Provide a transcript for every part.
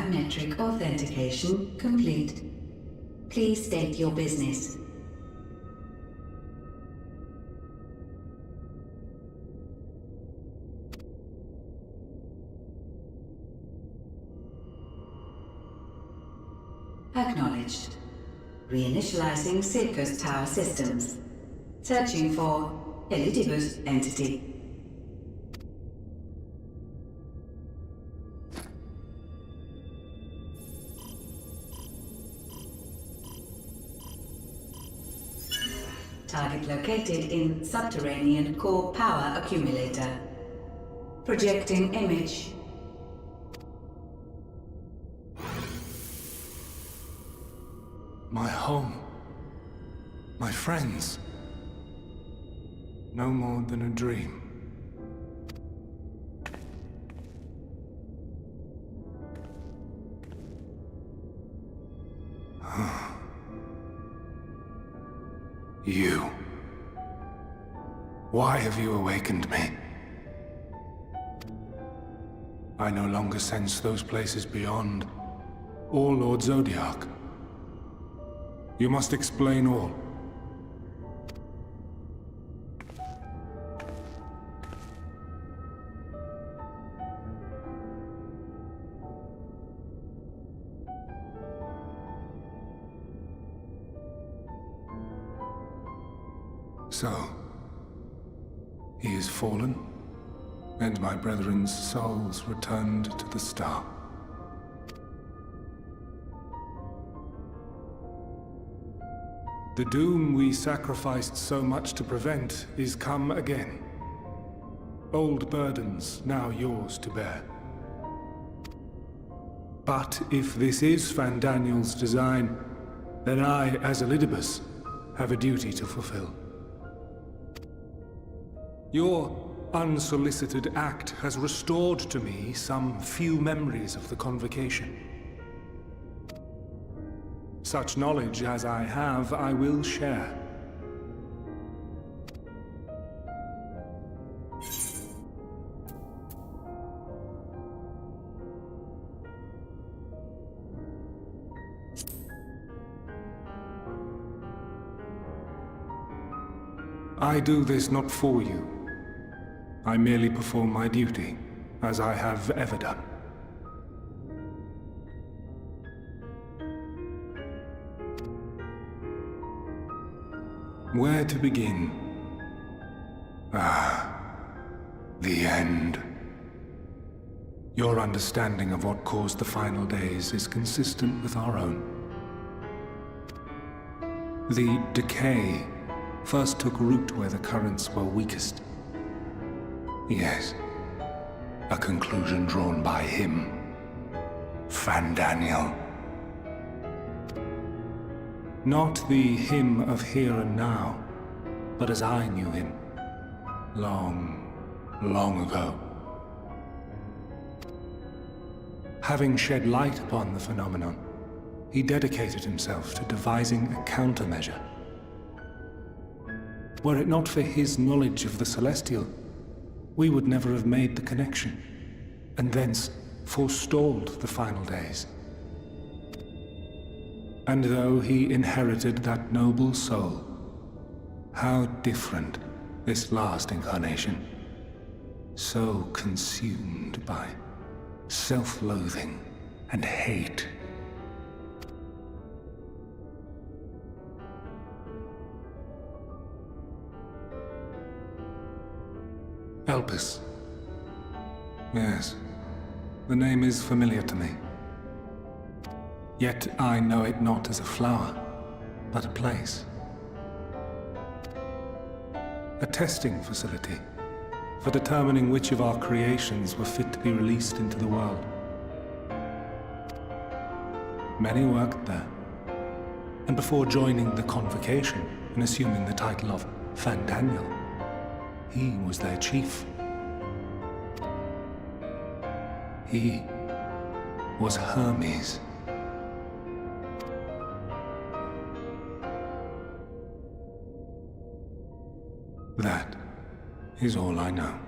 biometric authentication complete. Please state your business. Acknowledged. Reinitializing Circus Tower systems. Searching for Elidibus entity. Target located in subterranean core power accumulator. Projecting image. My home. My friends. No more than a dream. You. Why have you awakened me? I no longer sense those places beyond, or Lord Zodiac. You must explain all. So, he is fallen, and my brethren's souls returned to the star. The doom we sacrificed so much to prevent is come again. Old burdens now yours to bear. But if this is Fandaniel's design, then I, as Elidibus, have a duty to fulfill. Your unsolicited act has restored to me some few memories of the convocation. Such knowledge as I have, I will share. I do this not for you. I merely perform my duty, as I have ever done. Where to begin? The end. Your understanding of what caused the final days is consistent with our own. The decay first took root where the currents were weakest. Yes, a conclusion drawn by him, Fandaniel. Not the him of here and now, but as I knew him, long, long ago. Having shed light upon the phenomenon, he dedicated himself to devising a countermeasure. Were it not for his knowledge of the Celestial, we would never have made the connection, and thence forestalled the final days. And though he inherited that noble soul, how different this last incarnation, so consumed by self-loathing and hate. Elpis. Yes, the name is familiar to me. Yet I know it not as a flower, but a place. A testing facility for determining which of our creations were fit to be released into the world. Many worked there, and before joining the convocation and assuming the title of Fandaniel, he was their chief. He was Hermes. That is all I know.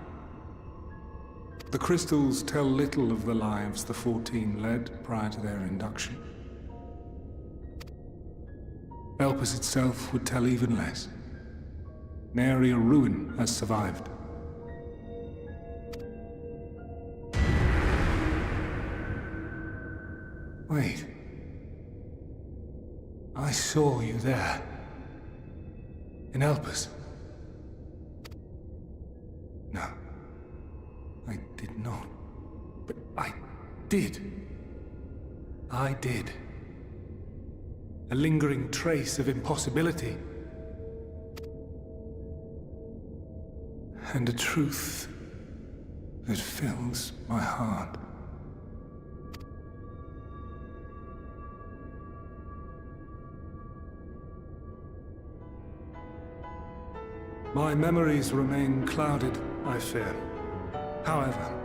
The crystals tell little of the lives the 14 led prior to their induction. Elpis itself would tell even less. Nary a ruin has survived. Wait. I saw you there. In Elpis. No. I did not. But I did. I did. A lingering trace of impossibility. And a truth that fills my heart. My memories remain clouded, I fear. However,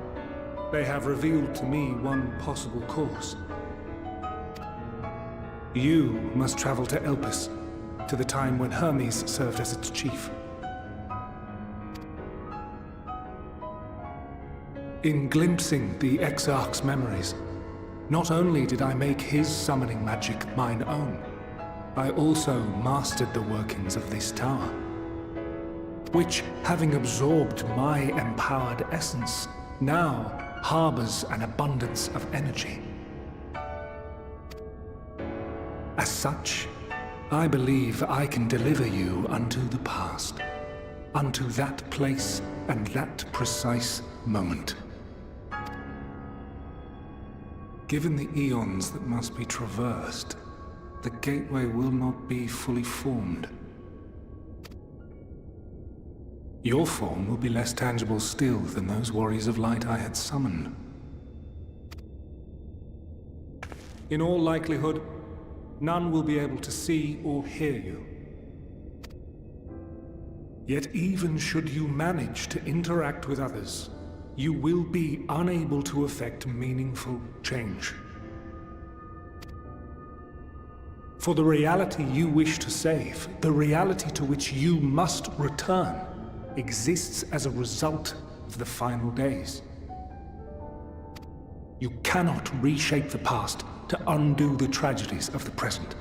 they have revealed to me one possible course. You must travel to Elpis, to the time when Hermes served as its chief. In glimpsing the Exarch's memories, not only did I make his summoning magic mine own, I also mastered the workings of this tower, which, having absorbed my empowered essence, now harbors an abundance of energy. As such, I believe I can deliver you unto the past, unto that place and that precise moment. Given the eons that must be traversed, the gateway will not be fully formed. Your form will be less tangible still than those warriors of light I had summoned. In all likelihood, none will be able to see or hear you. Yet even should you manage to interact with others, you will be unable to effect meaningful change. For the reality you wish to save, the reality to which you must return, exists as a result of the final days. You cannot reshape the past to undo the tragedies of the present.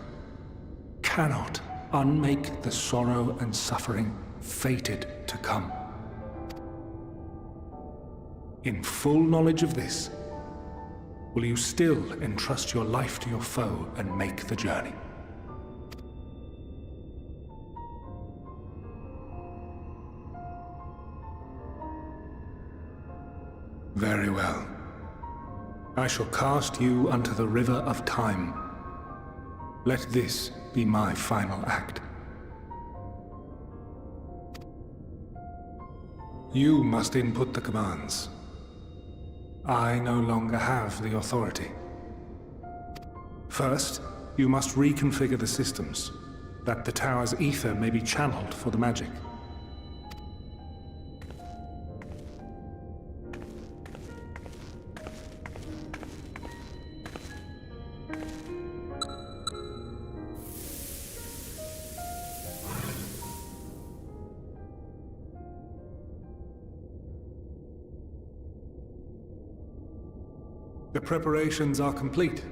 Cannot unmake the sorrow and suffering fated to come. In full knowledge of this, will you still entrust your life to your foe and make the journey? Very well. I shall cast you unto the river of time. Let this be my final act. You must input the commands. I no longer have the authority. First, you must reconfigure the systems, that the tower's ether may be channeled for the magic. The preparations are complete.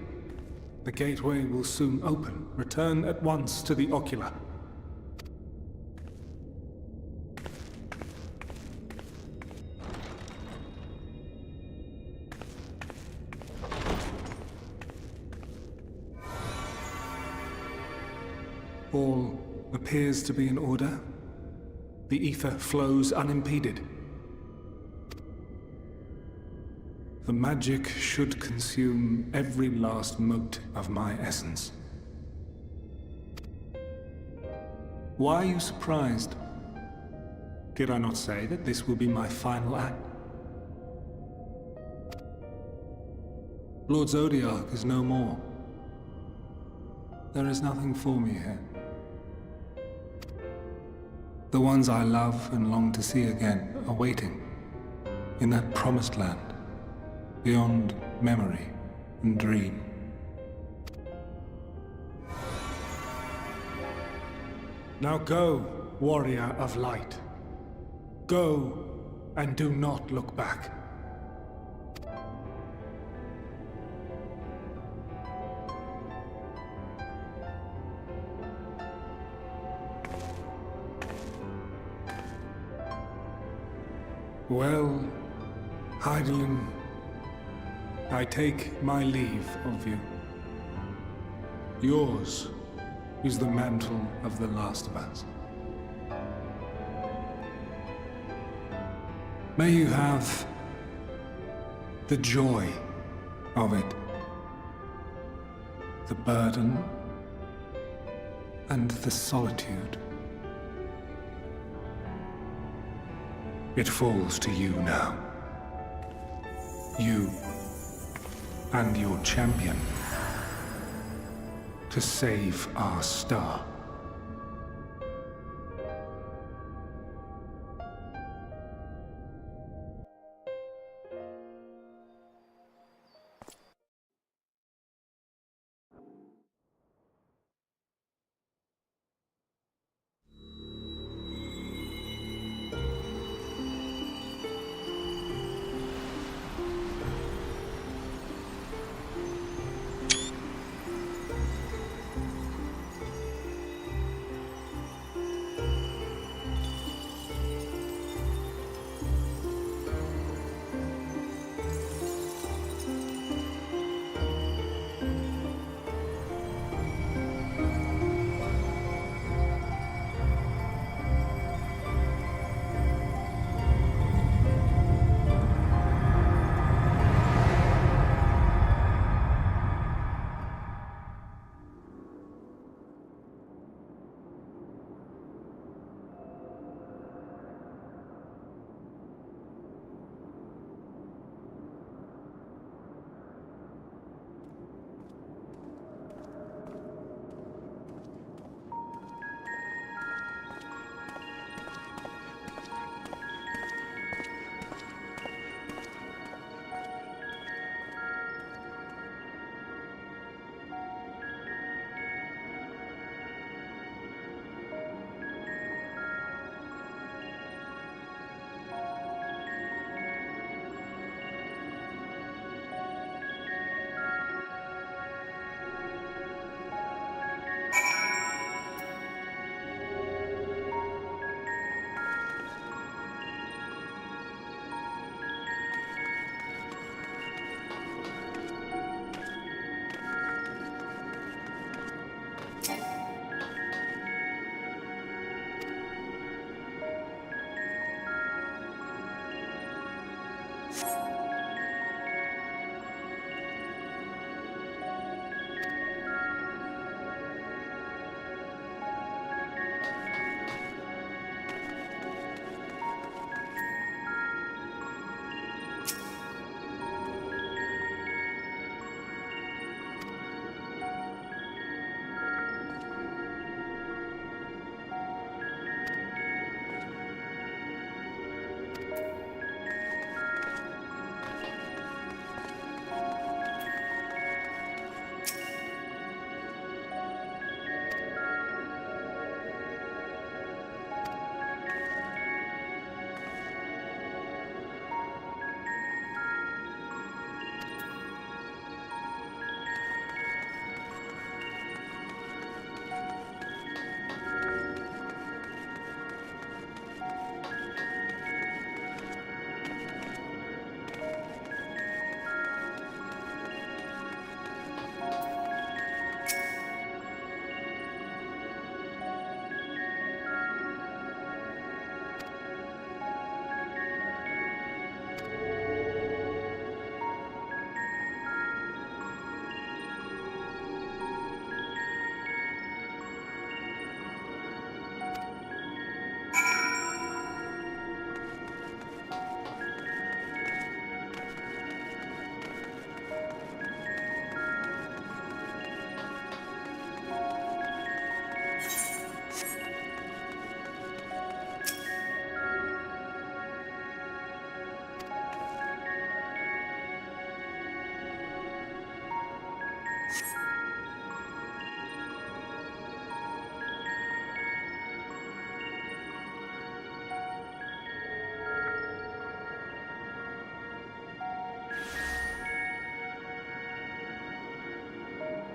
The gateway will soon open. Return at once to the ocular. All appears to be in order. The ether flows unimpeded. The magic should consume every last mote of my essence. Why are you surprised? Did I not say that this will be my final act? Lord Zodiac is no more. There is nothing for me here. The ones I love and long to see again are waiting in that promised land, beyond memory and dream. Now go, warrior of light. Go and do not look back. Well, Heidelin, I take my leave of you. Yours is the mantle of the last of us. May you have the joy of it, the burden and the solitude. It falls to you now. You and your champion to save our star.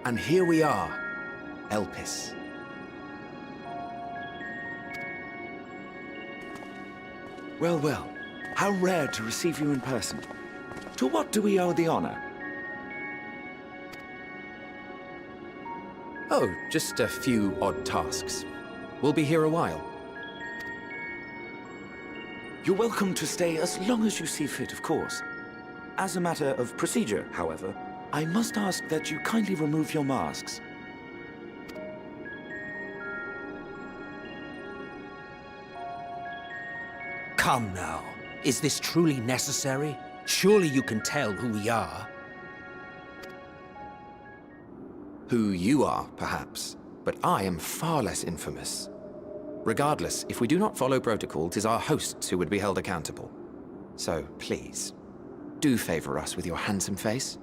And here we are, Elpis. Well, well, How rare to receive you in person. To what do we owe the honor? Oh, just a few odd tasks. We'll be here a while. You're welcome to stay as long as you see fit, of course. As a matter of procedure, however, I must ask that you kindly remove your masks. Come now. Is this truly necessary? Surely you can tell who we are. Who you are, perhaps, but I am far less infamous. Regardless, if we do not follow protocol, 'tis our hosts who would be held accountable. So, please, do favor us with your handsome face.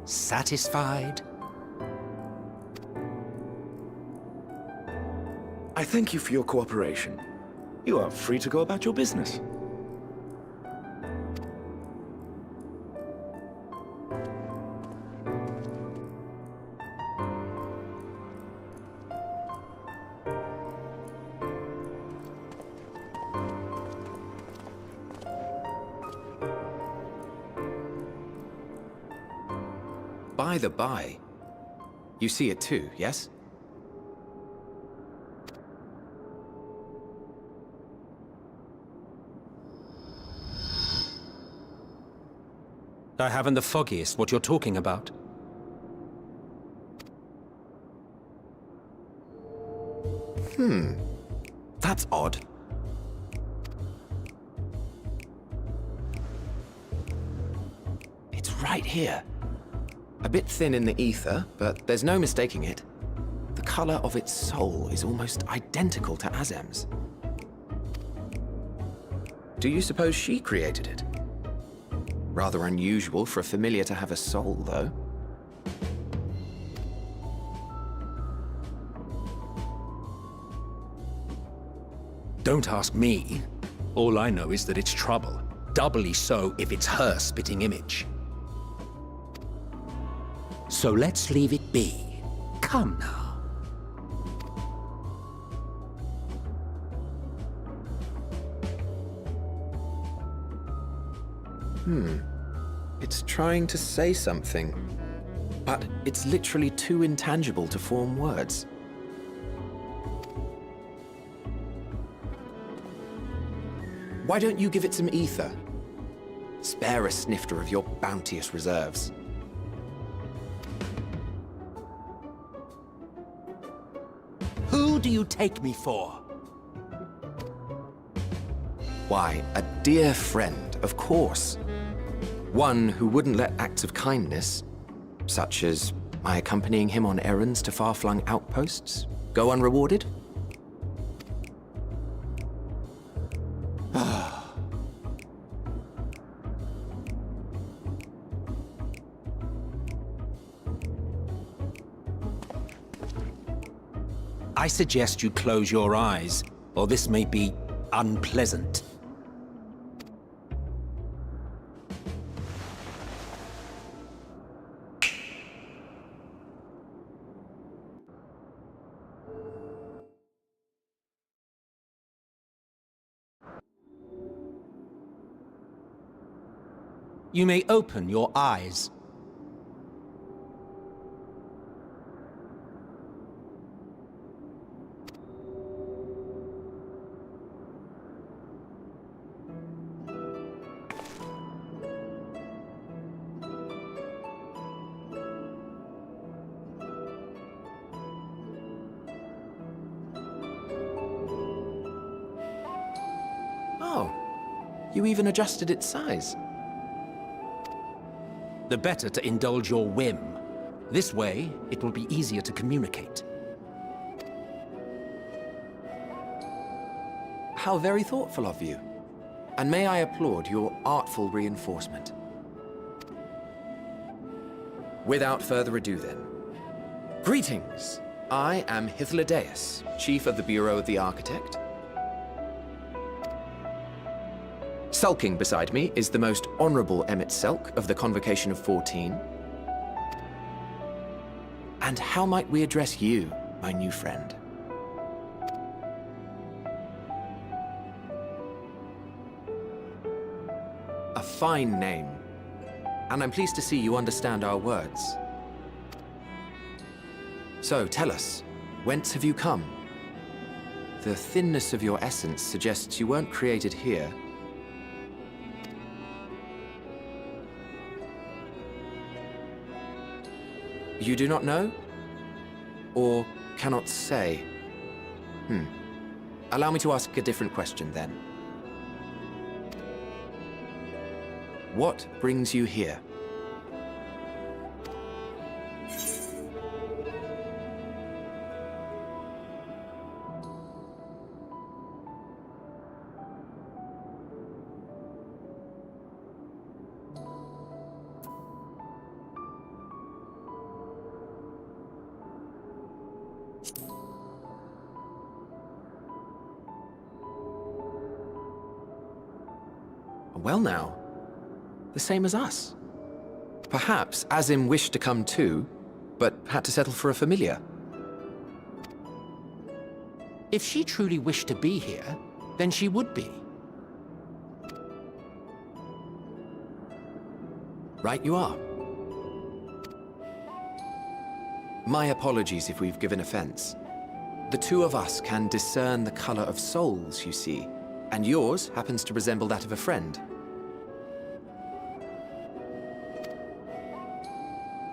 Satisfied? I thank you for your cooperation. You are free to go about your business. By the by, you see it too, yes? I haven't the foggiest what you're talking about. That's odd. It's right here. A bit thin in the ether, but there's no mistaking it. The color of its soul is almost identical to Azem's. Do you suppose she created it? Rather unusual for a familiar to have a soul, though. Don't ask me. All I know is that it's trouble. Doubly so if it's her spitting image. So let's leave it be. Come now. It's trying to say something, but it's literally too intangible to form words. Why don't you give it some ether? Spare a snifter of your bounteous reserves. Who do you take me for? Why, a dear friend, of course. One who wouldn't let acts of kindness, such as my accompanying him on errands to far-flung outposts, go unrewarded. I suggest you close your eyes, or this may be unpleasant. You may open your eyes. Oh, you even adjusted its size. The better to indulge your whim. This way, it will be easier to communicate. How very thoughtful of you. And may I applaud your artful reinforcement. Without further ado then. Greetings! I am Hythlodaeus, Chief of the Bureau of the Architect. Sulking beside me is the most honorable Emmett Selk of the Convocation of 14. And how might we address you, my new friend? A fine name. And I'm pleased to see you understand our words. So, tell us, whence have you come? The thinness of your essence suggests you weren't created here. You do not know? Or cannot say? Allow me to ask a different question then. What brings you here? Well now, the same as us. Perhaps Azim wished to come too, but had to settle for a familiar. If she truly wished to be here, then she would be. Right you are. My apologies if we've given offense. The two of us can discern the color of souls, you see, and yours happens to resemble that of a friend.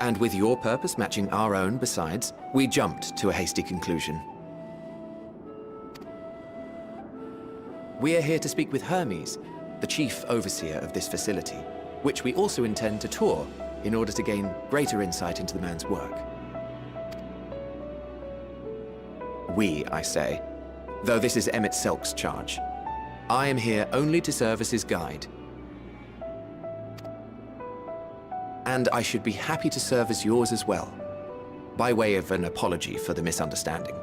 And with your purpose matching our own besides, we jumped to a hasty conclusion. We are here to speak with Hermes, the chief overseer of this facility, which we also intend to tour in order to gain greater insight into the man's work. We, I say, though this is Emmett Selk's charge. I am here only to serve as his guide. And I should be happy to serve as yours as well, by way of an apology for the misunderstanding.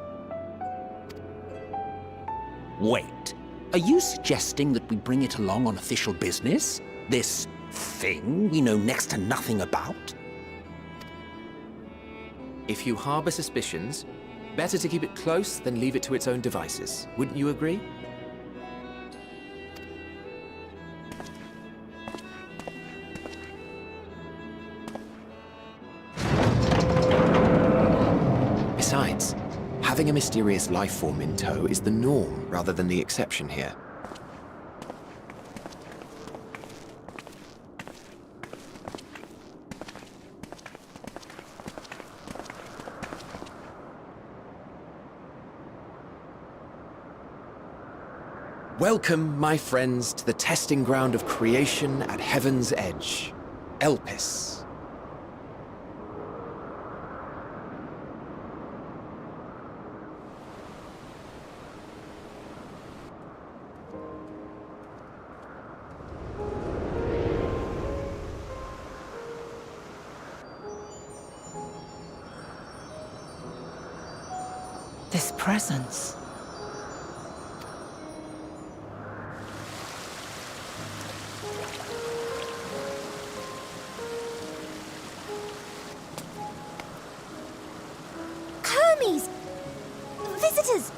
Wait, are you suggesting that we bring it along on official business? This thing we know next to nothing about? If you harbor suspicions, better to keep it close than leave it to its own devices. Wouldn't you agree? Besides, having a mysterious life form in tow is the norm rather than the exception here. Welcome, my friends, to the testing ground of creation at Heaven's Edge, Elpis. This presence. Hermes! Visitors!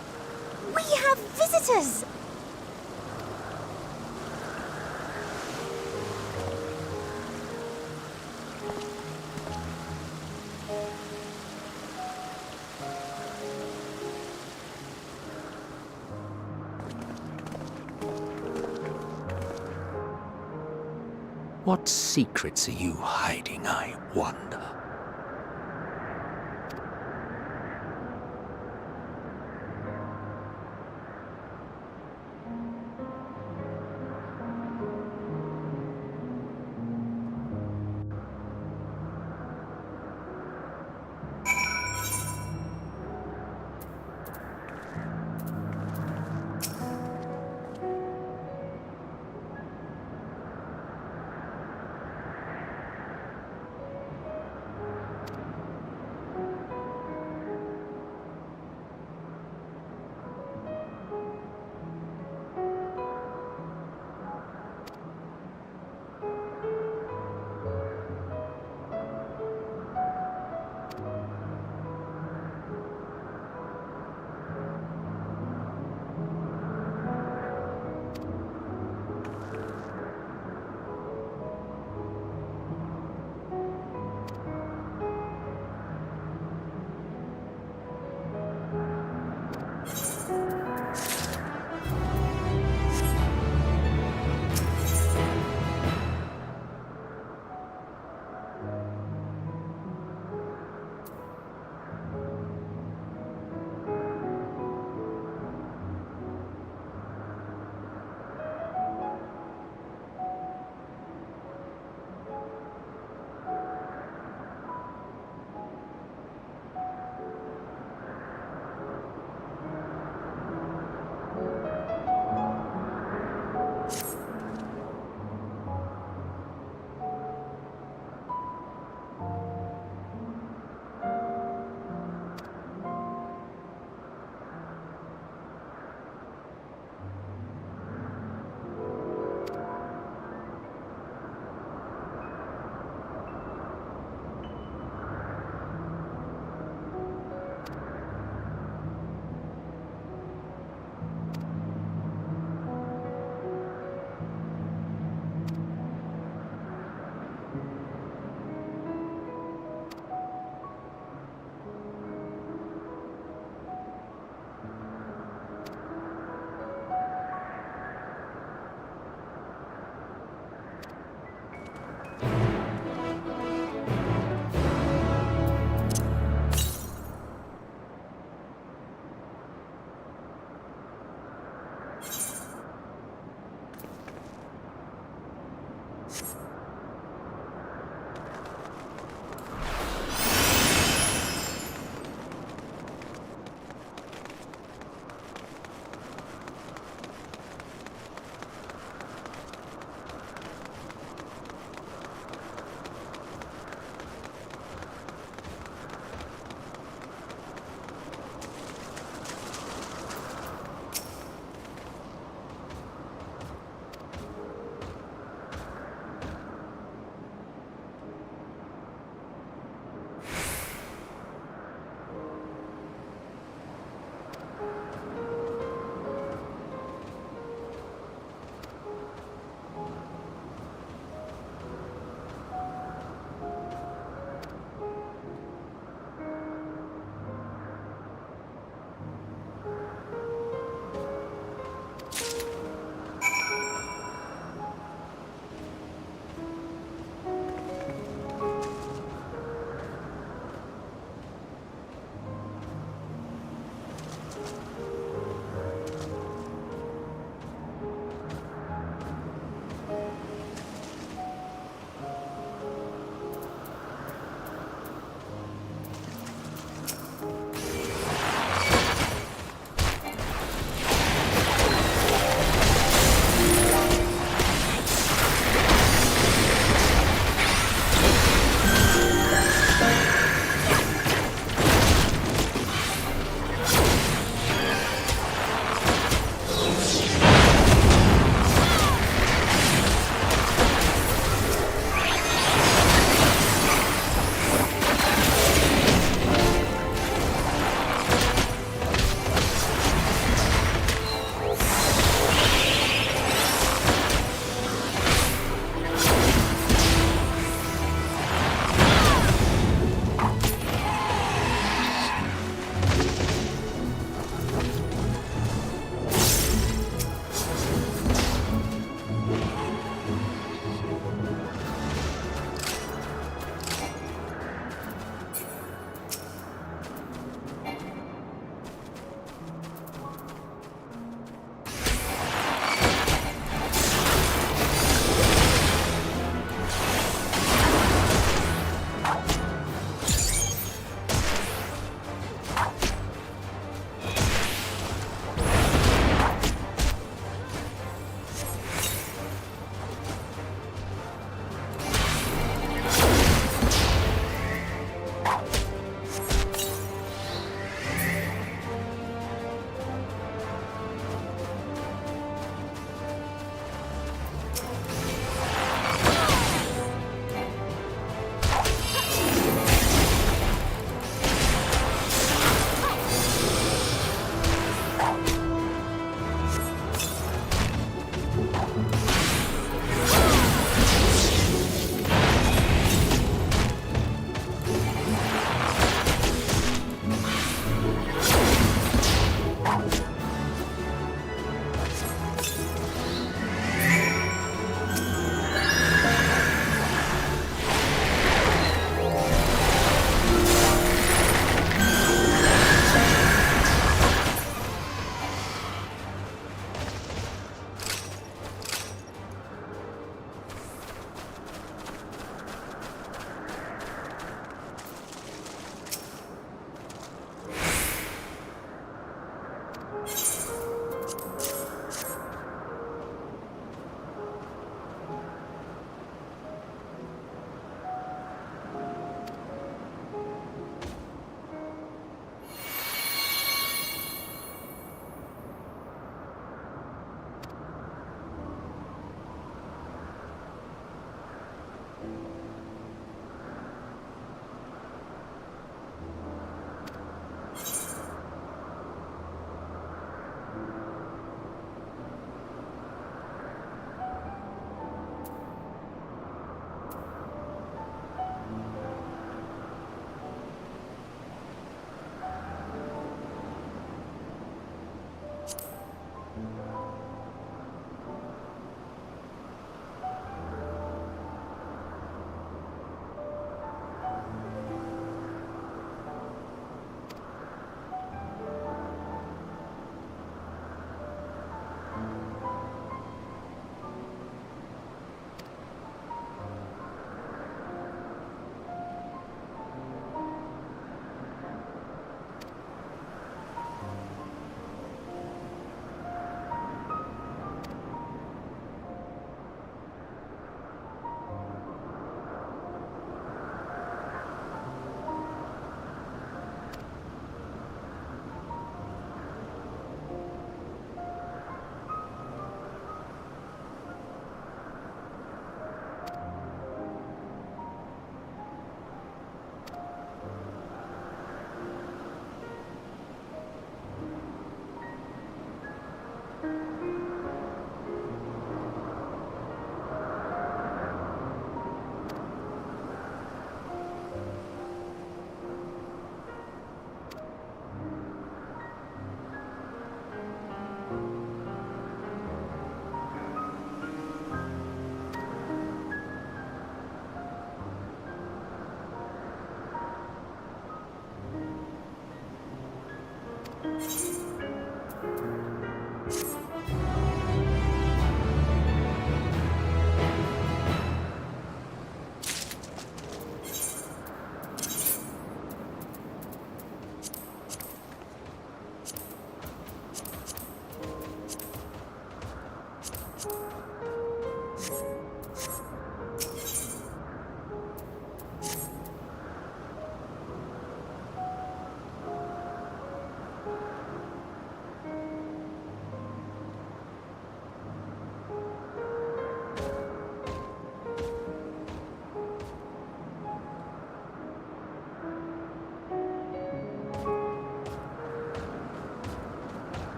We have visitors! What secrets are you hiding, I wonder?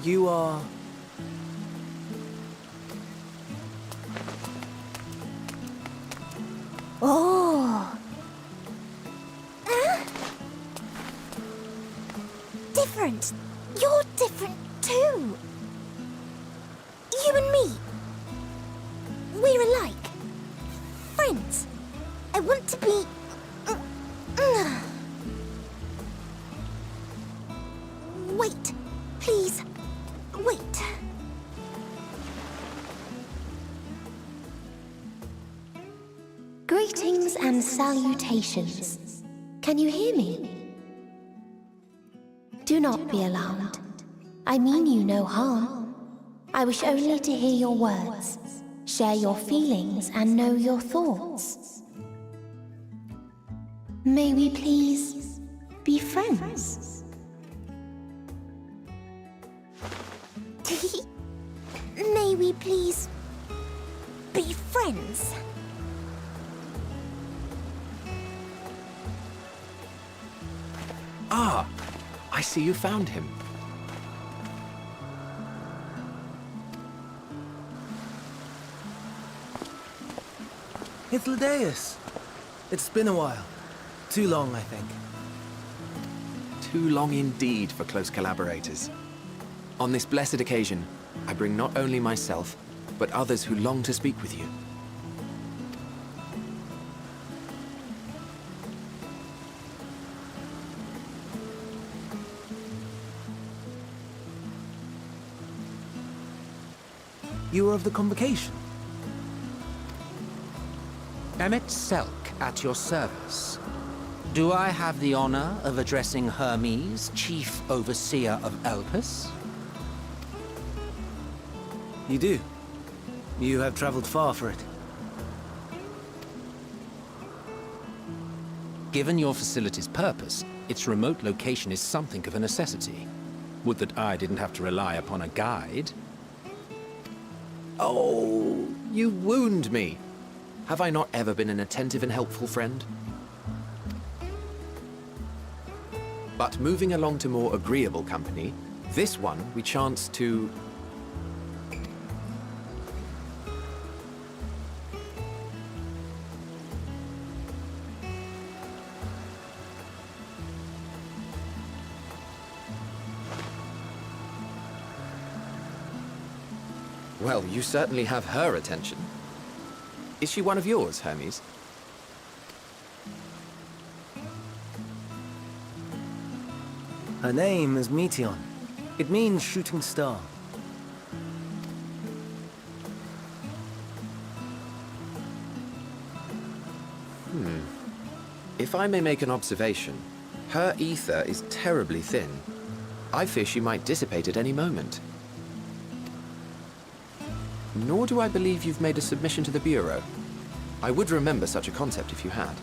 You are... Oh. Different. You're different too. You and me. We're alike. Friends. I want to be... Wait. Please. Wait. Greetings and salutations. Can you hear me? Do not be alarmed. I mean you no harm. I wish only to hear your words, share your feelings, and know your thoughts. May we please be friends? May we please be friends? Ah, I see you found him. It's Ledeus. It's been a while. Too long, I think. Too long indeed for close collaborators. On this blessed occasion, I bring not only myself, but others who long to speak with you. You were of the convocation. Emmett Selk at your service. Do I have the honor of addressing Hermes, Chief Overseer of Elpis? You do. You have traveled far for it. Given your facility's purpose, its remote location is something of a necessity. Would that I didn't have to rely upon a guide. Oh, you wound me. Have I not ever been an attentive and helpful friend? But moving along to more agreeable company, this one we chance to... Well, you certainly have her attention. Is she one of yours, Hermes? Her name is Meteon. It means shooting star. If I may make an observation, her ether is terribly thin. I fear she might dissipate at any moment. Nor do I believe you've made a submission to the Bureau. I would remember such a concept if you had.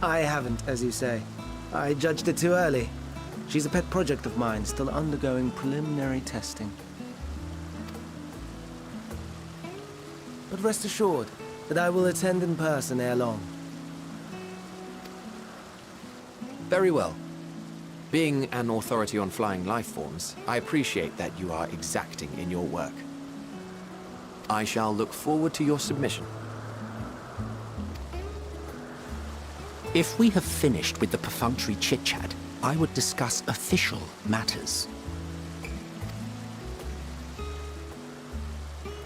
I haven't, as you say. I judged it too early. She's a pet project of mine, still undergoing preliminary testing. But rest assured that I will attend in person ere long. Very well. Being an authority on flying life forms, I appreciate that you are exacting in your work. I shall look forward to your submission. If we have finished with the perfunctory chit-chat, I would discuss official matters.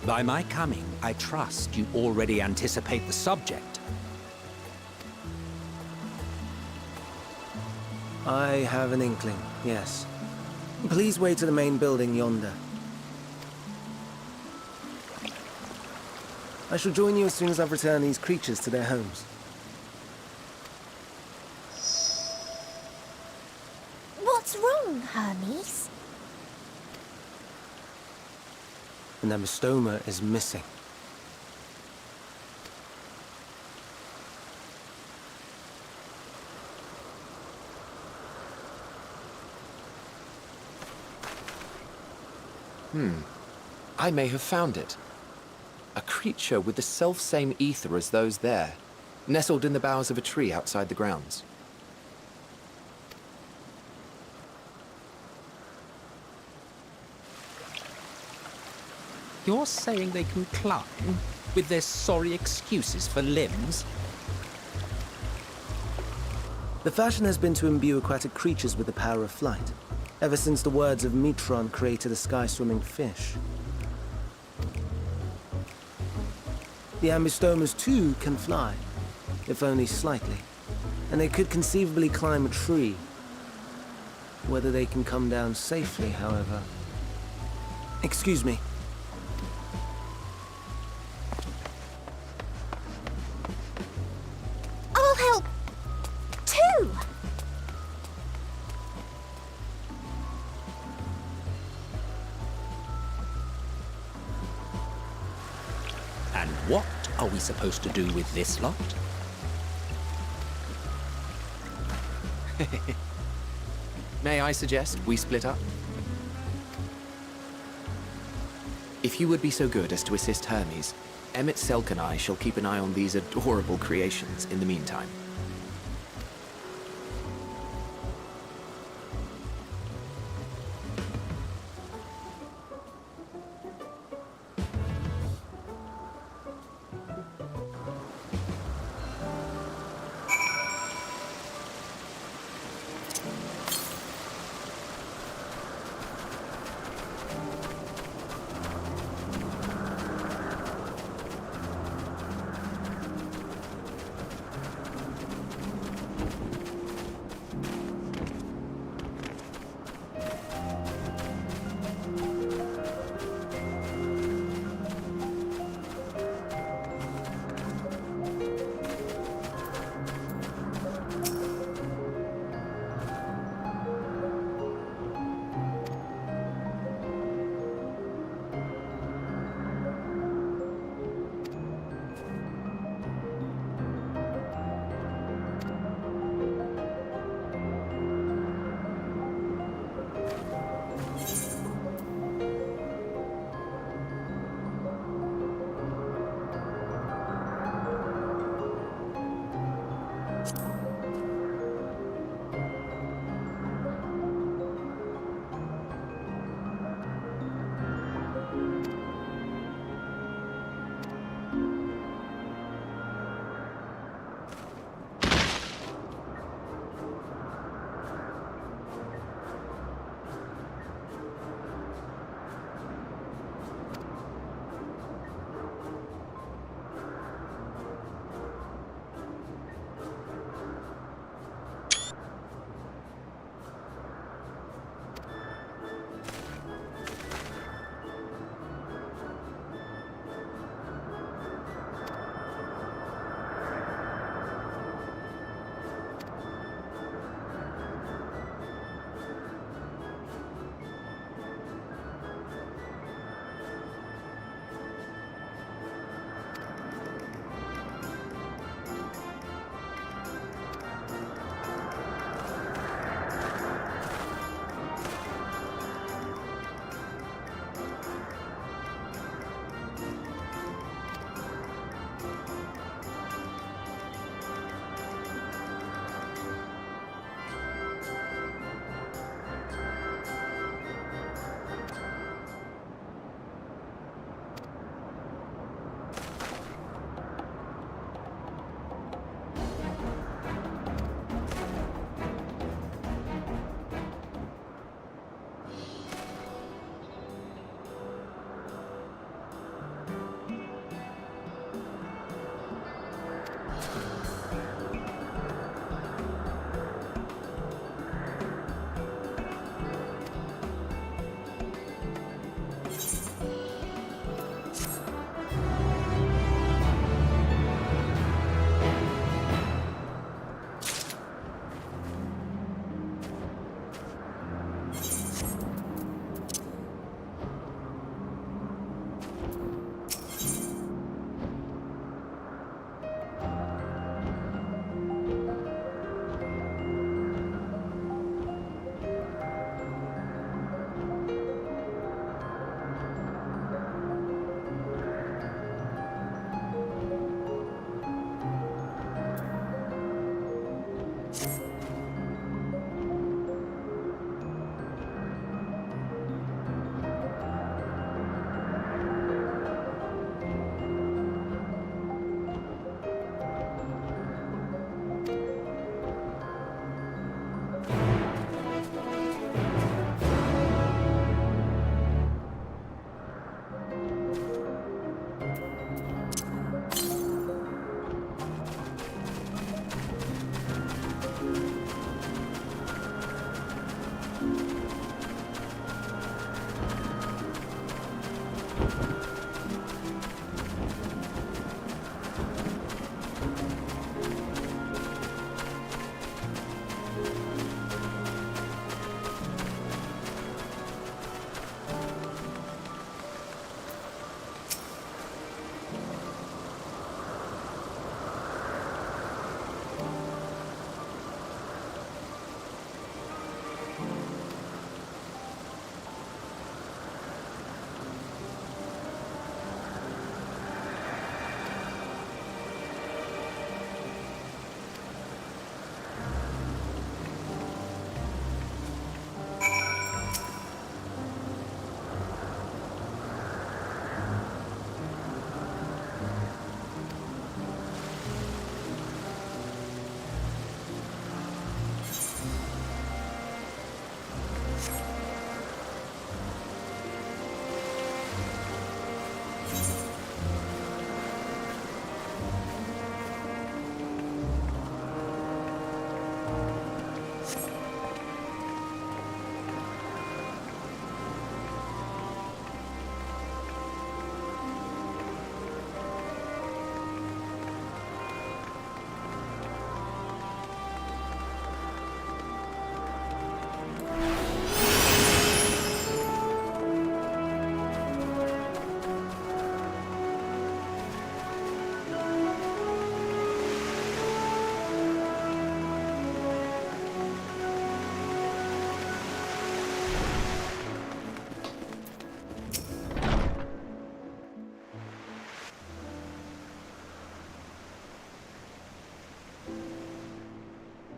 By my coming, I trust you already anticipate the subject. I have an inkling, yes. Please wait to the main building yonder. I shall join you as soon as I've returned these creatures to their homes. What's wrong, Hermes? The Nemestoma is missing. I may have found it. A creature with the self-same ether as those there, nestled in the boughs of a tree outside the grounds. You're saying they can climb with their sorry excuses for limbs? The fashion has been to imbue aquatic creatures with the power of flight, ever since the words of Metron created a sky-swimming fish. The Ambistomas too can fly, if only slightly, and they could conceivably climb a tree. Whether they can come down safely, however... Excuse me. I'll help, too! And what are we supposed to do with this lot? May I suggest we split up? If you would be so good as to assist Hermes, Emmett Selk and I shall keep an eye on these adorable creations in the meantime.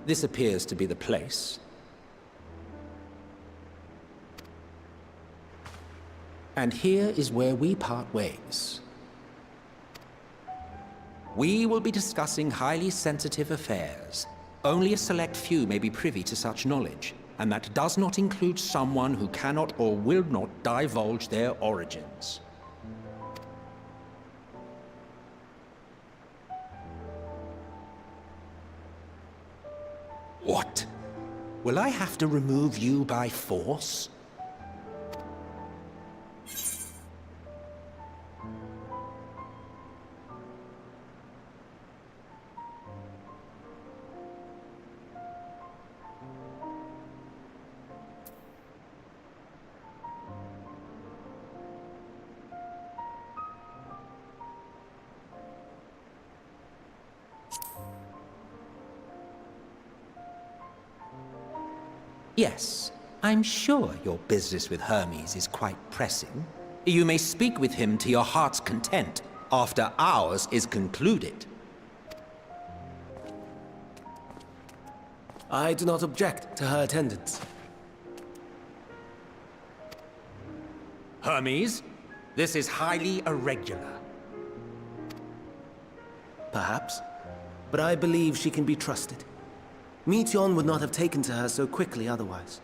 This appears to be the place. And here is where we part ways. We will be discussing highly sensitive affairs. Only a select few may be privy to such knowledge, and that does not include someone who cannot or will not divulge their origins. What? Will I have to remove you by force? Yes, I'm sure your business with Hermes is quite pressing. You may speak with him to your heart's content after ours is concluded. I do not object to her attendance. Hermes, this is highly irregular. Perhaps, but I believe she can be trusted. Meteion would not have taken to her so quickly otherwise.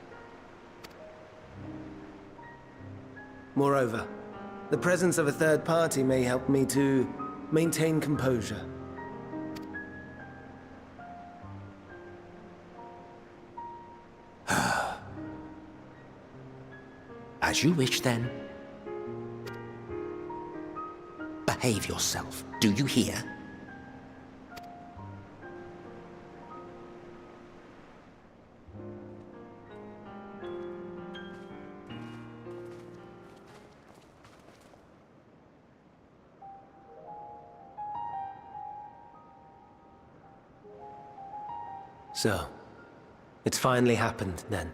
Moreover, the presence of a third party may help me to maintain composure. As you wish, then. Behave yourself, do you hear? So, it's finally happened, then.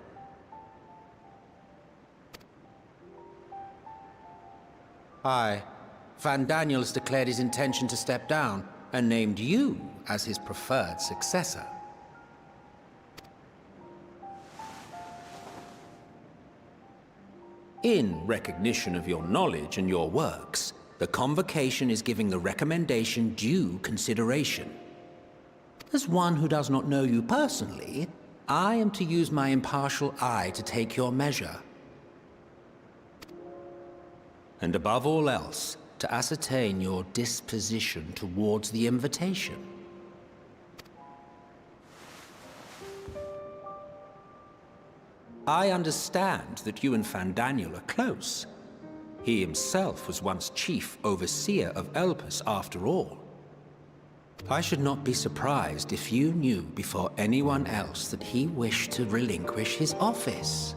Aye. Van Daniels declared his intention to step down, and named you as his preferred successor. In recognition of your knowledge and your works, the Convocation is giving the recommendation due consideration. As one who does not know you personally, I am to use my impartial eye to take your measure. And above all else, to ascertain your disposition towards the invitation. I understand that you and Van Daniel are close. He himself was once chief overseer of Elpis after all. I should not be surprised if you knew before anyone else that he wished to relinquish his office.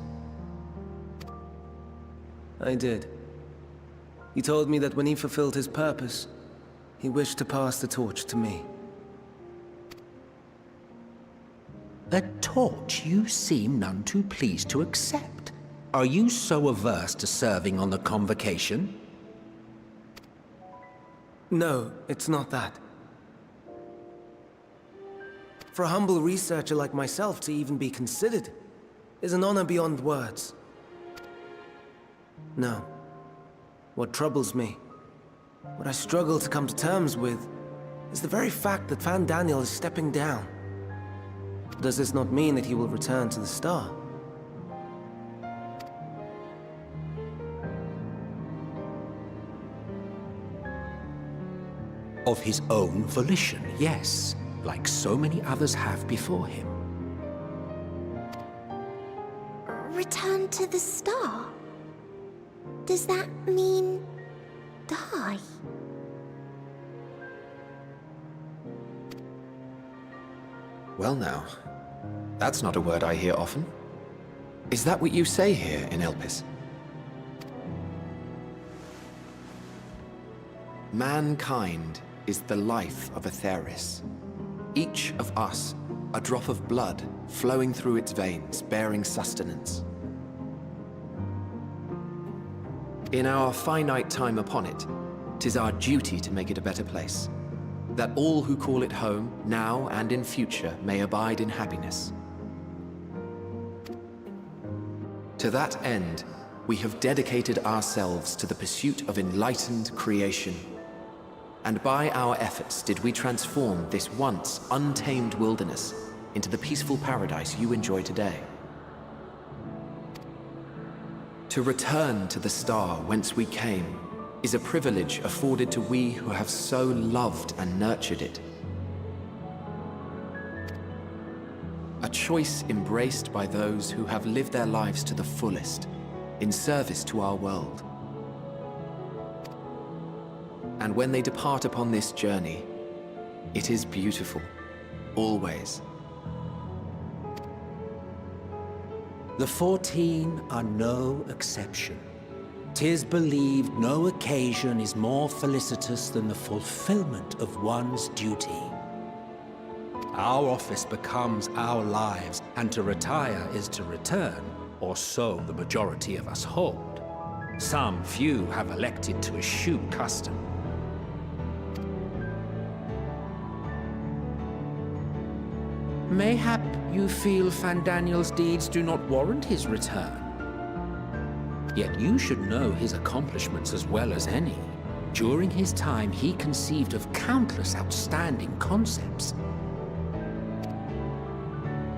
I did. He told me that when he fulfilled his purpose, he wished to pass the torch to me. A torch you seem none too pleased to accept. Are you so averse to serving on the Convocation? No, it's not that. For a humble researcher like myself to even be considered is an honor beyond words. No. What troubles me, what I struggle to come to terms with, is the very fact that Van Daniel is stepping down. Does this not mean that he will return to the Star? Of his own volition, yes, like so many others have before him. Return to the Star? Does that mean die? Well now, that's not a word I hear often. Is that what you say here in Elpis? Mankind is the life of Aetheris. Each of us, a drop of blood flowing through its veins, bearing sustenance. In our finite time upon it, 'tis our duty to make it a better place. that all who call it home, now and in future, may abide in happiness. To that end, we have dedicated ourselves to the pursuit of enlightened creation. And by our efforts did we transform this once untamed wilderness into the peaceful paradise you enjoy today. To return to the star whence we came is a privilege afforded to we who have so loved and nurtured it. A choice embraced by those who have lived their lives to the fullest, in service to our world. And when they depart upon this journey, it is beautiful, always. The 14 are no exception. 'Tis believed no occasion is more felicitous than the fulfillment of one's duty. Our office becomes our lives, and to retire is to return, or so the majority of us hold. Some few have elected to eschew custom. Mayhap you feel Fandaniel's deeds do not warrant his return. Yet you should know his accomplishments as well as any. During his time, he conceived of countless outstanding concepts.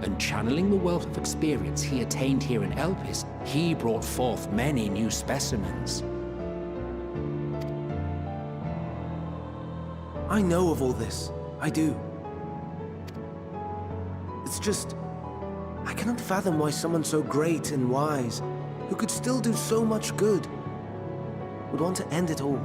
And channeling the wealth of experience he attained here in Elpis, he brought forth many new specimens. I know of all this. I do. It's just, I cannot fathom why someone so great and wise, who could still do so much good, would want to end it all.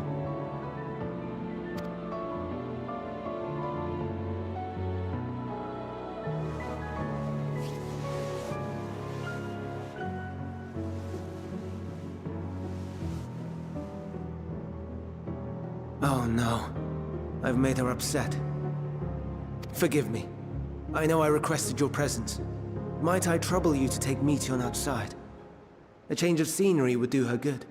Oh no, I've made her upset. Forgive me. I know I requested your presence. Might I trouble you to take Meteon outside? A change of scenery would do her good.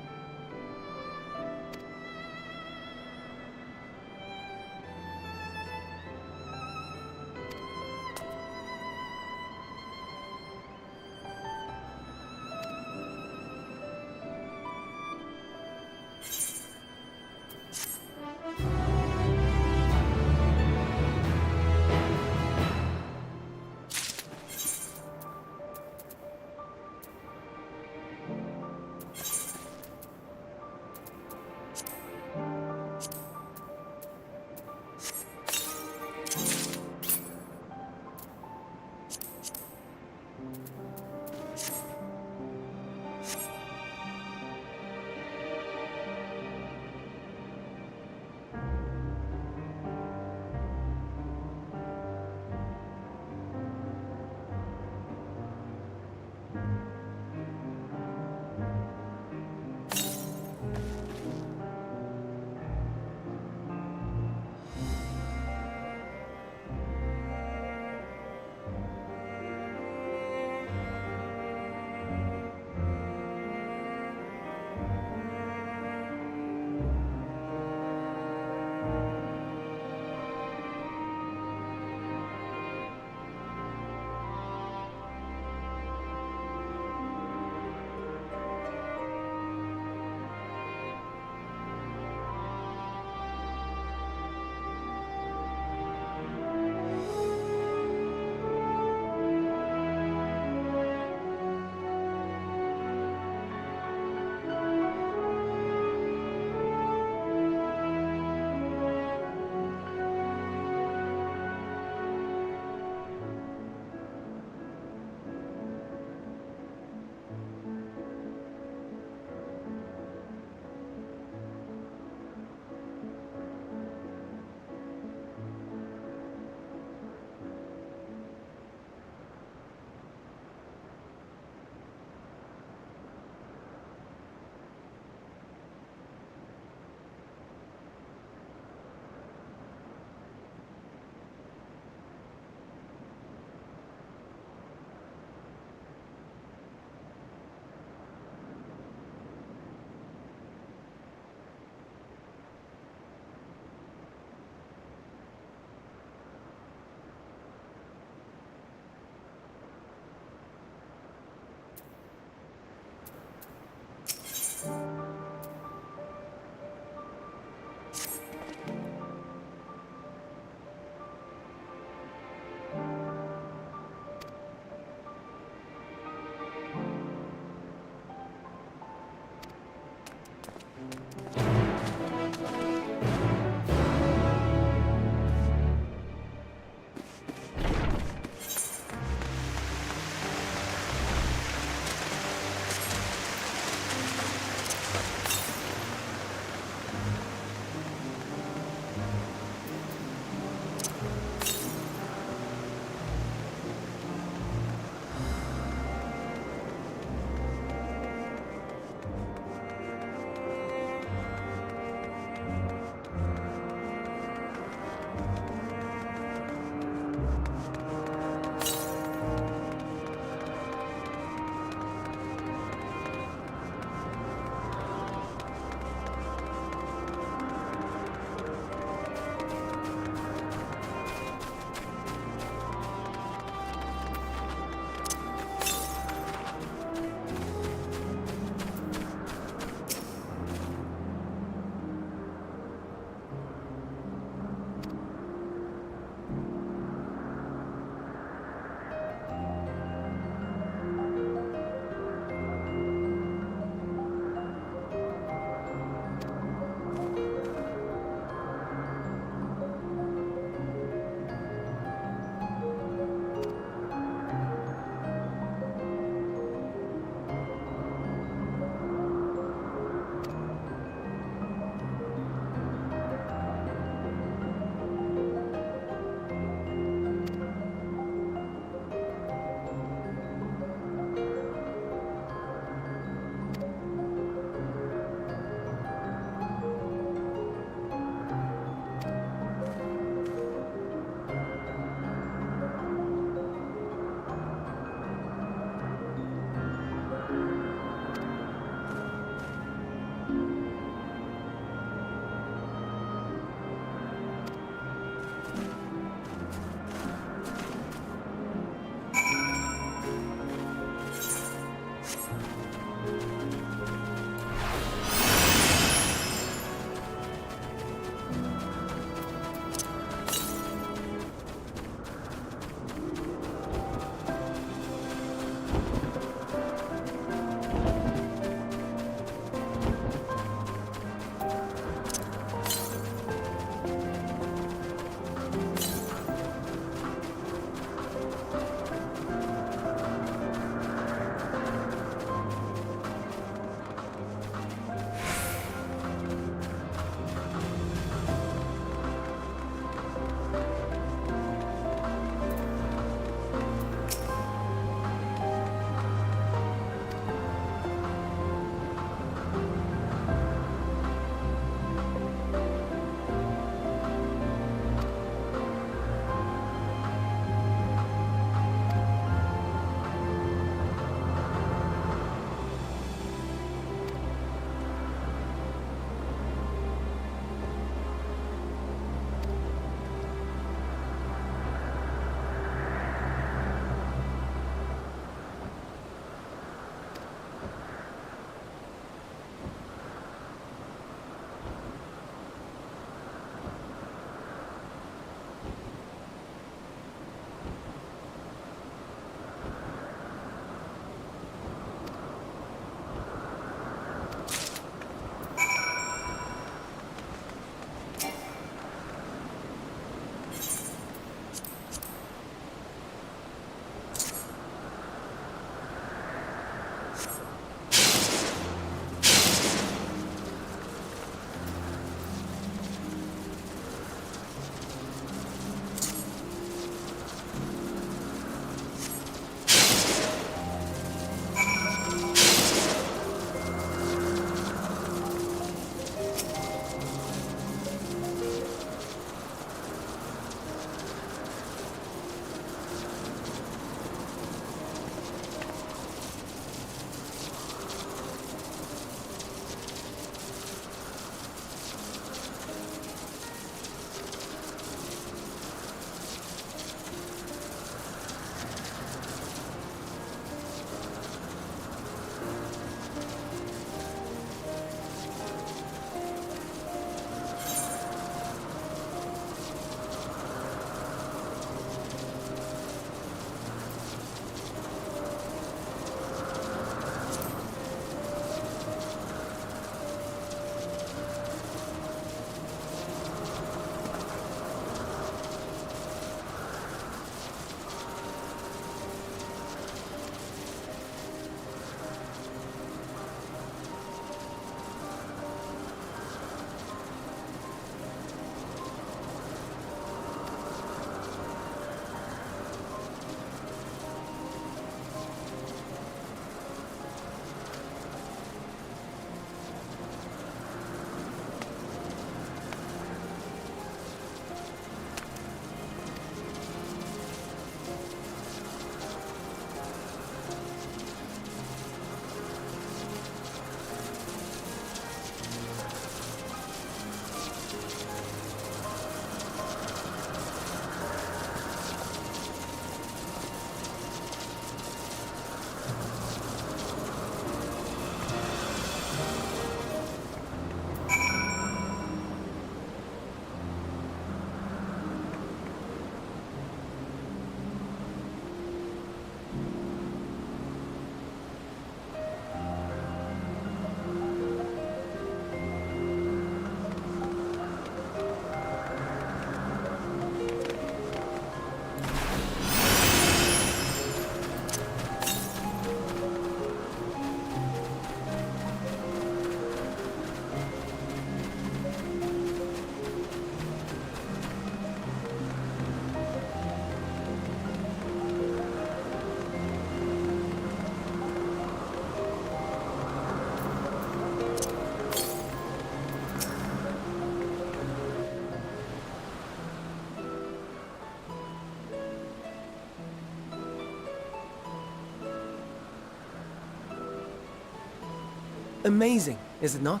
Amazing, is it not?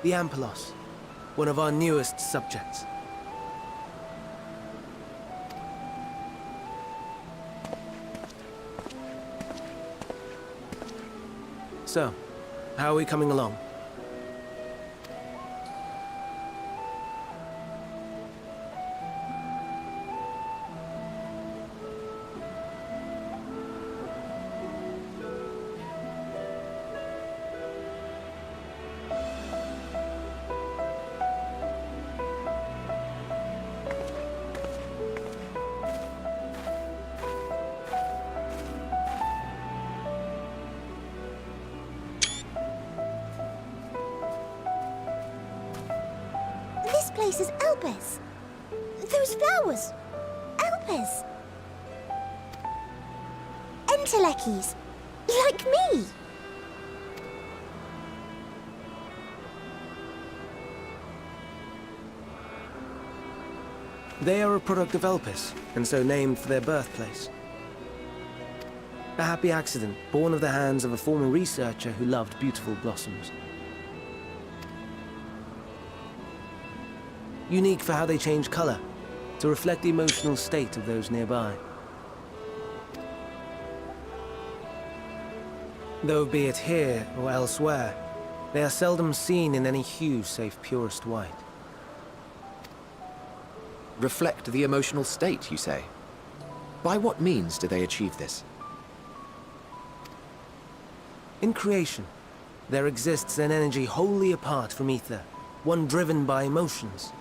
The Ampelos, one of our newest subjects. So, how are we coming along? This place is Elpis. Those flowers. Elpis. Entelekis. Like me. They are a product of Elpis, and so named for their birthplace. A happy accident, born of the hands of a former researcher who loved beautiful blossoms. Unique for how they change color, to reflect the emotional state of those nearby. Though be it here or elsewhere, they are seldom seen in any hue save purest white. Reflect the emotional state, you say? By what means do they achieve this? In creation, there exists an energy wholly apart from ether, one driven by emotions.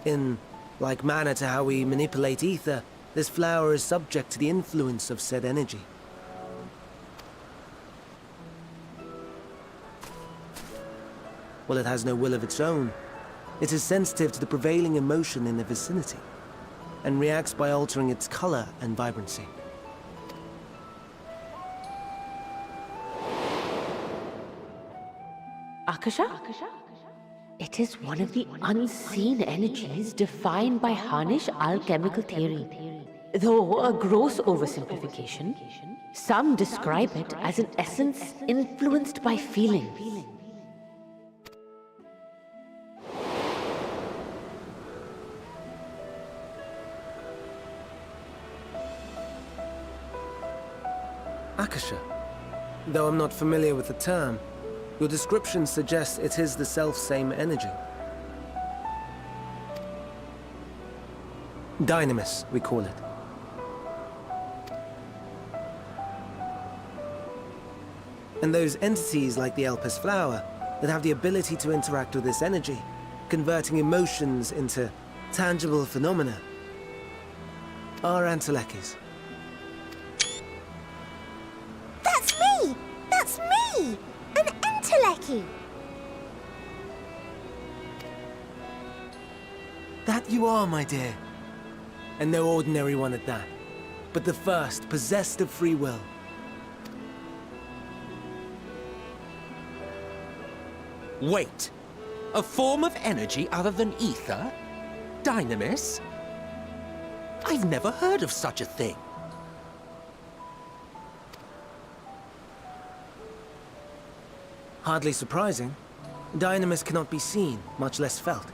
In like manner to how we manipulate ether, this flower is subject to the influence of said energy. While it has no will of its own, it is sensitive to the prevailing emotion in the vicinity, and reacts by altering its color and vibrancy. Akasha? It is one of the unseen energies defined by Harnish alchemical theory. Though a gross oversimplification, some describe it as an essence influenced by feeling. Akasha. Though I'm not familiar with the term, your description suggests it is the self-same energy. Dynamis, we call it. And those entities like the Elpis flower that have the ability to interact with this energy, converting emotions into tangible phenomena, are Entelekis. That's me! That's me! An Enteleki! That you are, my dear. And no ordinary one at that, but the first possessed of free will. Wait! A form of energy other than ether? Dynamis? I've never heard of such a thing. Hardly surprising. Dynamis cannot be seen, much less felt.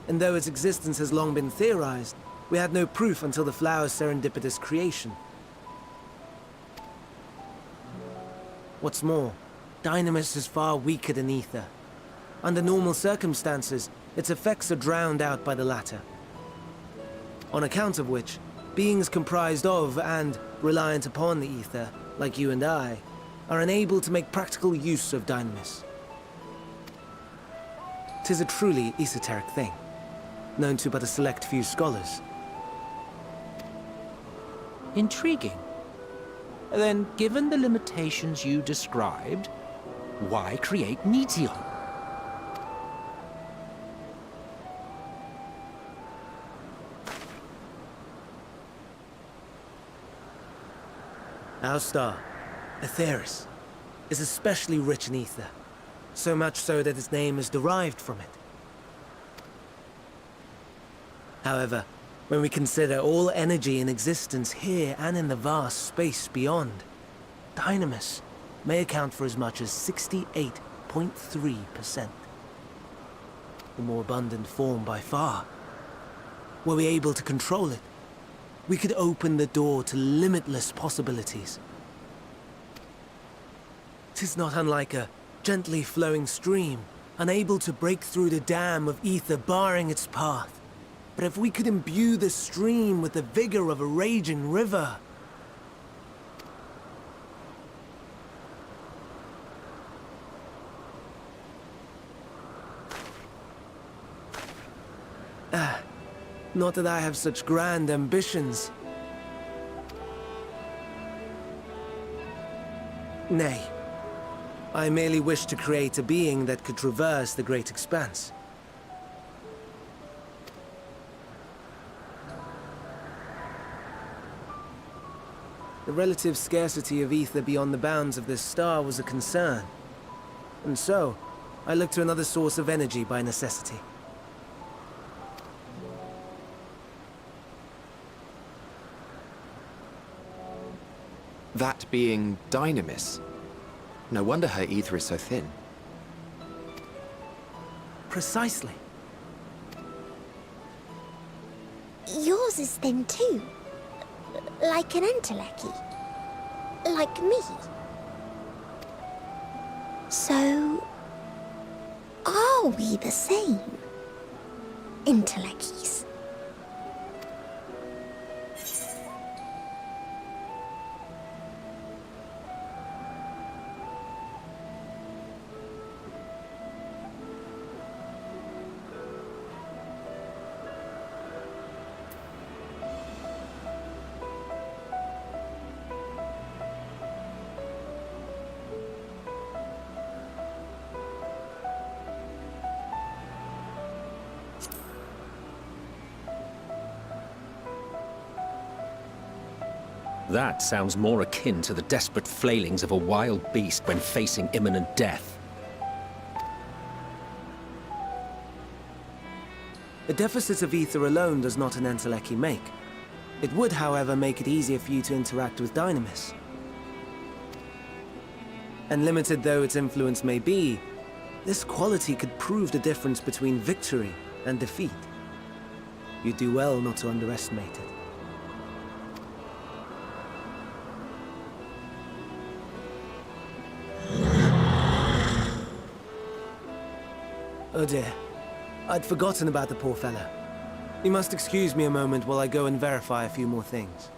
And though its existence has long been theorized, we had no proof until the flower's serendipitous creation. What's more, Dynamis is far weaker than ether. Under normal circumstances, its effects are drowned out by the latter. On account of which, beings comprised of and reliant upon the ether, like you and I, are unable to make practical use of Dynamis. 'Tis a truly esoteric thing, known to but a select few scholars. Intriguing. Then, given the limitations you described, why create Meteon? Our star, Aetheris, is especially rich in ether, so much so that its name is derived from it. However, when we consider all energy in existence here and in the vast space beyond, Dynamis may account for as much as 68.3%. The more abundant form by far. Were we able to control it, we could open the door to limitless possibilities. 'Tis not unlike a gently flowing stream, unable to break through the dam of ether barring its path. But if we could imbue the stream with the vigor of a raging river... Not that I have such grand ambitions. Nay. I merely wish to create a being that could traverse the great expanse. The relative scarcity of ether beyond the bounds of this star was a concern. And so, I looked to another source of energy by necessity. That being Dynamis. No wonder her ether is so thin. Precisely. Yours is thin too. Like an entelechy. Like me. So... are we the same? Entelecchies. That sounds more akin to the desperate flailings of a wild beast when facing imminent death. A deficit of ether alone does not an entelechy make. It would, however, make it easier for you to interact with Dynamis. And limited though its influence may be, this quality could prove the difference between victory and defeat. You'd do well not to underestimate it. Oh dear. I'd forgotten about the poor fellow. You must excuse me a moment while I go and verify a few more things.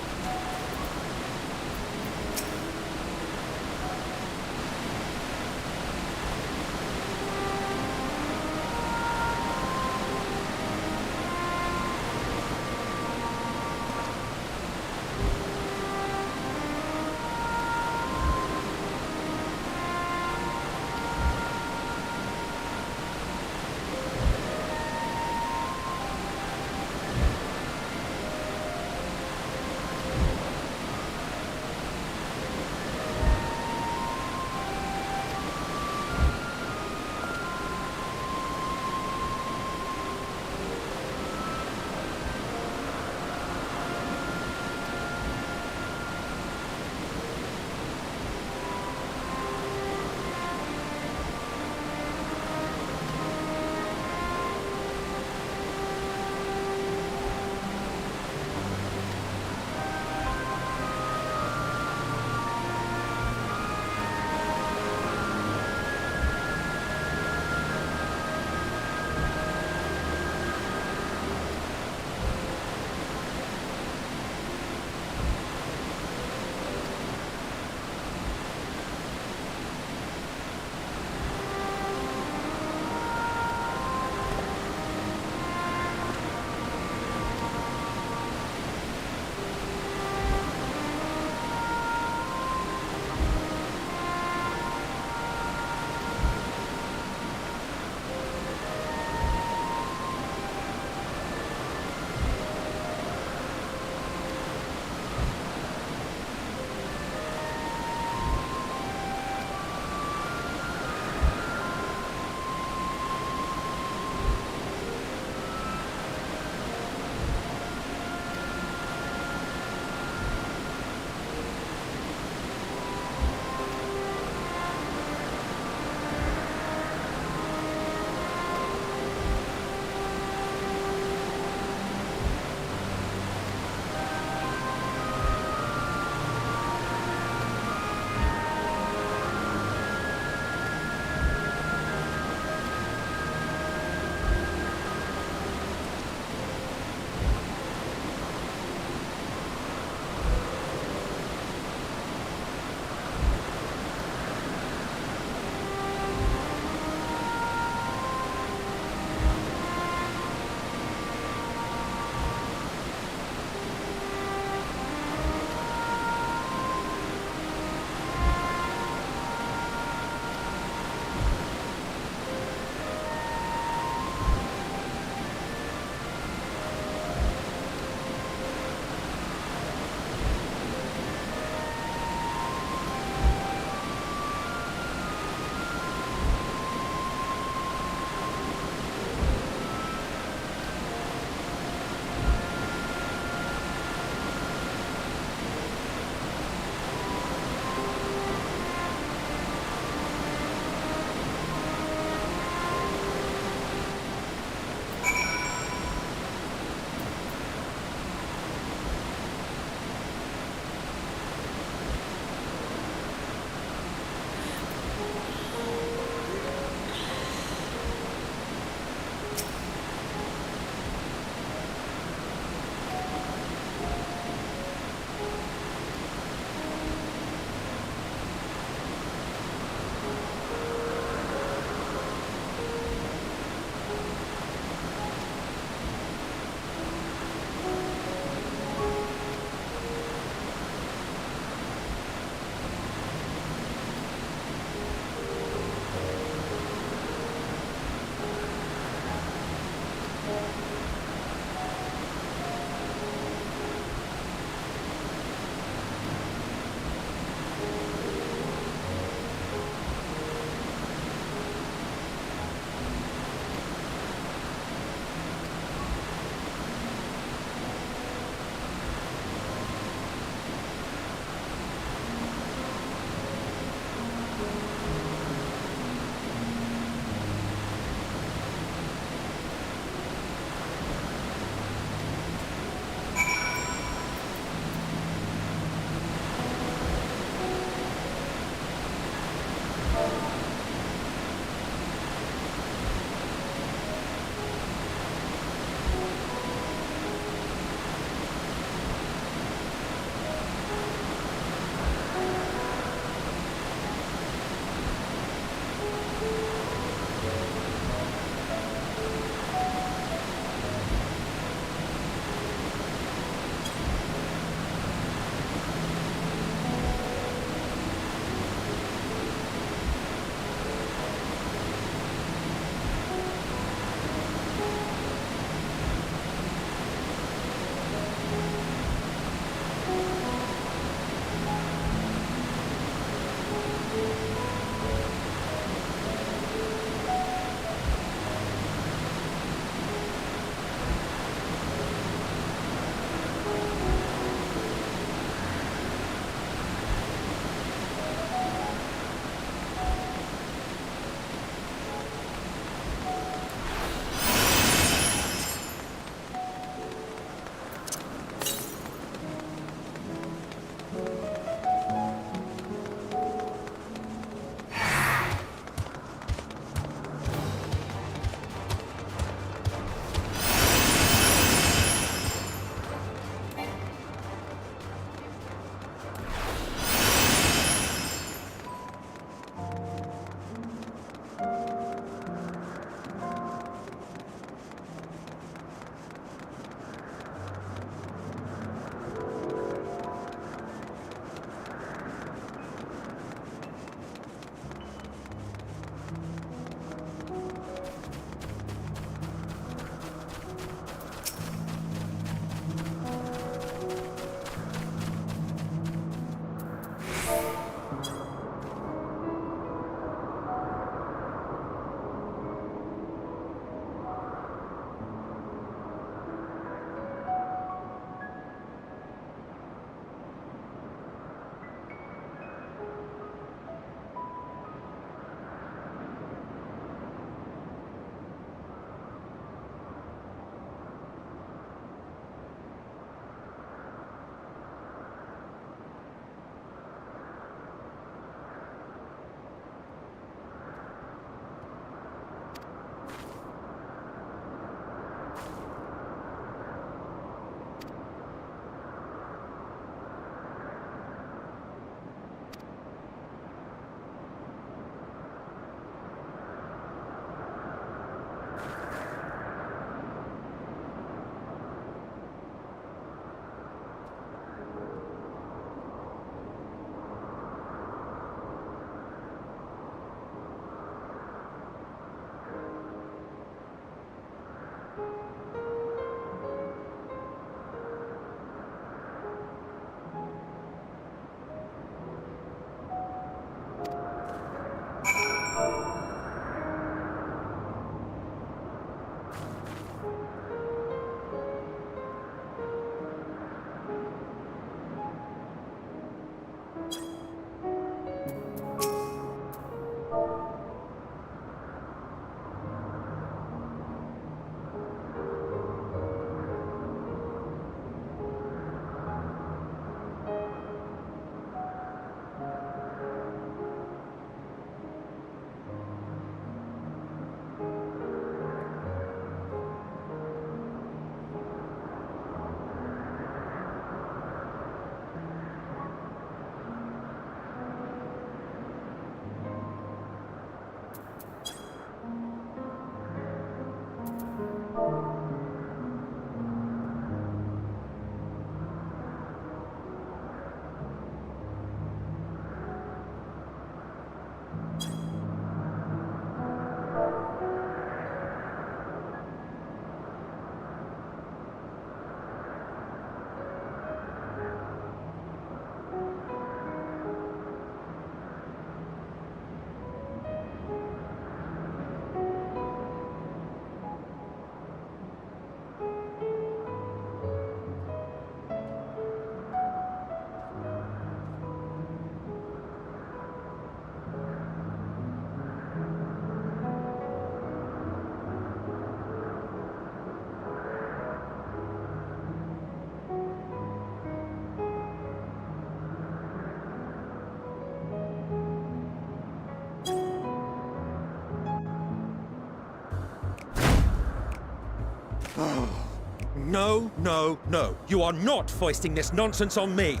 No, no, no. You are not foisting this nonsense on me.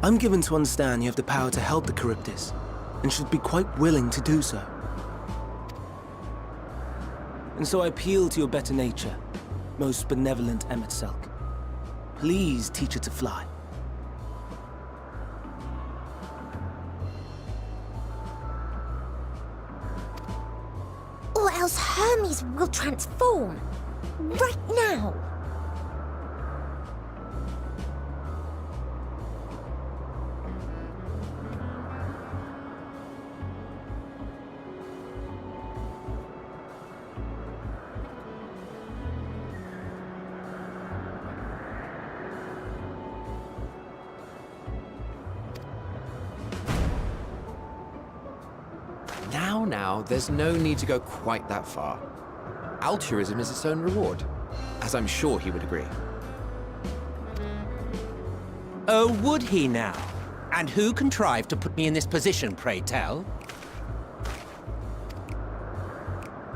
I'm given to understand you have the power to help the Charybdis, and should be quite willing to do so. And so I appeal to your better nature, most benevolent Emet-Selch. Please teach her to fly. Or else Hermes will transform. Right now. Now, there's no need to go quite that far. Altruism is its own reward, as I'm sure he would agree. Oh, would he now? And who contrived to put me in this position, pray tell?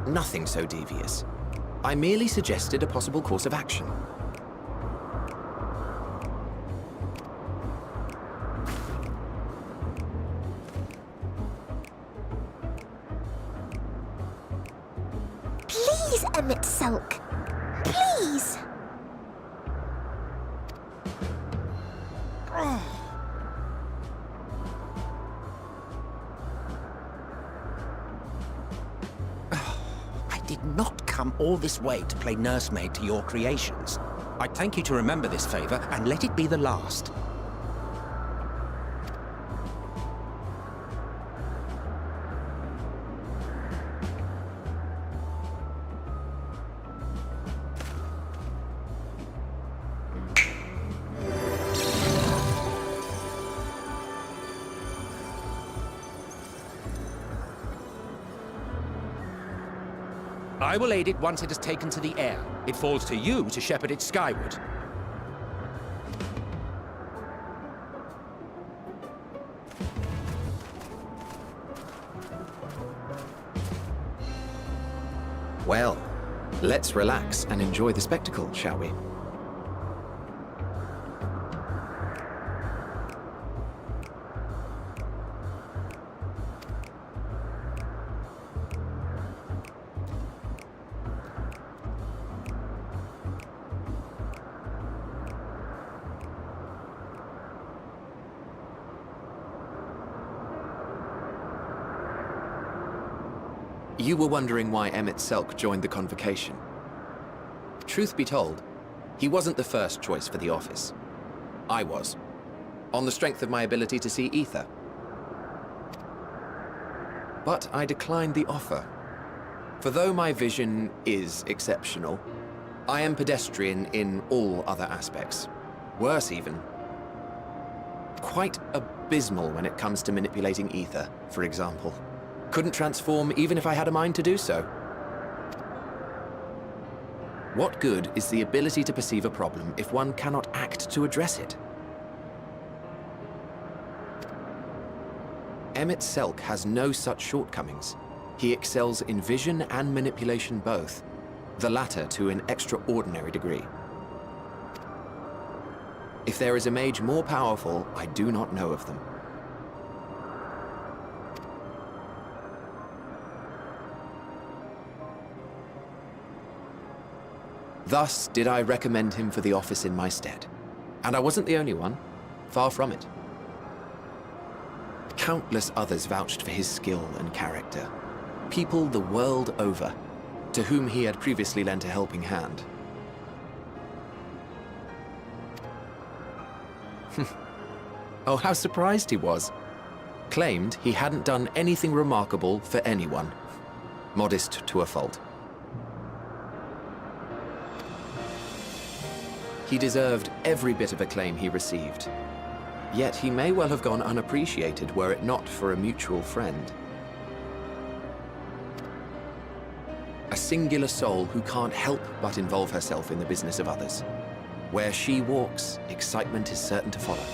Nothing so devious. I merely suggested a possible course of action. Please, Emet-Selch. Please. I did not come all this way to play nursemaid to your creations. I thank you to remember this favor, and let it be the last. I will aid it once it is taken to the air. It falls to you to shepherd it skyward. Well, let's relax and enjoy the spectacle, shall we? You were wondering why Emet-Selch joined the convocation. Truth be told, he wasn't the first choice for the office. I was, on the strength of my ability to see ether. But I declined the offer. For though my vision is exceptional, I am pedestrian in all other aspects. Worse even. Quite abysmal when it comes to manipulating ether, for example. Couldn't transform even if I had a mind to do so. What good is the ability to perceive a problem if one cannot act to address it? Emmett Selk has no such shortcomings. He excels in vision and manipulation both, the latter to an extraordinary degree. If there is a mage more powerful, I do not know of them. Thus did I recommend him for the office in my stead. And I wasn't the only one. Far from it. Countless others vouched for his skill and character. People the world over, to whom he had previously lent a helping hand. Oh, how surprised he was. Claimed he hadn't done anything remarkable for anyone. Modest to a fault. He deserved every bit of acclaim he received. Yet he may well have gone unappreciated were it not for a mutual friend. A singular soul who can't help but involve herself in the business of others. Where she walks, excitement is certain to follow.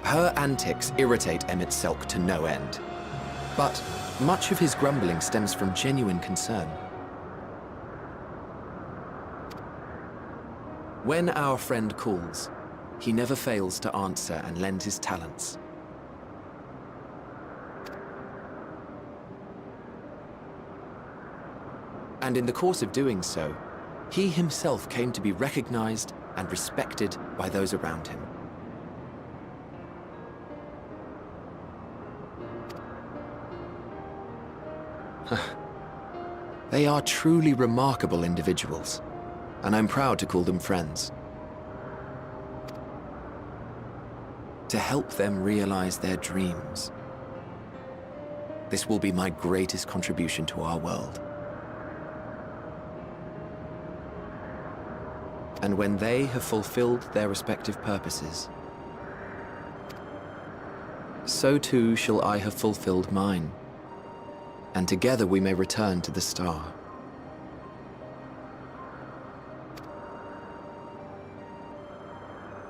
Her antics irritate Emmett Selk to no end. But much of his grumbling stems from genuine concern. When our friend calls, he never fails to answer and lend his talents. And in the course of doing so, he himself came to be recognized and respected by those around him. They are truly remarkable individuals, and I'm proud to call them friends. To help them realize their dreams. This will be my greatest contribution to our world. And when they have fulfilled their respective purposes, so too shall I have fulfilled mine, and together we may return to the star.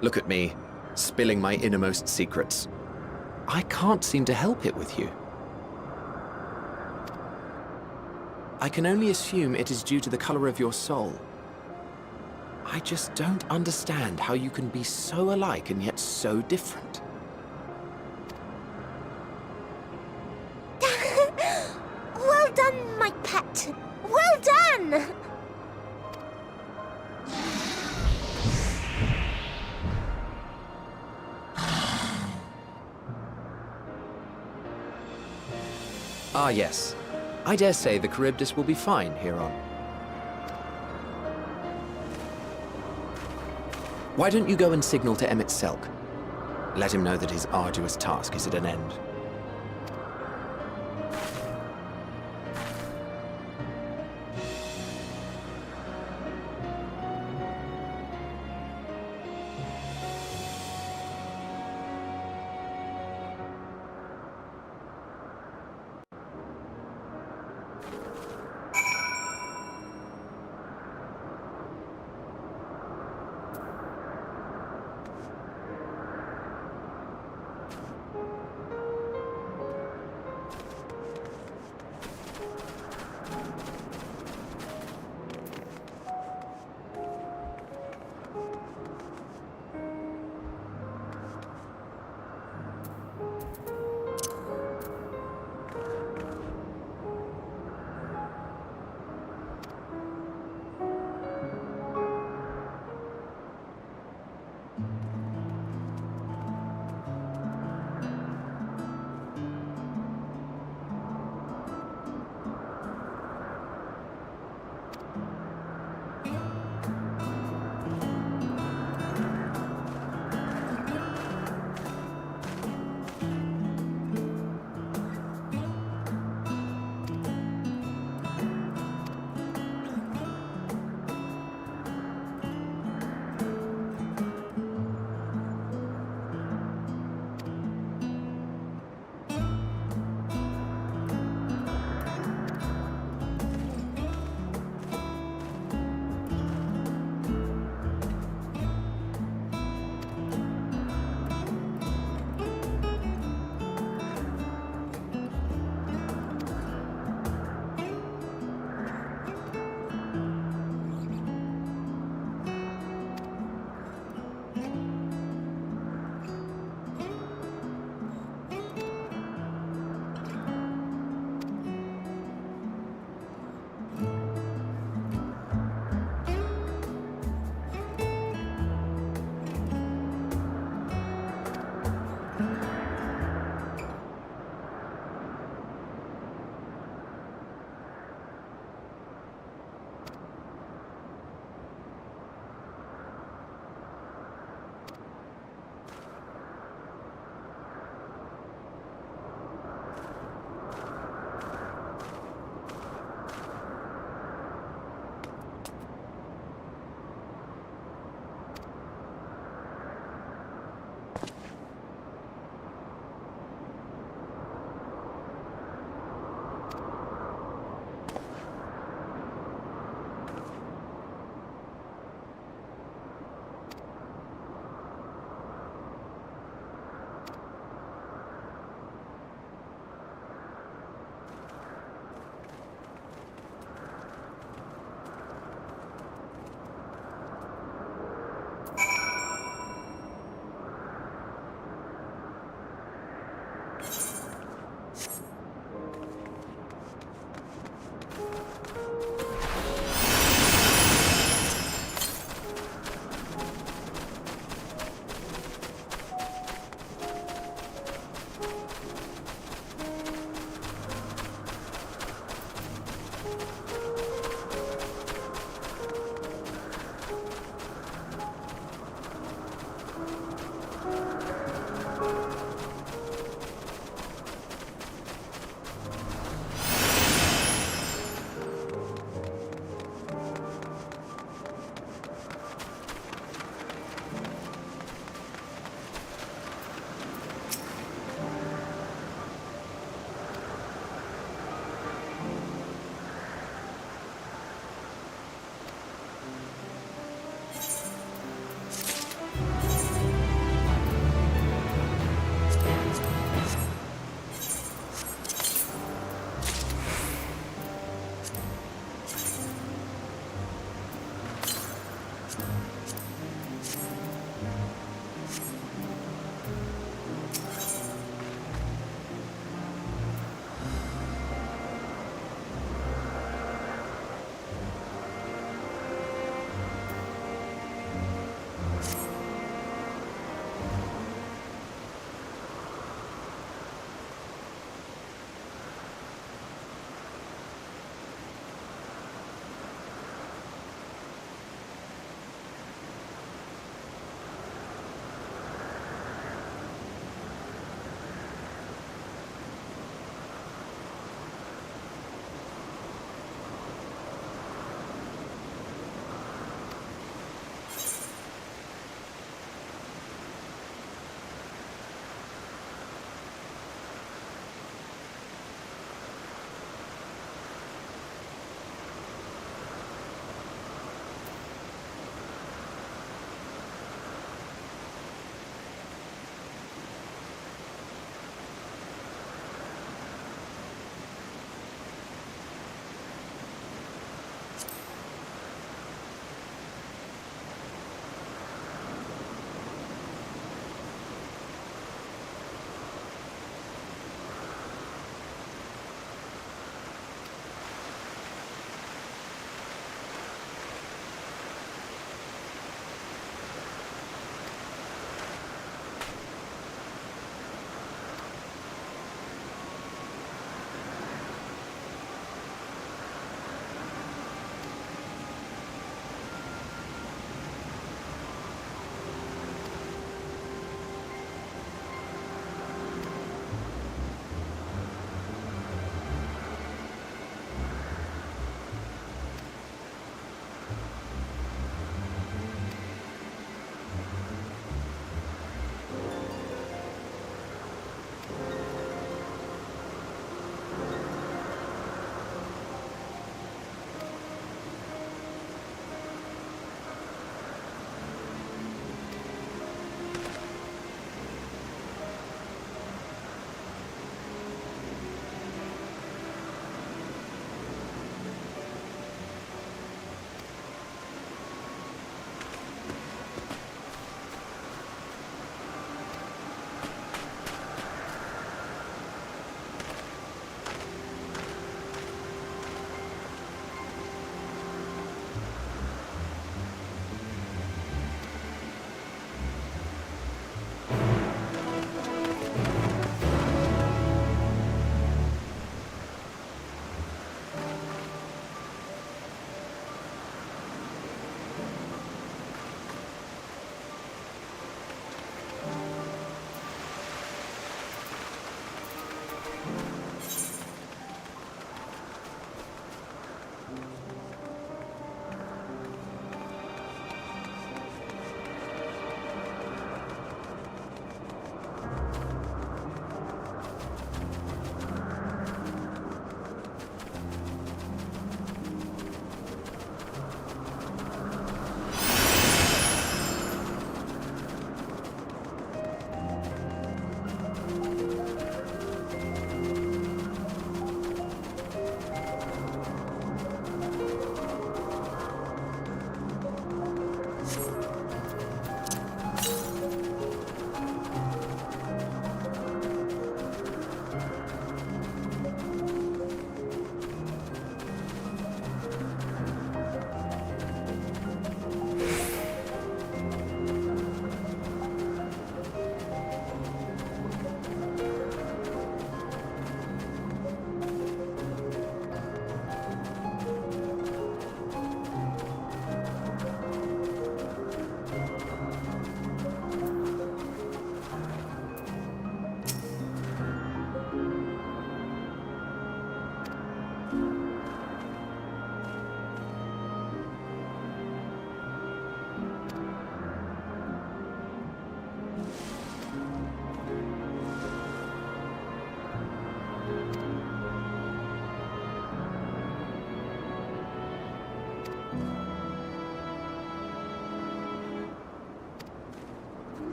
Look at me, spilling my innermost secrets. I can't seem to help it with you. I can only assume it is due to the color of your soul. I just don't understand how you can be so alike and yet so different. Well done, my pet. Well done! Ah, yes. I dare say the Charybdis will be fine here on. Why don't you go and signal to Emmett Selk? Let him know that his arduous task is at an end.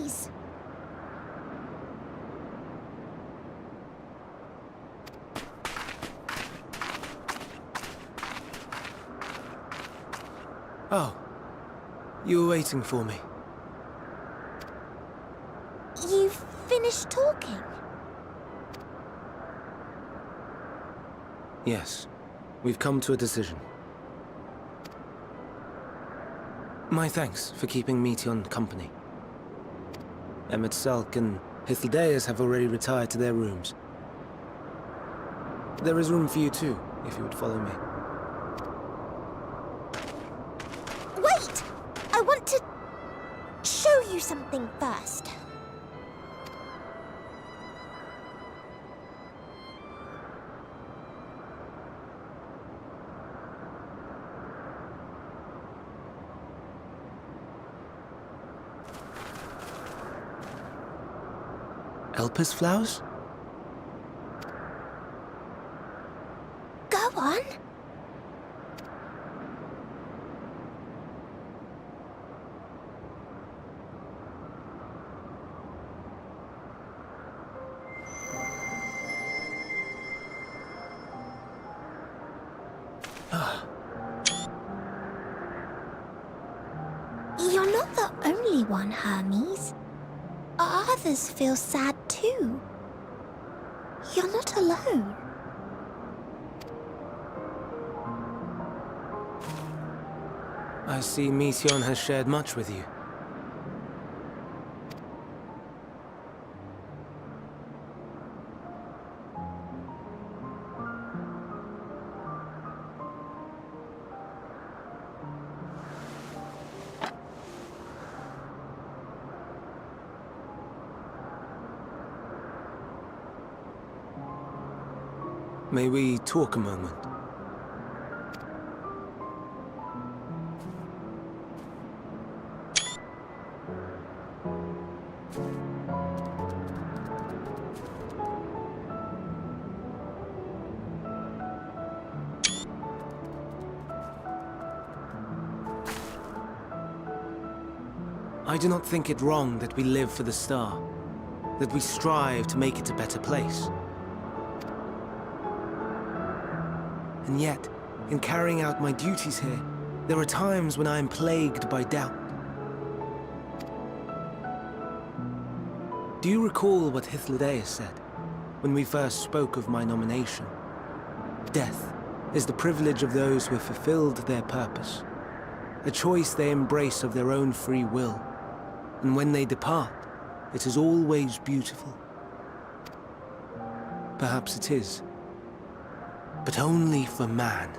Hermes. Oh, you were waiting for me. You've finished talking? Yes, we've come to a decision. My thanks for keeping Meteon company. Emmett Salk and Hythlodaeus have already retired to their rooms. There is room for you too, if you would follow me. Wait! I want to show you something first. Elpis flowers? Go on. You're not the only one, Hermes. Others feel sad too. You're not alone. I see Meteon has shared much with you. May we talk a moment? I do not think it wrong that we live for the star, that we strive to make it a better place. And yet, in carrying out my duties here, there are times when I am plagued by doubt. Do you recall what Hythlodaeus said, when we first spoke of my nomination? Death is the privilege of those who have fulfilled their purpose, a choice they embrace of their own free will, and when they depart, it is always beautiful. Perhaps it is. But only for man.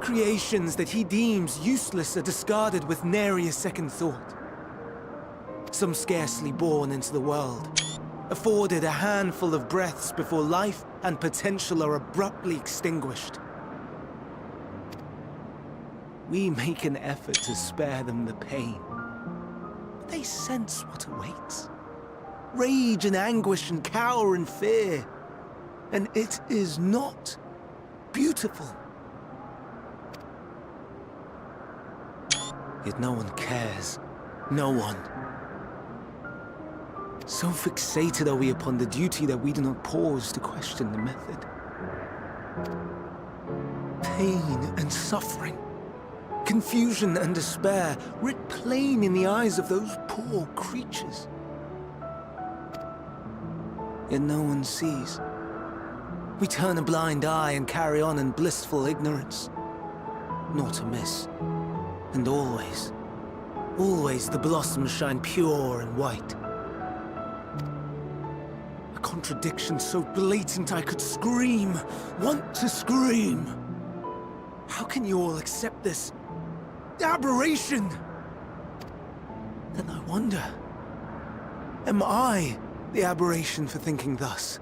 Creations that he deems useless are discarded with nary a second thought. Some scarcely born into the world, afforded a handful of breaths before life and potential are abruptly extinguished. We make an effort to spare them the pain, but they sense what awaits. Rage and anguish and cower and fear. And it is not beautiful. Yet no one cares. No one. So fixated are we upon the duty that we do not pause to question the method. Pain and suffering, confusion and despair, writ plain in the eyes of those poor creatures. Yet no one sees. We turn a blind eye and carry on in blissful ignorance. Not amiss. And always, always the blossoms shine pure and white. A contradiction so blatant I could scream, want to scream. How can you all accept this aberration? Then I wonder, am I the aberration for thinking thus?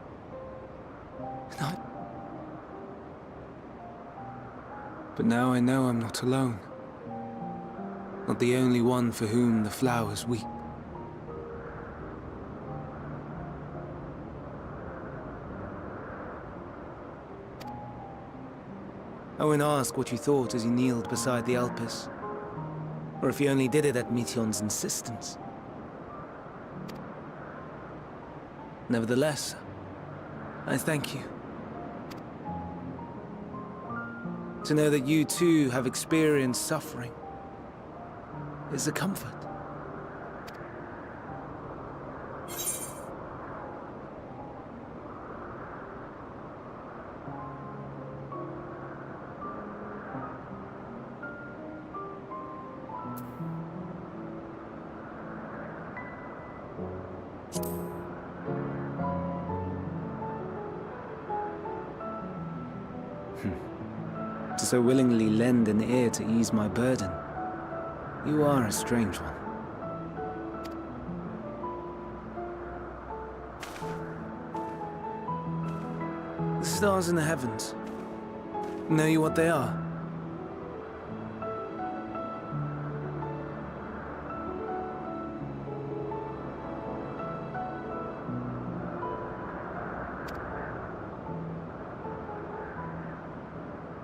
But now I know I'm not alone. Not the only one for whom the flowers weep. Owen asked what you thought as he kneeled beside the Elpis. Or if he only did it at Meteion's insistence. Nevertheless, I thank you. To know that you too have experienced suffering is a comfort. To so willingly lend an ear to ease my burden, you are a strange one. The stars in the heavens. Know you what they are?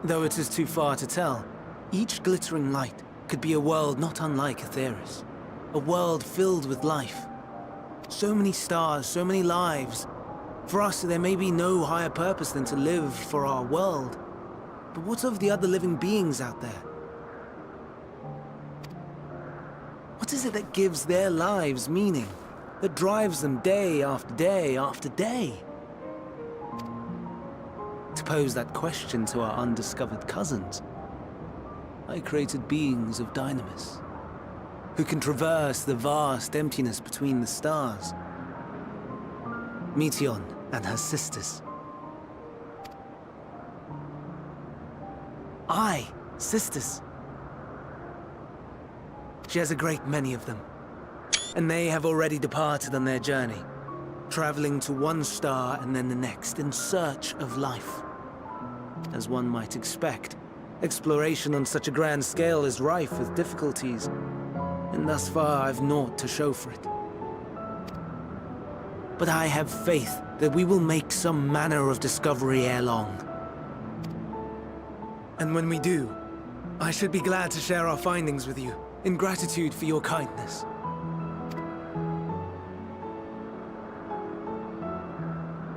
Though it is too far to tell, each glittering light could be a world not unlike Aetheris. A world filled with life. So many stars, so many lives. For us, there may be no higher purpose than to live for our world. But what of the other living beings out there? What is it that gives their lives meaning? That drives them day after day after day? To pose that question to our undiscovered cousins, I created beings of dynamis, who can traverse the vast emptiness between the stars. Meteion and her sisters. Aye, sisters. She has a great many of them, and they have already departed on their journey, traveling to one star and then the next in search of life. As one might expect, exploration on such a grand scale is rife with difficulties, and thus far I've naught to show for it. But I have faith that we will make some manner of discovery ere long. And when we do, I should be glad to share our findings with you, in gratitude for your kindness.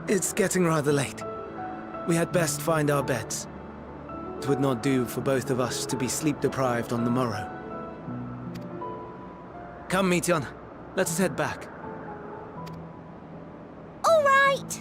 It's getting rather late. We had best find our beds. It would not do for both of us to be sleep-deprived on the morrow. Come, Meteion. Let us head back. All right!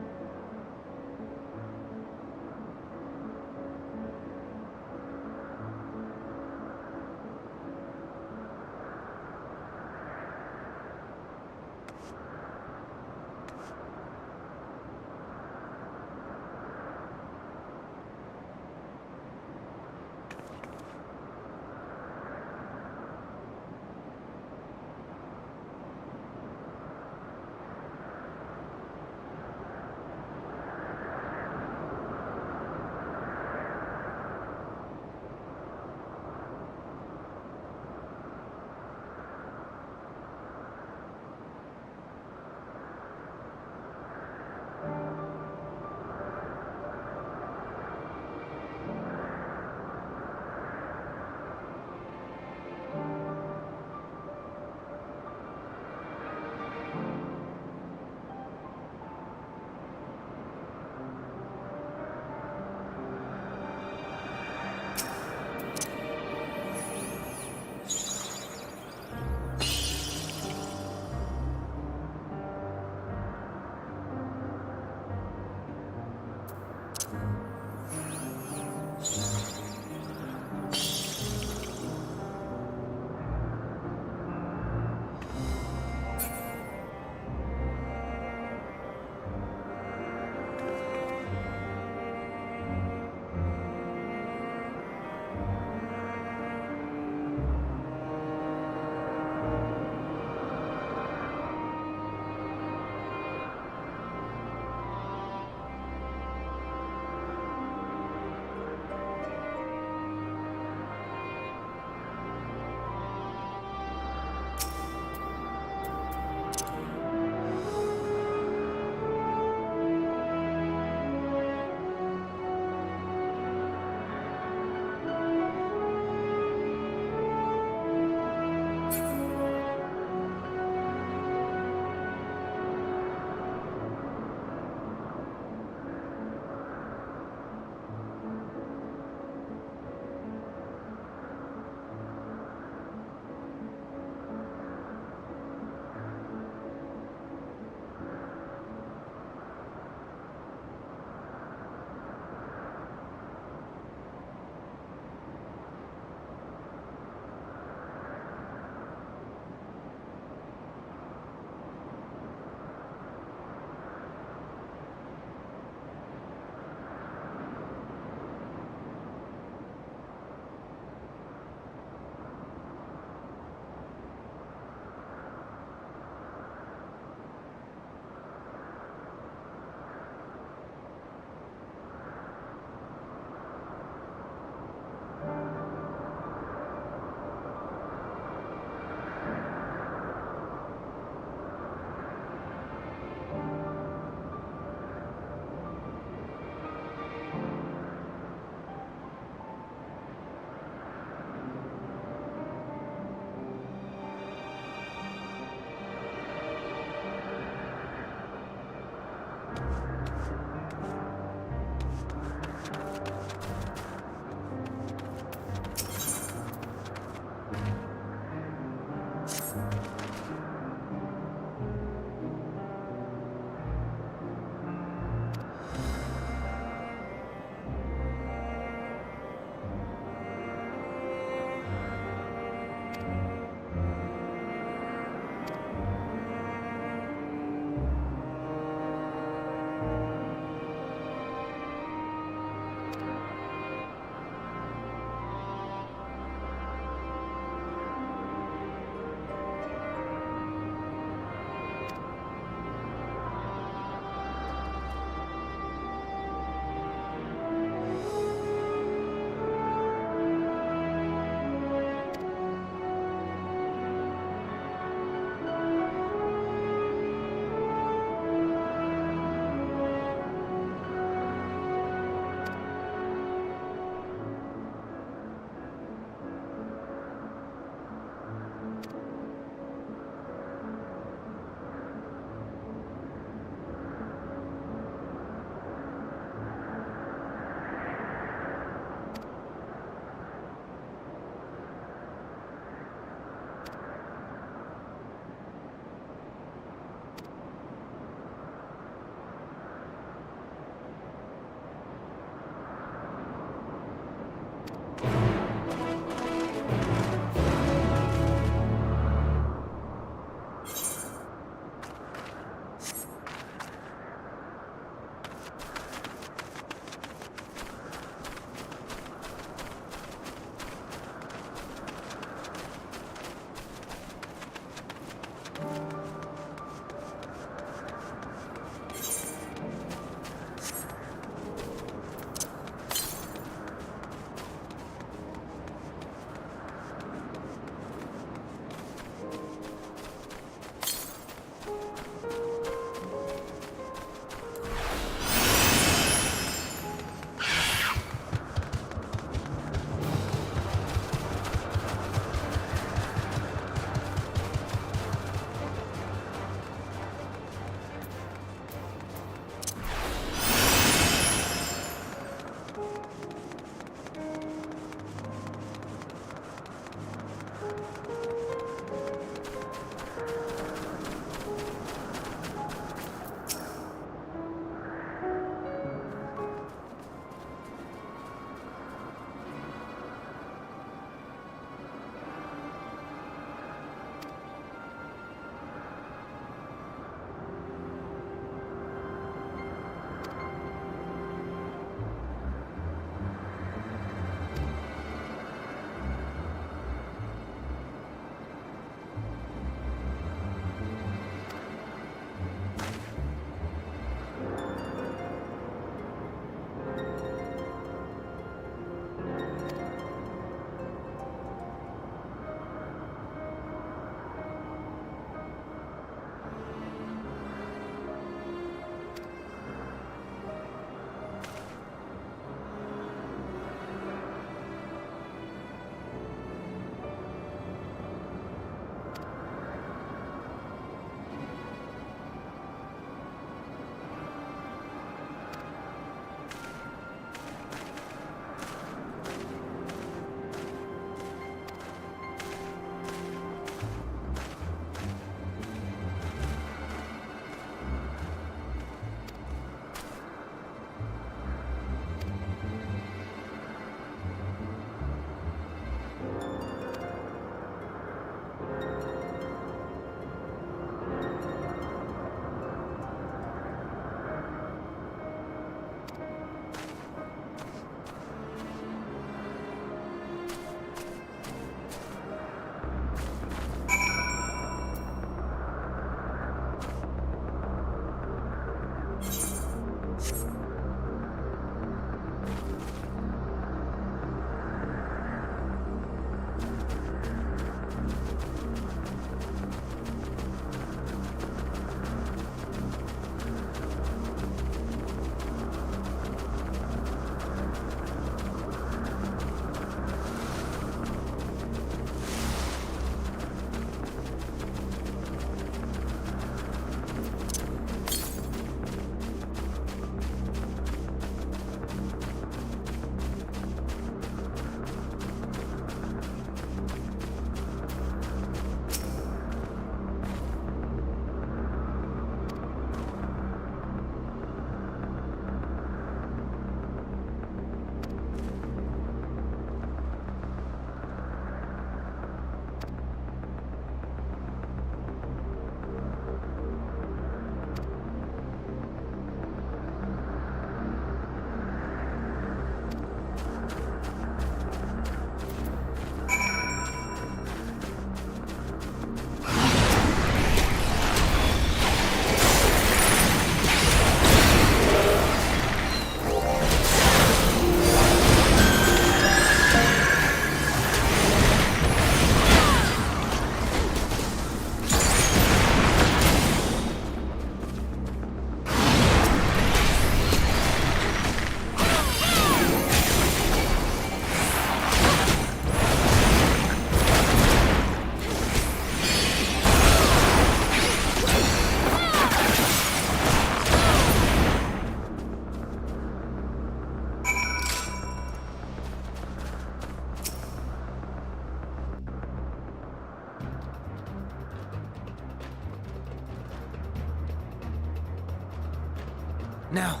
Now!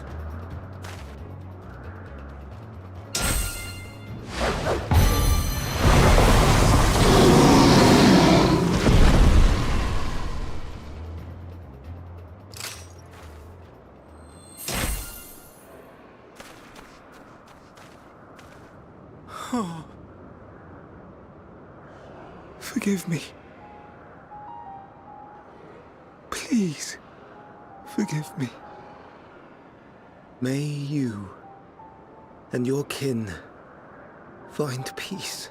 Oh. Forgive me. Please, forgive me. May you and your kin find peace.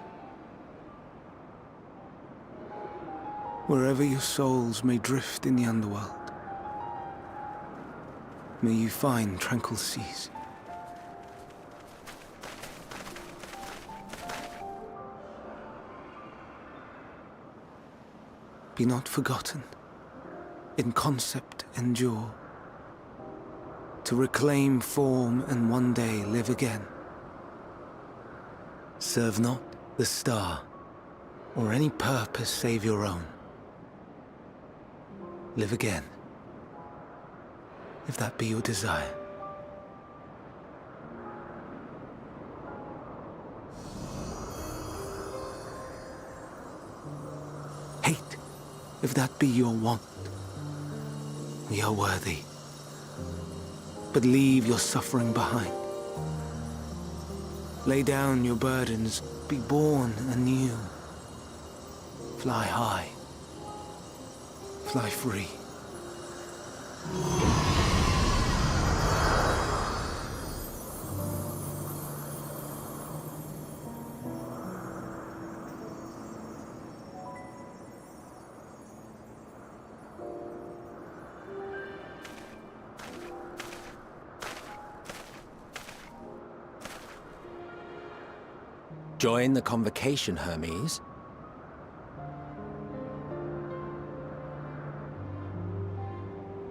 Wherever your souls may drift in the underworld, may you find tranquil seas. Be not forgotten, in concept endure, to reclaim form and one day live again. Serve not the star, or any purpose save your own. Live again, if that be your desire. Hate, if that be your want. We are worthy. But leave your suffering behind. Lay down your burdens, be born anew. Fly high. Fly free. Join the convocation, Hermes.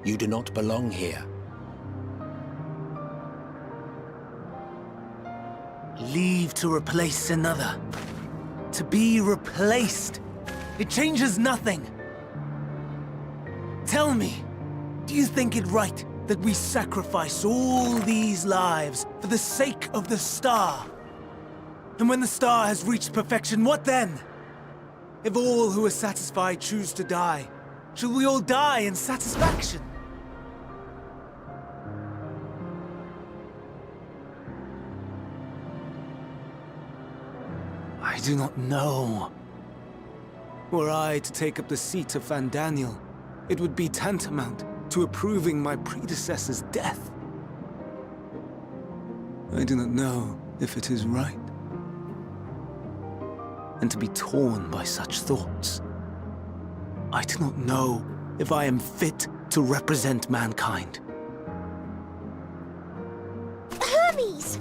You do not belong here. Leave to replace another. To be replaced. It changes nothing. Tell me, do you think it right that we sacrifice all these lives for the sake of the star? And when the star has reached perfection, what then? If all who are satisfied choose to die, shall we all die in satisfaction? I do not know. Were I to take up the seat of Fandaniel, it would be tantamount to approving my predecessor's death. I do not know if it is right. And to be torn by such thoughts. I do not know if I am fit to represent mankind. Hermes!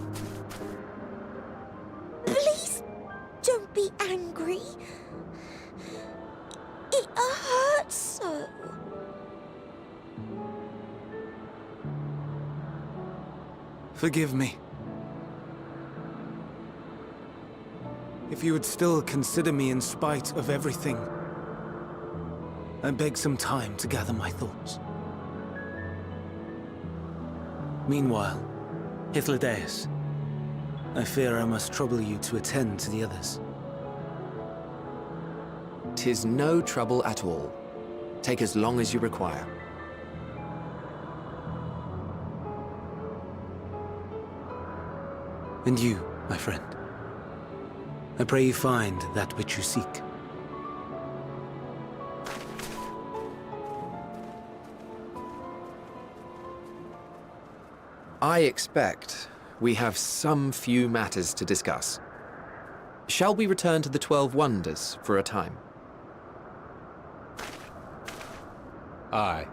Please don't be angry. It hurts so. Forgive me. If you would still consider me in spite of everything, I beg some time to gather my thoughts. Meanwhile, Hythlodaeus, I fear I must trouble you to attend to the others. 'Tis no trouble at all. Take as long as you require. And you, my friend, I pray you find that which you seek. I expect we have some few matters to discuss. Shall we return to the 12 Wonders for a time? Aye.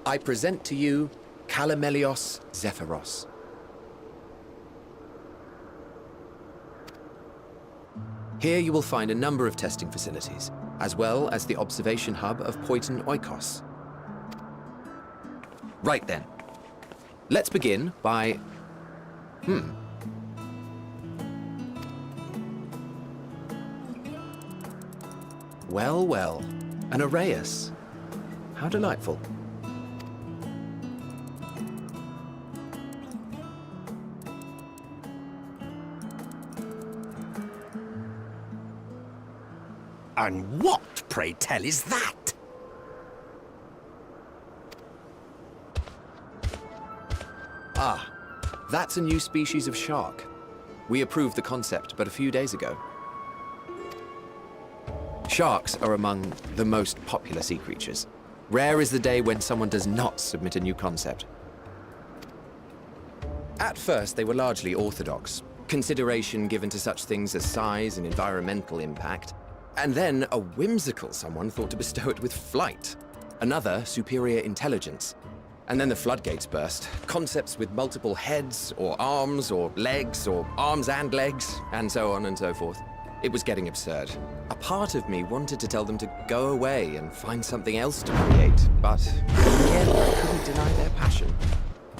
I present to you Calamelios Zephyros. Here you will find a number of testing facilities, as well as the observation hub of Poiton Oikos. Right then. Let's begin by... Well, well. An Arrayus. How delightful. And what, pray tell, is that? Ah, that's a new species of shark. We approved the concept but a few days ago. Sharks are among the most popular sea creatures. Rare is the day when someone does not submit a new concept. At first, they were largely orthodox, consideration given to such things as size and environmental impact, and then a whimsical someone thought to bestow it with flight, another superior intelligence. And then the floodgates burst. Concepts with multiple heads, or arms and legs, and so on and so forth. It was getting absurd. A part of me wanted to tell them to go away and find something else to create, but again, I couldn't deny their passion.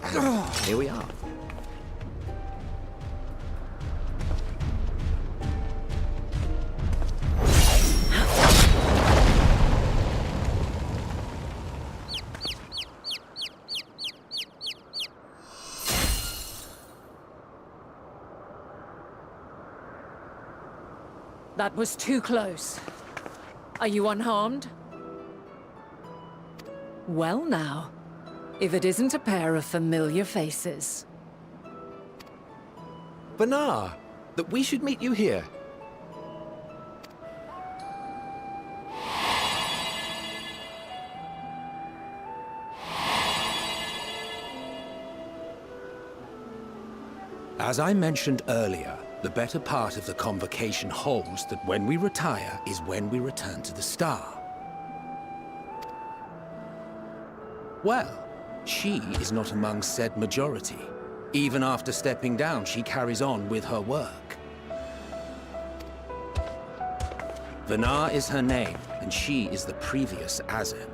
And here we are. That was too close. Are you unharmed? Well now, if it isn't a pair of familiar faces. Abonner, that we should meet you here. As I mentioned earlier, the better part of the convocation holds that when we retire is when we return to the star. Well, she is not among said majority. Even after stepping down, she carries on with her work. Abonner is her name, and she is the previous Azen.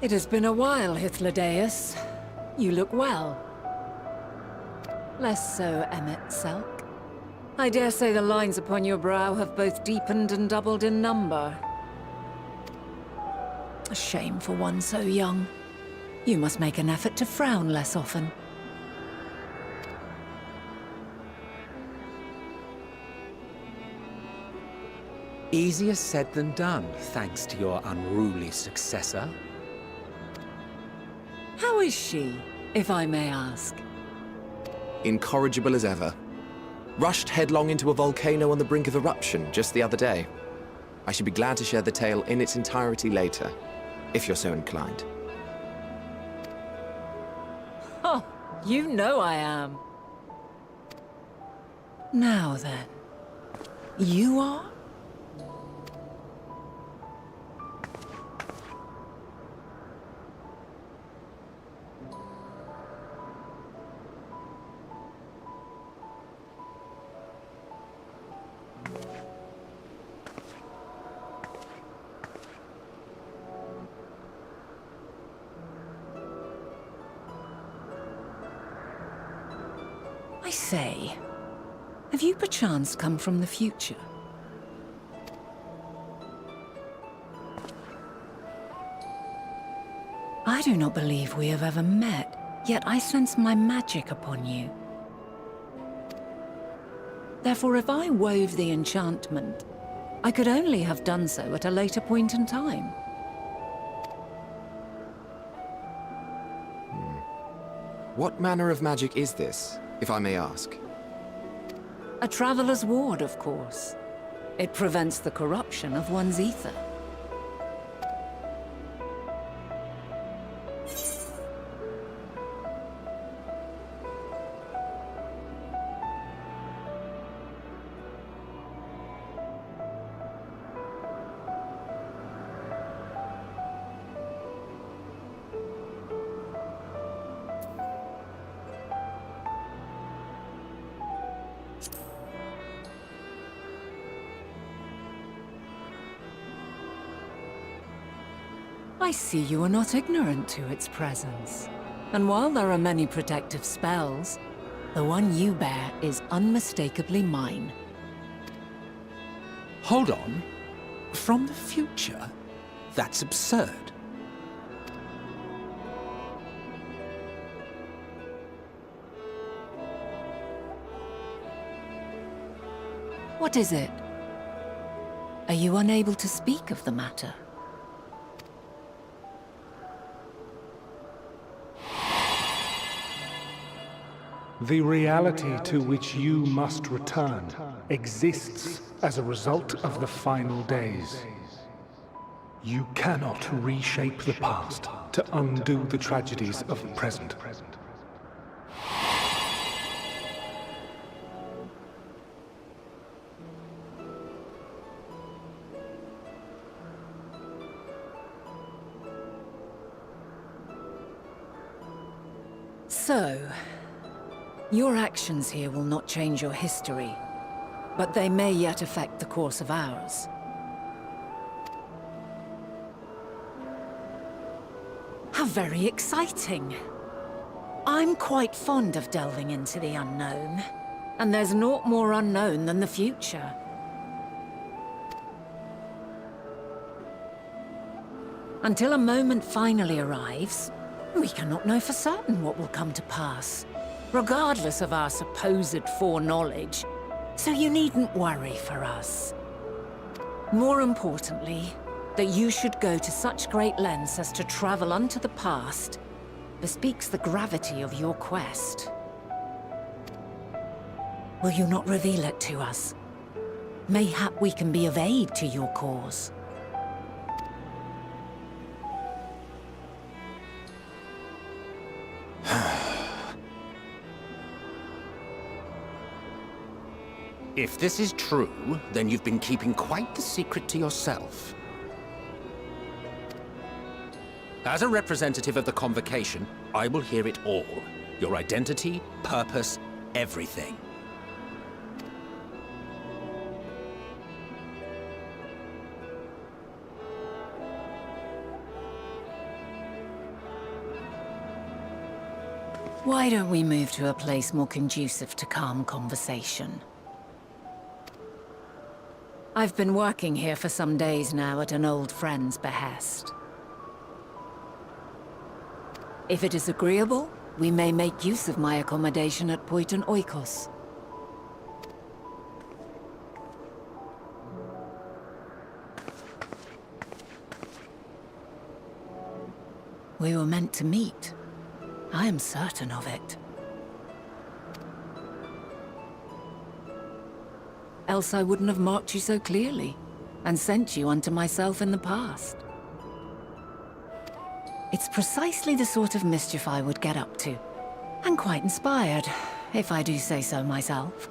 It has been a while, Hythlodaeus. You look well. Less so, Emmet Selk. I dare say the lines upon your brow have both deepened and doubled in number. A shame for one so young. You must make an effort to frown less often. Easier said than done, thanks to your unruly successor. How is she, if I may ask? Incorrigible as ever. Rushed headlong into a volcano on the brink of eruption just the other day. I should be glad to share the tale in its entirety later, if you're so inclined. Oh, you know I am. Now then, you are? I say, have you perchance come from the future? I do not believe we have ever met, yet I sense my magic upon you. Therefore, if I wove the enchantment, I could only have done so at a later point in time. What manner of magic is this, if I may ask? A traveler's ward, of course. It prevents the corruption of one's ether. I see you are not ignorant to its presence. And while there are many protective spells, the one you bear is unmistakably mine. Hold on. From the future? That's absurd. What is it? Are you unable to speak of the matter? The reality to which you must return exists as a result of the final days. You cannot reshape the past to undo the tragedies of the present. So, your actions here will not change your history, but they may yet affect the course of ours. How very exciting! I'm quite fond of delving into the unknown, and there's naught more unknown than the future. Until a moment finally arrives, we cannot know for certain what will come to pass, regardless of our supposed foreknowledge, so you needn't worry for us. More importantly, that you should go to such great lengths as to travel unto the past bespeaks the gravity of your quest. Will you not reveal it to us? Mayhap we can be of aid to your cause. If this is true, then you've been keeping quite the secret to yourself. As a representative of the Convocation, I will hear it all. Your identity, purpose, everything. Why don't we move to a place more conducive to calm conversation? I've been working here for some days now at an old friend's behest. If it is agreeable, we may make use of my accommodation at Poiton Oikos. We were meant to meet. I am certain of it. Else I wouldn't have marked you so clearly, and sent you unto myself in the past. It's precisely the sort of mischief I would get up to, and quite inspired, if I do say so myself.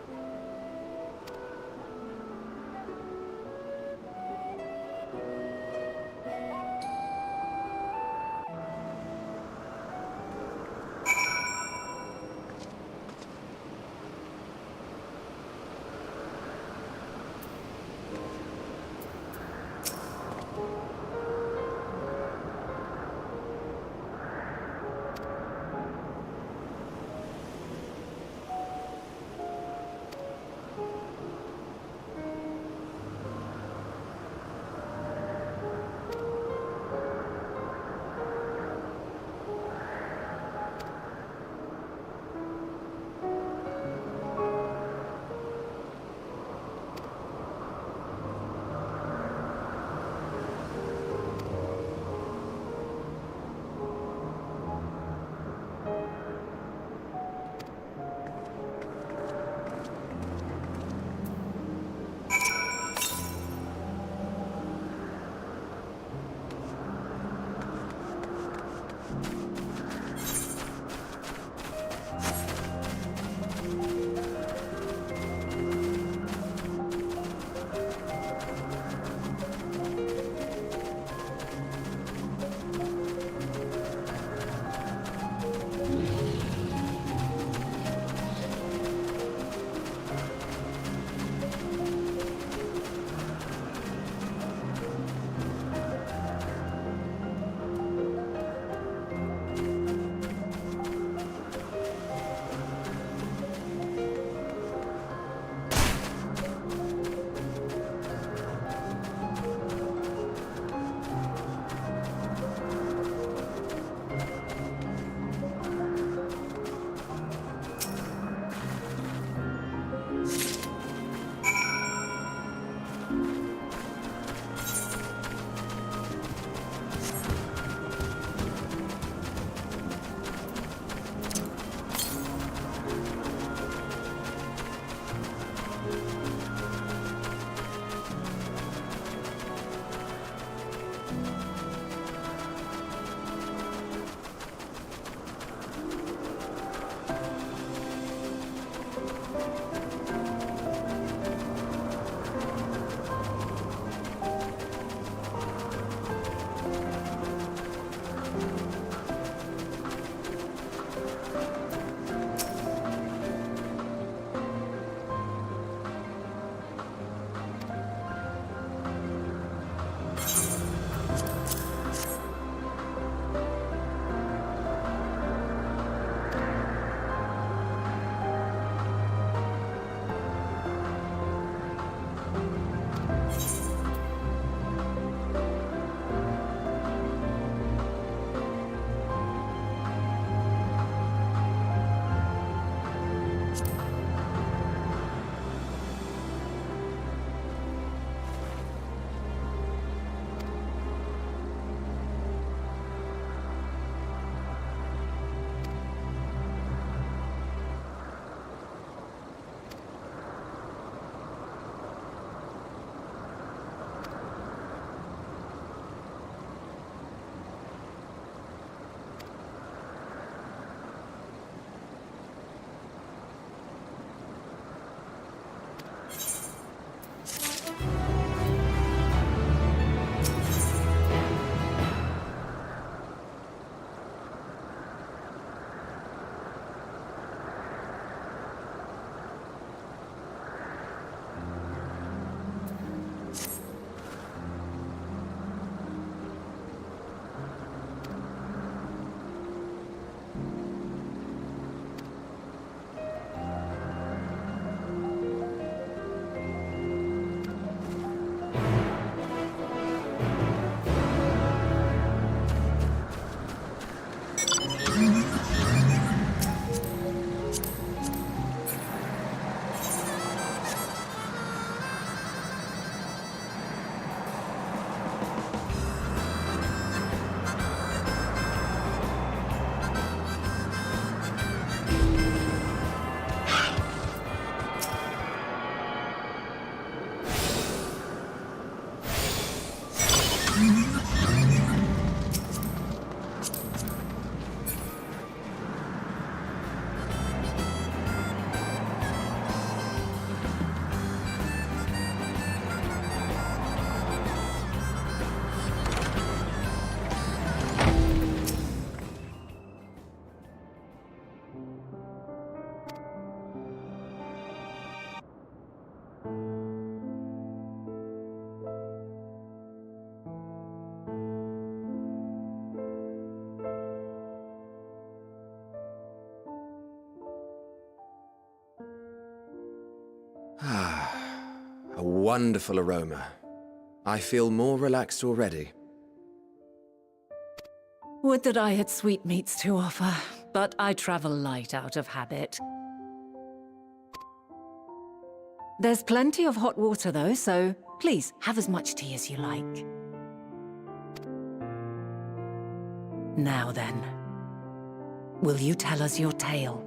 wonderful aroma. I feel more relaxed already. Would that I had sweetmeats to offer, but I travel light out of habit. There's plenty of hot water though, so please have as much tea as you like. Now then, will you tell us your tale?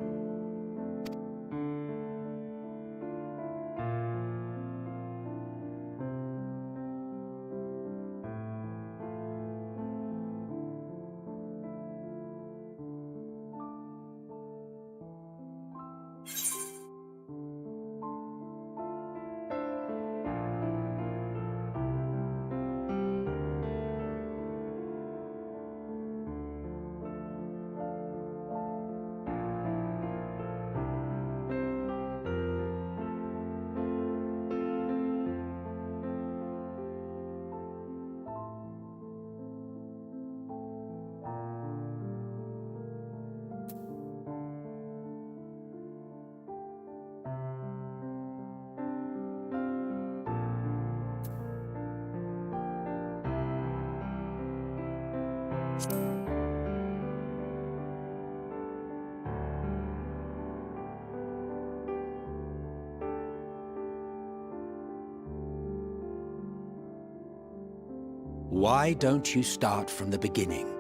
Why don't you start from the beginning?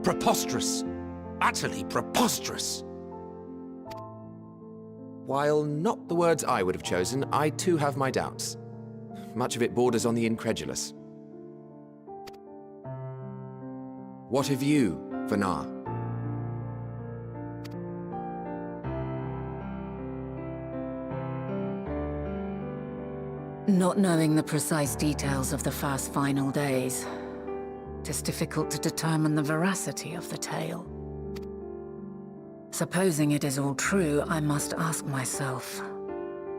Preposterous! Utterly preposterous! While not the words I would have chosen, I too have my doubts. Much of it borders on the incredulous. What of you, Vanar? Not knowing the precise details of the first final days, it is difficult to determine the veracity of the tale. Supposing it is all true, I must ask myself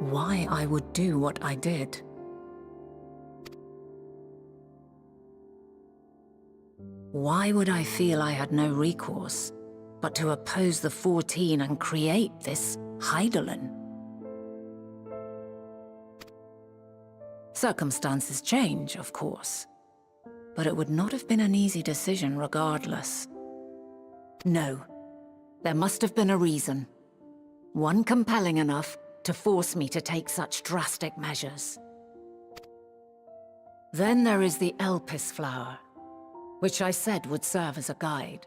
why I would do what I did. Why would I feel I had no recourse but to oppose the 14 and create this Hydaelyn? Circumstances change, of course, but it would not have been an easy decision regardless. No, there must have been a reason. One compelling enough to force me to take such drastic measures. Then there is the Elpis flower, which I said would serve as a guide.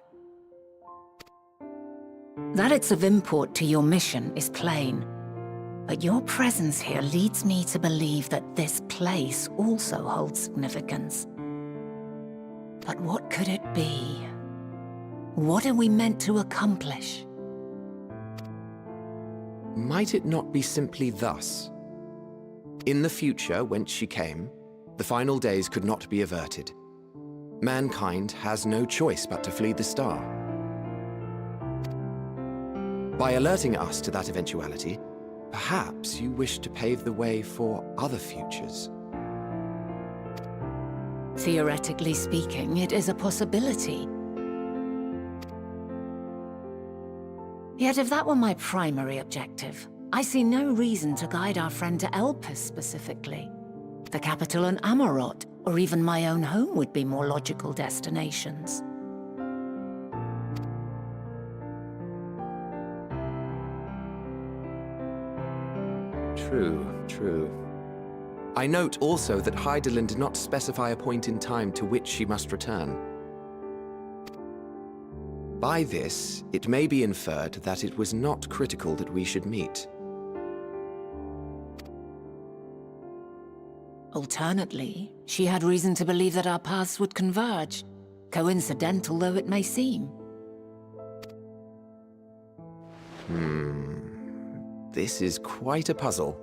That it's of import to your mission is plain, but your presence here leads me to believe that this place also holds significance. But what could it be? What are we meant to accomplish? Might it not be simply thus? In the future, whence she came, the final days could not be averted. Mankind has no choice but to flee the star. By alerting us to that eventuality, perhaps you wish to pave the way for other futures. Theoretically speaking, it is a possibility. Yet if that were my primary objective, I see no reason to guide our friend to Elpis specifically. The capital and Amarot, or even my own home would be more logical destinations. True. I note also that Hydaelyn did not specify a point in time to which she must return. By this, it may be inferred that it was not critical that we should meet. Alternately, she had reason to believe that our paths would converge, coincidental though it may seem. This is quite a puzzle,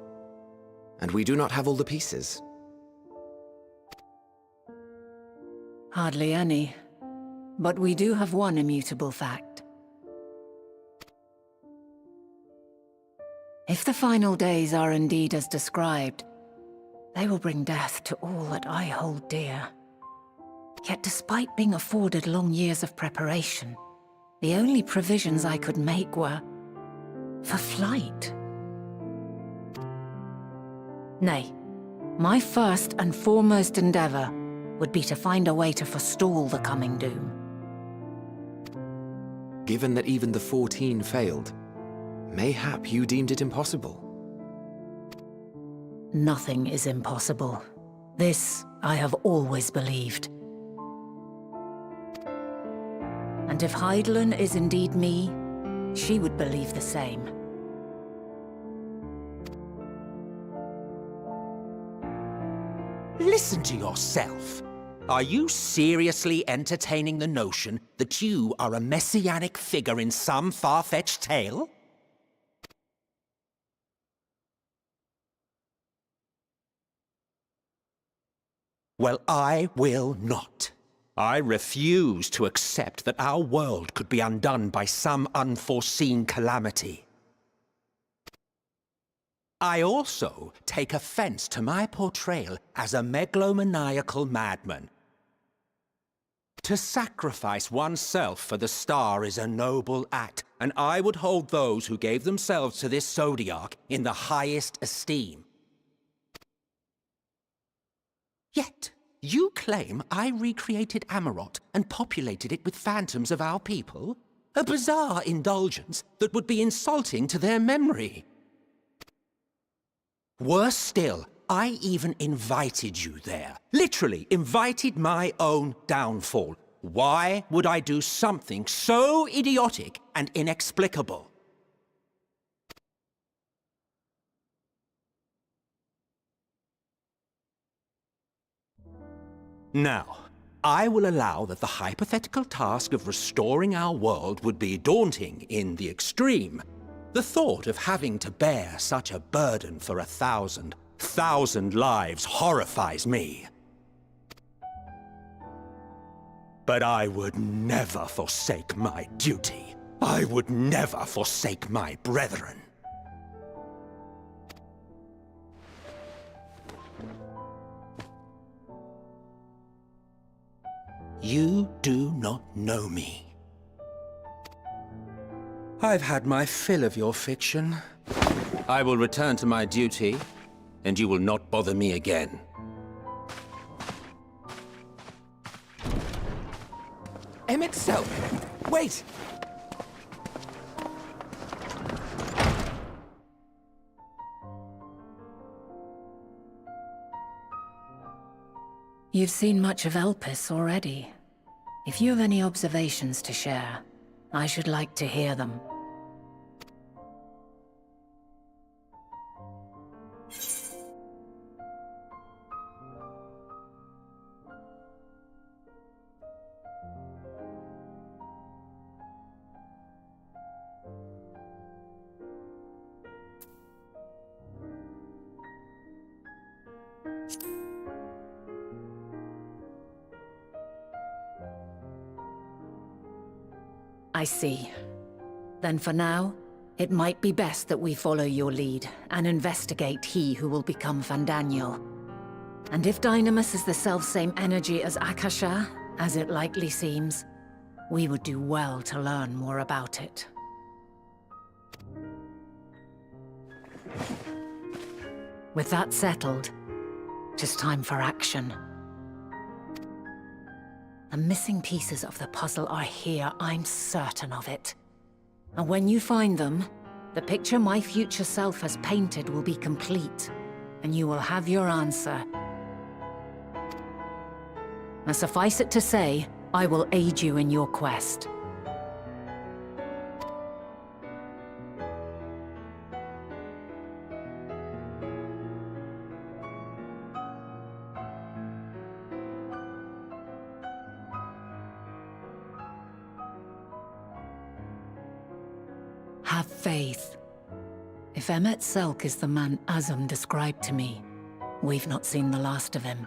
and we do not have all the pieces. Hardly any. But we do have one immutable fact. If the final days are indeed as described, they will bring death to all that I hold dear. Yet despite being afforded long years of preparation, the only provisions I could make were for flight. Nay, my first and foremost endeavor would be to find a way to forestall the coming doom. Given that even the 14 failed, mayhap you deemed it impossible. Nothing is impossible. This I have always believed. And if Hydaelyn is indeed me, she would believe the same. Listen to yourself. Are you seriously entertaining the notion that you are a messianic figure in some far-fetched tale? Well, I will not. I refuse to accept that our world could be undone by some unforeseen calamity. I also take offense to my portrayal as a megalomaniacal madman. To sacrifice oneself for the star is a noble act, and I would hold those who gave themselves to this zodiac in the highest esteem. Yet, you claim I recreated Amarot and populated it with phantoms of our people? A bizarre indulgence that would be insulting to their memory. Worse still, I even invited you there. Literally invited my own downfall. Why would I do something so idiotic and inexplicable? Now, I will allow that the hypothetical task of restoring our world would be daunting in the extreme. The thought of having to bear such a burden for 1,000 lives horrifies me. But I would never forsake my duty. I would never forsake my brethren. You do not know me. I've had my fill of your fiction. I will return to my duty, and you will not bother me again. Emet-Selch! Wait! You've seen much of Elpis already. If you have any observations to share, I should like to hear them. I see. Then for now, it might be best that we follow your lead and investigate he who will become Fandaniel. And if Dynamis is the selfsame energy as Akasha, as it likely seems, we would do well to learn more about it. With that settled, it is time for action. The missing pieces of the puzzle are here, I'm certain of it. And when you find them, the picture my future self has painted will be complete, and you will have your answer. Now suffice it to say, I will aid you in your quest. Have faith. If Emmet Selk is the man Azum described to me, we've not seen the last of him.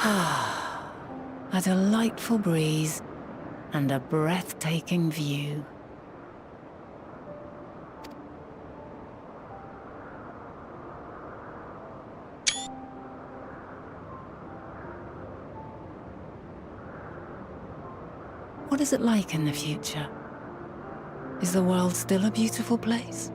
A delightful breeze and a breathtaking view. What is it like in the future? Is the world still a beautiful place?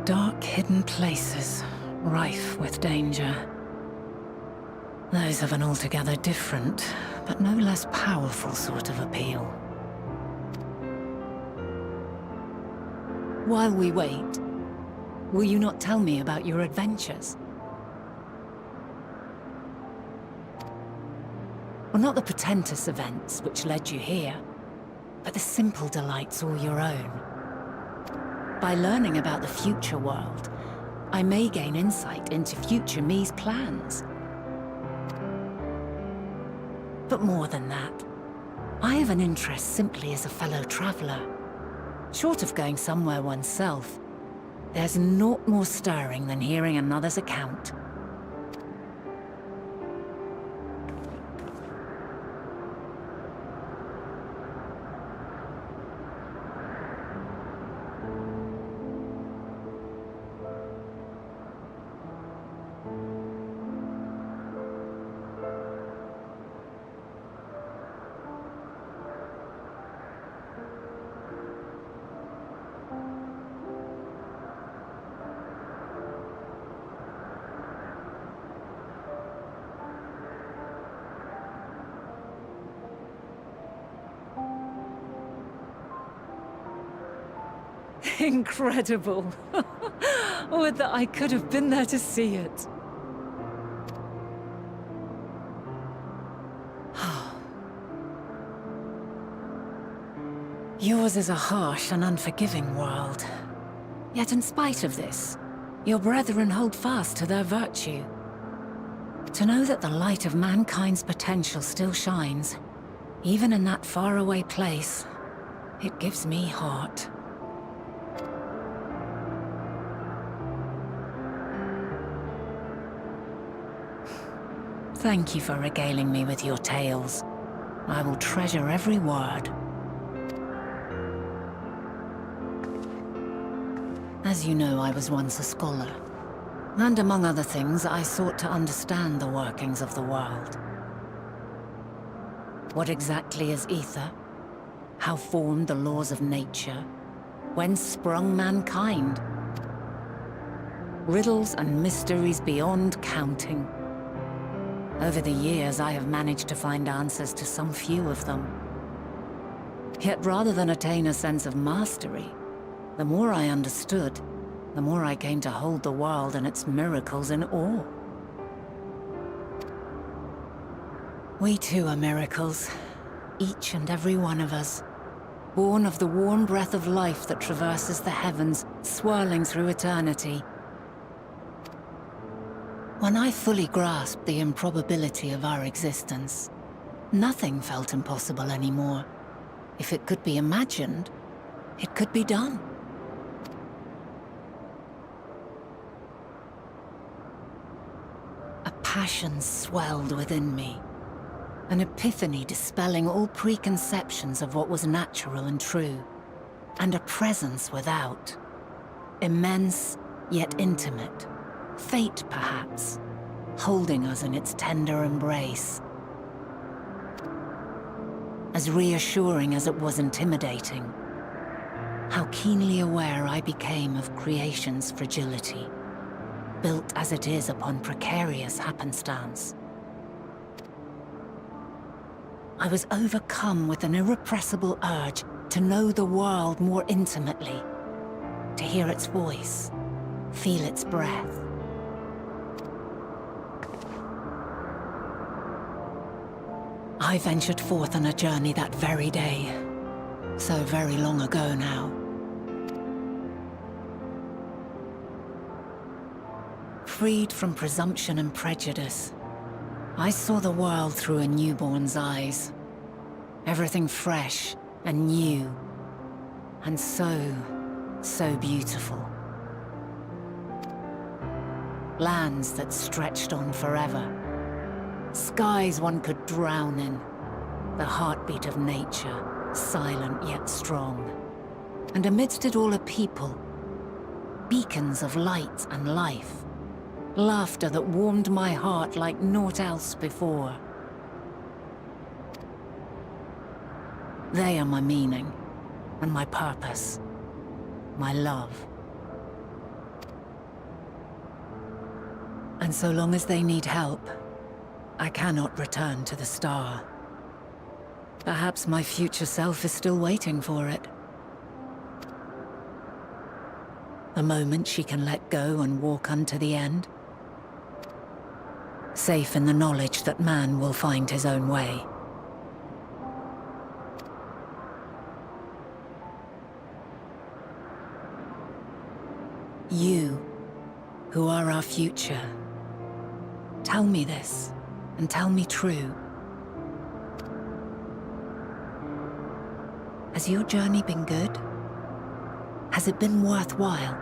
Dark, hidden places, rife with danger. Those have an altogether different, but no less powerful sort of appeal. While we wait, will you not tell me about your adventures? Well, not the portentous events which led you here, but the simple delights all your own. By learning about the future world, I may gain insight into future me's plans. But more than that, I have an interest simply as a fellow traveler. Short of going somewhere oneself, there's naught more stirring than hearing another's account. Incredible! Would that I could have been there to see it. Yours is a harsh and unforgiving world. Yet in spite of this, your brethren hold fast to their virtue. To know that the light of mankind's potential still shines, even in that faraway place, it gives me heart. Thank you for regaling me with your tales. I will treasure every word. As you know, I was once a scholar. And among other things, I sought to understand the workings of the world. What exactly is ether? How formed the laws of nature? Whence sprung mankind? Riddles and mysteries beyond counting. Over the years, I have managed to find answers to some few of them. Yet rather than attain a sense of mastery, the more I understood, the more I came to hold the world and its miracles in awe. We too are miracles, each and every one of us, born of the warm breath of life that traverses the heavens, swirling through eternity. When I fully grasped the improbability of our existence, nothing felt impossible anymore. If it could be imagined, it could be done. A passion swelled within me, an epiphany dispelling all preconceptions of what was natural and true, and a presence without, immense yet intimate. Fate, perhaps, holding us in its tender embrace. As reassuring as it was intimidating, how keenly aware I became of creation's fragility, built as it is upon precarious happenstance. I was overcome with an irrepressible urge to know the world more intimately, to hear its voice, feel its breath. I ventured forth on a journey that very day, so very long ago now. freed from presumption and prejudice. I saw the world through a newborn's eyes. Everything fresh and new. And so beautiful. Lands that stretched on forever. Skies one could drown in. The heartbeat of nature, silent yet strong. And amidst it all a people. Beacons of light and life. Laughter that warmed my heart like naught else before. They are my meaning, and my purpose, my love. And so long as they need help, I cannot return to the star. Perhaps my future self is still waiting for it. The moment she can let go and walk unto the end. Safe in the knowledge that man will find his own way. You, who are our future, tell me this, and tell me true. Has your journey been good? Has it been worthwhile?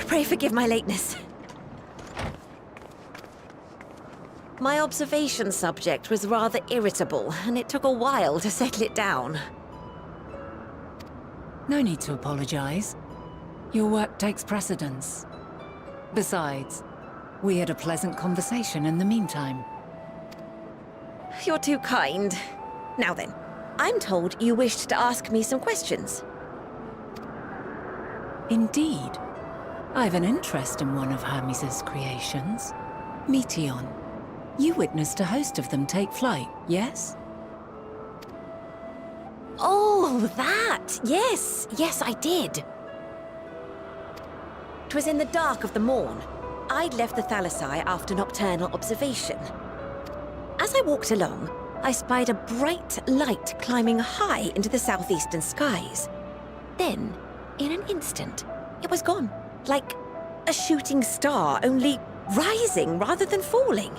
Pray forgive my lateness. My observation subject was rather irritable, and it took a while to settle it down. No need to apologize. Your work takes precedence. Besides, we had a pleasant conversation in the meantime. You're too kind. Now then, I'm told you wished to ask me some questions. Indeed. I've an interest in one of Hermes' creations. Meteon. You witnessed a host of them take flight, yes? Oh, that! Yes, yes, I did. 'Twas in the dark of the morn. I'd left the Thalassai after nocturnal observation. As I walked along, I spied a bright light climbing high into the southeastern skies. Then, in an instant, it was gone. Like a shooting star, only rising rather than falling.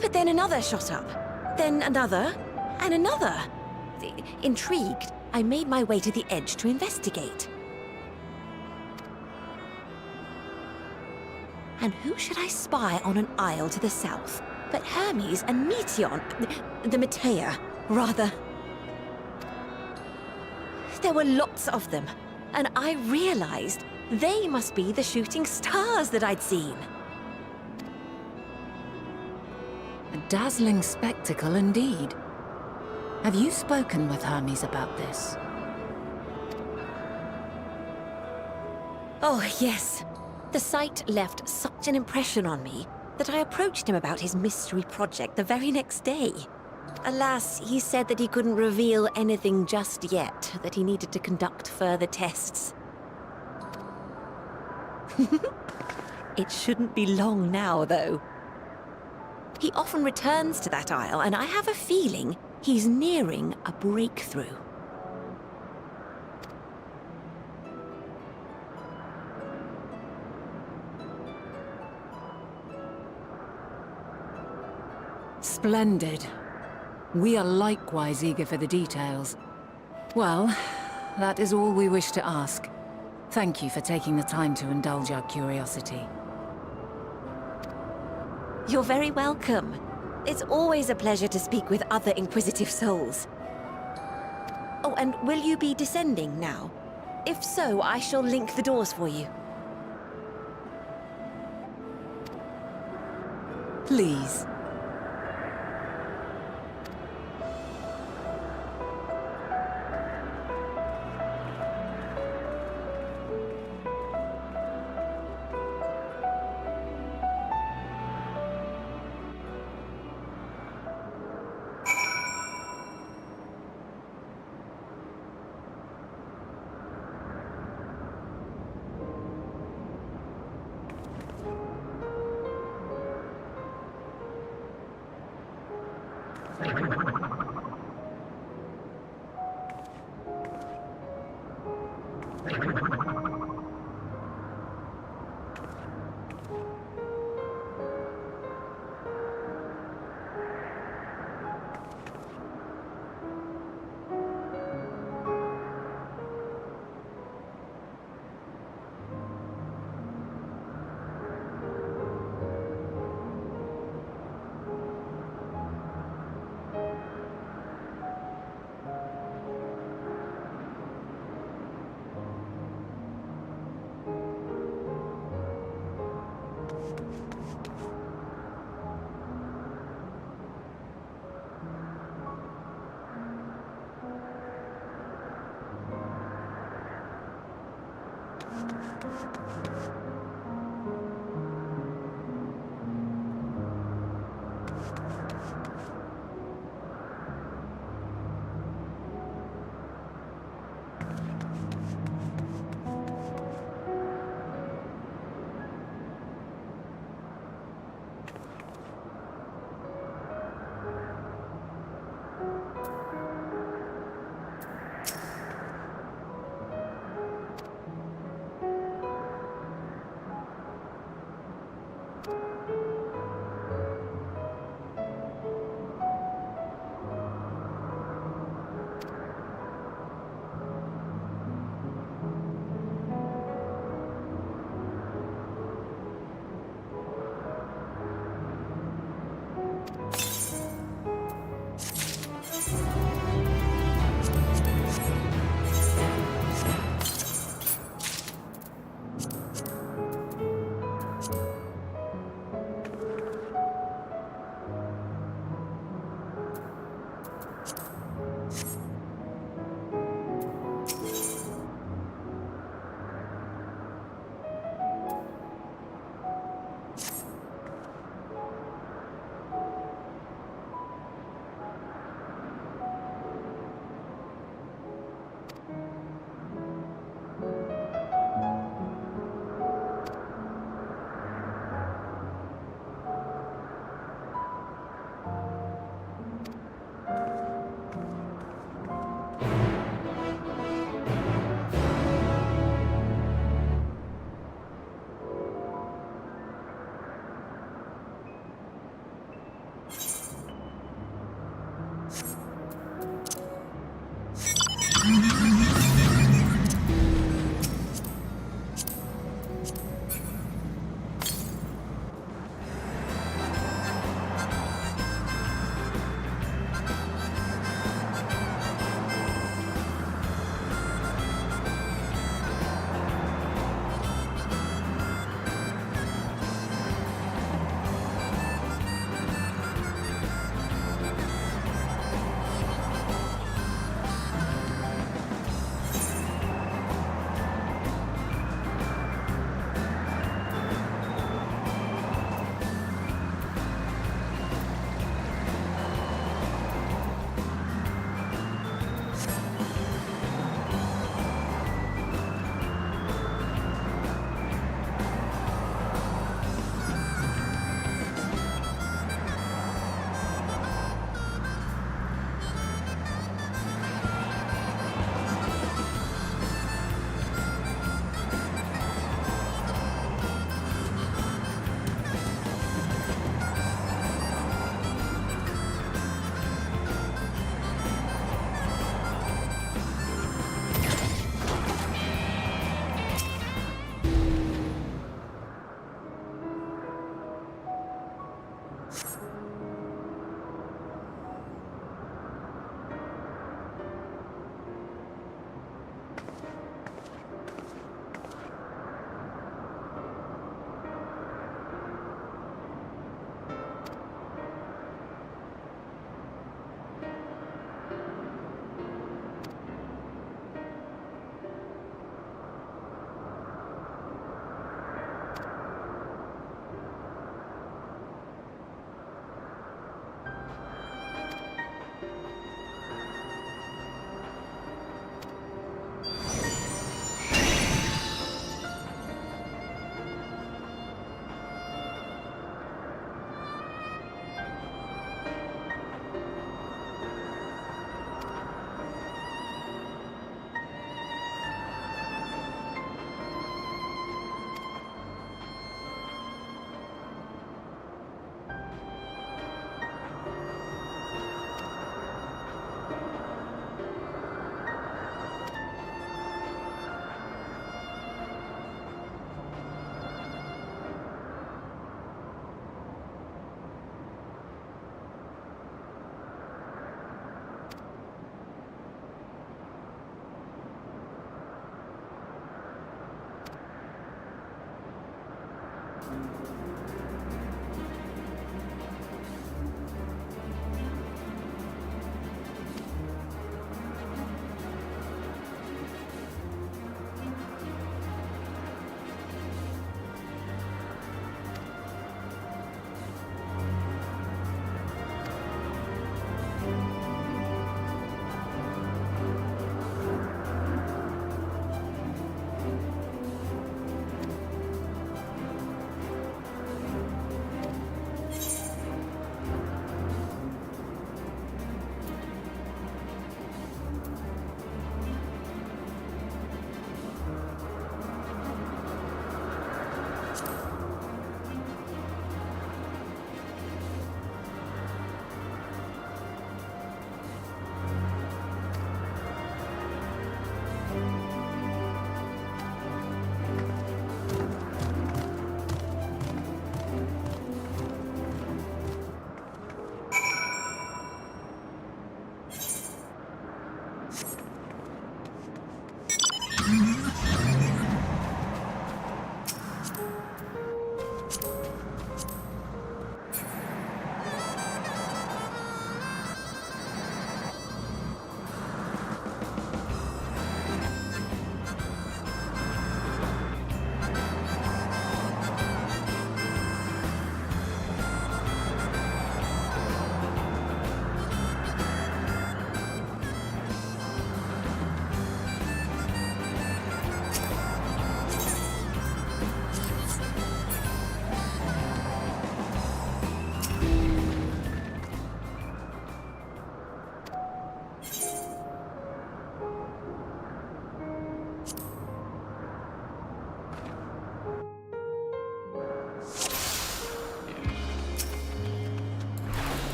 But then another shot up, then another, and another. Intrigued, I made my way to the edge to investigate. And who should I spy on an isle to the south but Hermes and Meteon, the Metea, rather. There were lots of them, and I realized they must be the shooting stars that I'd seen. A dazzling spectacle indeed. Have you spoken with Hermes about this? Oh, yes. The sight left such an impression on me that I approached him about his mystery project the very next day. Alas, he said that he couldn't reveal anything just yet, that he needed to conduct further tests. It shouldn't be long now, though. He often returns to that isle, and I have a feeling he's nearing a breakthrough. Splendid. We are likewise eager for the details. Well, that is all we wish to ask. Thank you for taking the time to indulge our curiosity. You're very welcome. It's always a pleasure to speak with other inquisitive souls. Oh, and will you be descending now? If so, I shall link the doors for you. Please.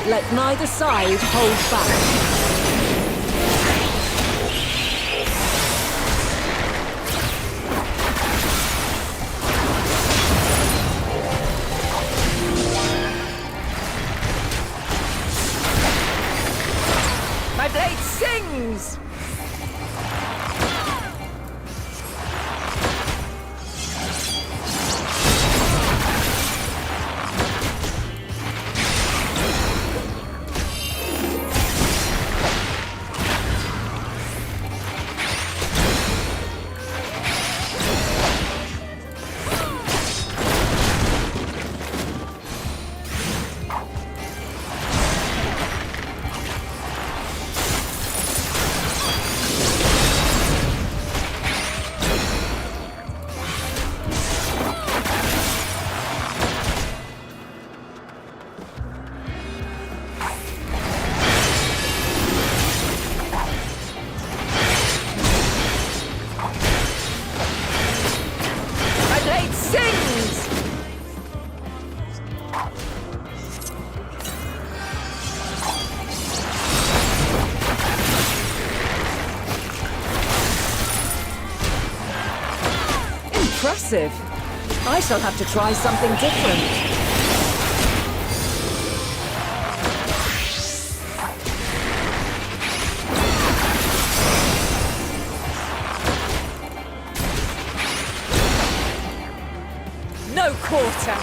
Let neither side hold back. My blade sings! Impressive. I shall have to try something different. No quarter.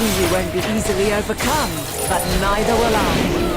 You won't be easily overcome, but neither will I.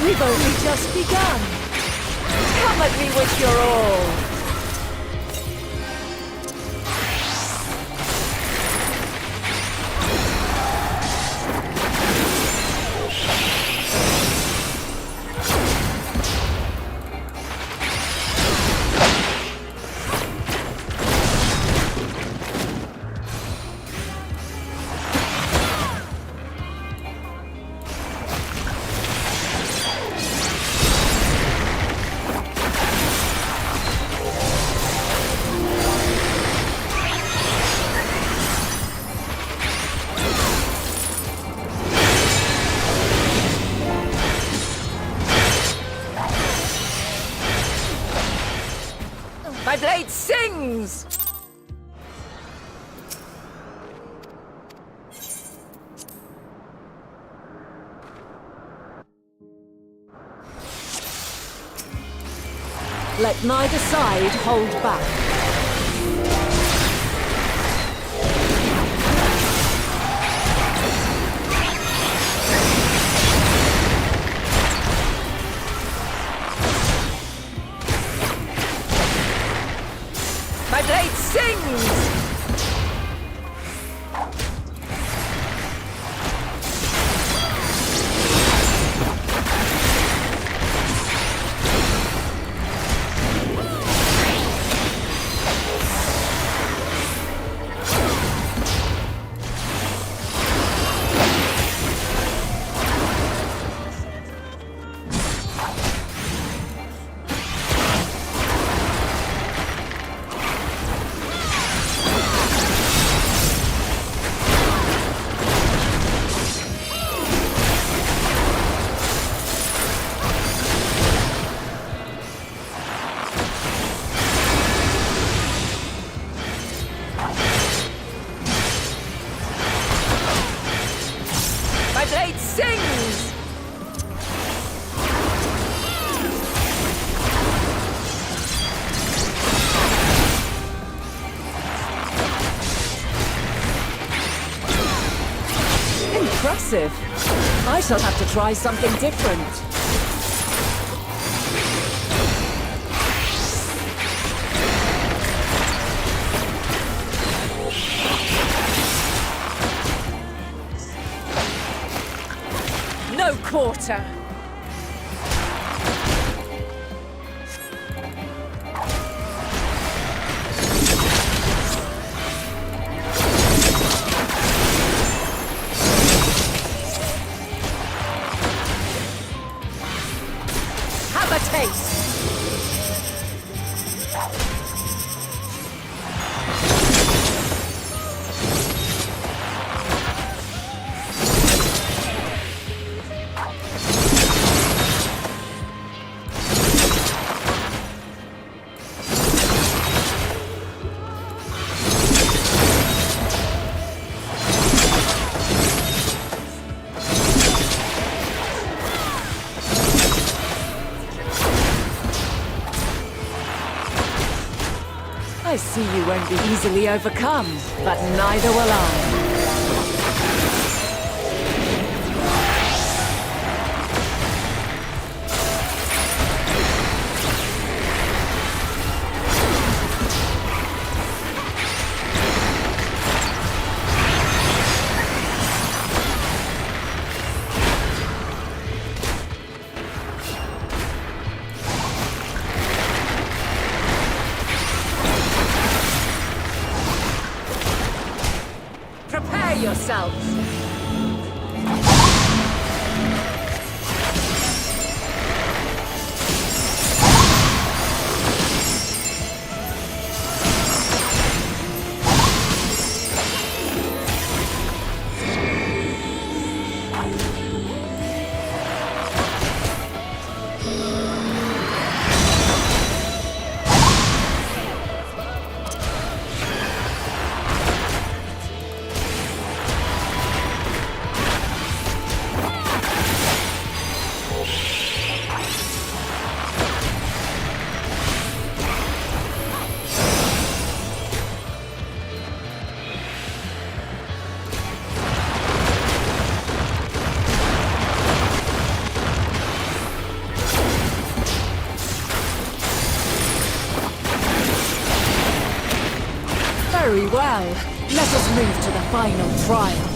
We've only just begun. Come at me with your all. My blade sings! Let neither side hold back. My blade sings! Sings! Impressive. I shall have to try something different. No quarter. Have a taste. I see you won't be easily overcome, but neither will I. Well, let us move to the final trial.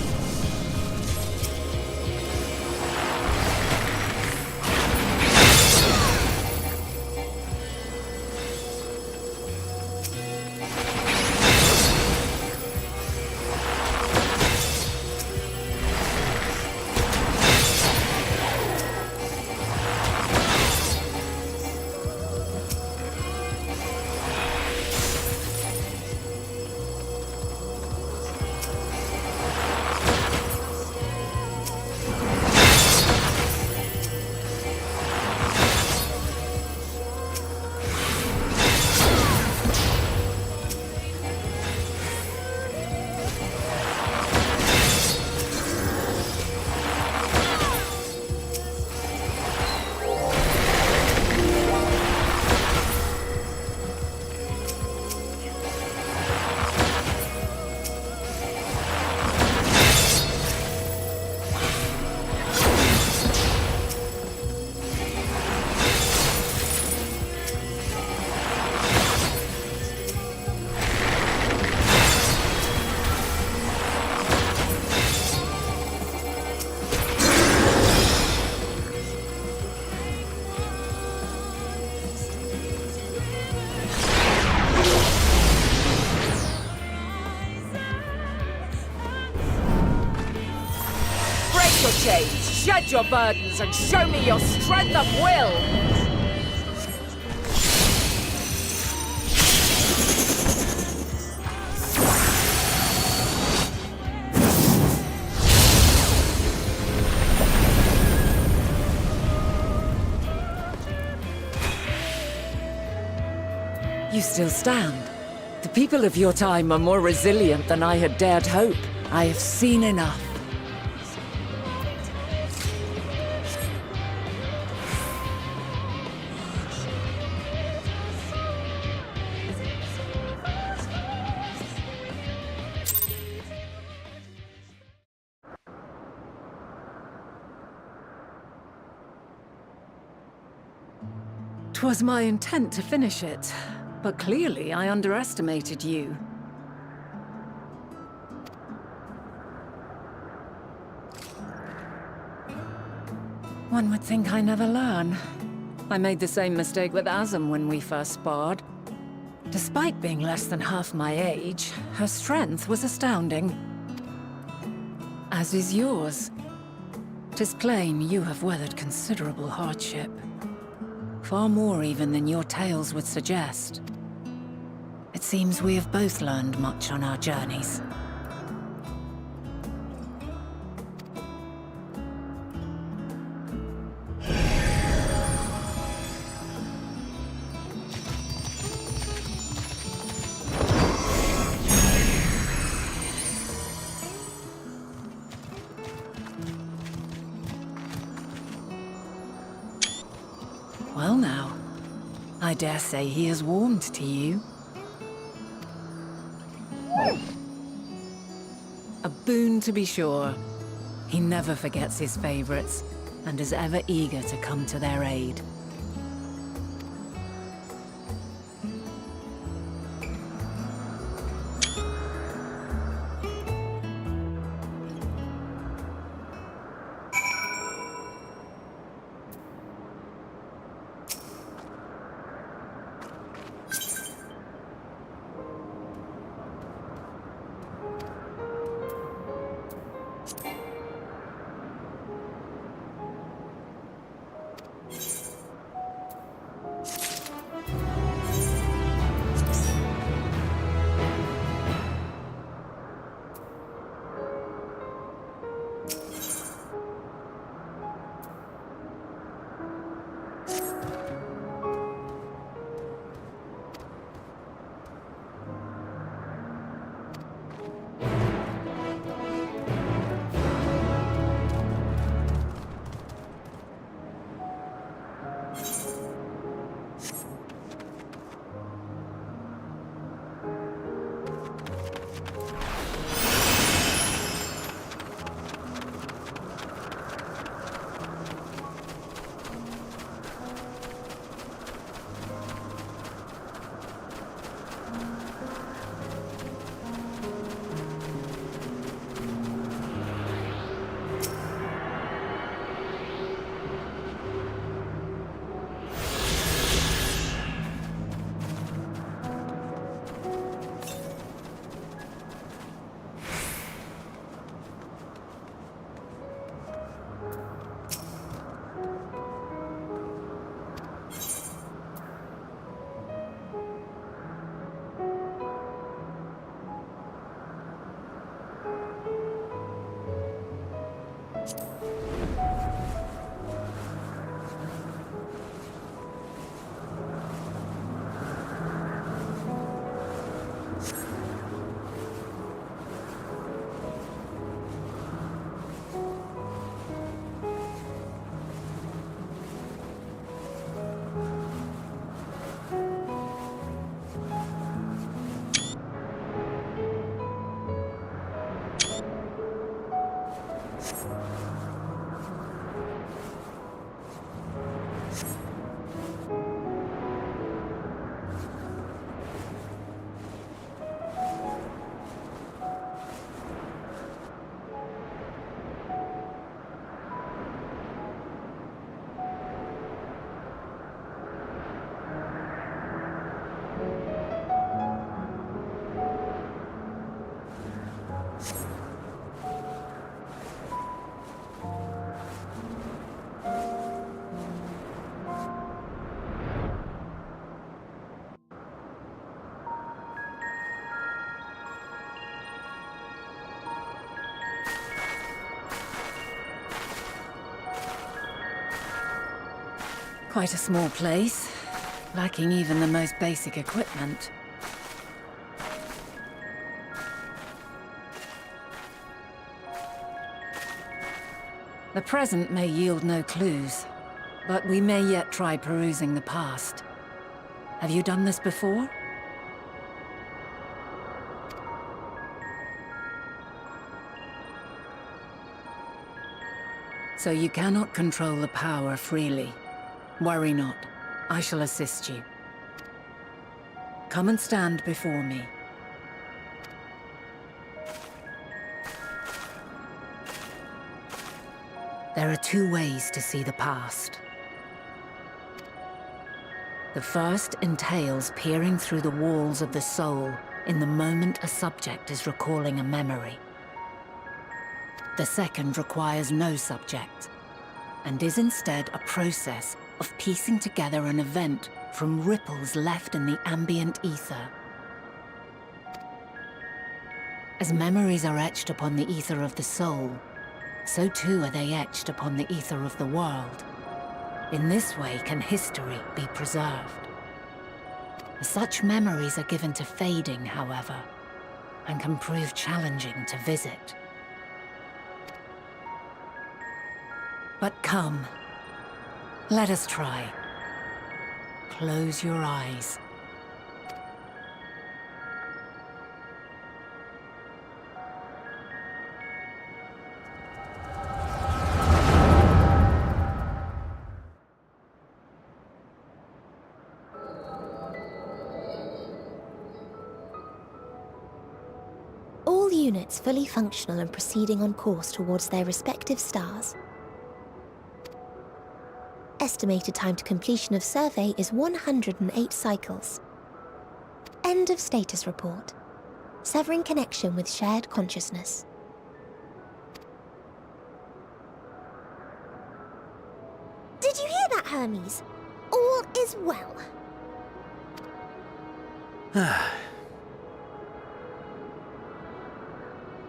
Shed your burdens and show me your strength of will! You still stand. The people of your time are more resilient than I had dared hope. I have seen enough. Twas my intent to finish it, but clearly I underestimated you. One would think I never learn. I made the same mistake with Azem when we first sparred. Despite being less than half my age, her strength was astounding. As is yours. 'Tis plain you have weathered considerable hardship. Far more even than your tales would suggest. It seems we have both learned much on our journeys. Well now, I dare say he has warmed to you. A boon to be sure. He never forgets his favorites, and is ever eager to come to their aid. Quite a small place, lacking even the most basic equipment. The present may yield no clues, but we may yet try perusing the past. Have you done this before? So you cannot control the power freely. Worry not. I shall assist you. Come and stand before me. There are two ways to see the past. The first entails peering through the walls of the soul in the moment a subject is recalling a memory. The second requires no subject, and is instead a process of piecing together an event from ripples left in the ambient ether. As memories are etched upon the ether of the soul, so too are they etched upon the ether of the world. In this way can history be preserved. Such memories are given to fading, however, and can prove challenging to visit. But come, let us try. Close your eyes. All units fully functional and proceeding on course towards their respective stars. Estimated time to completion of survey is 108 cycles. End of status report. Severing connection with shared consciousness. Did you hear that, Hermes? All is well.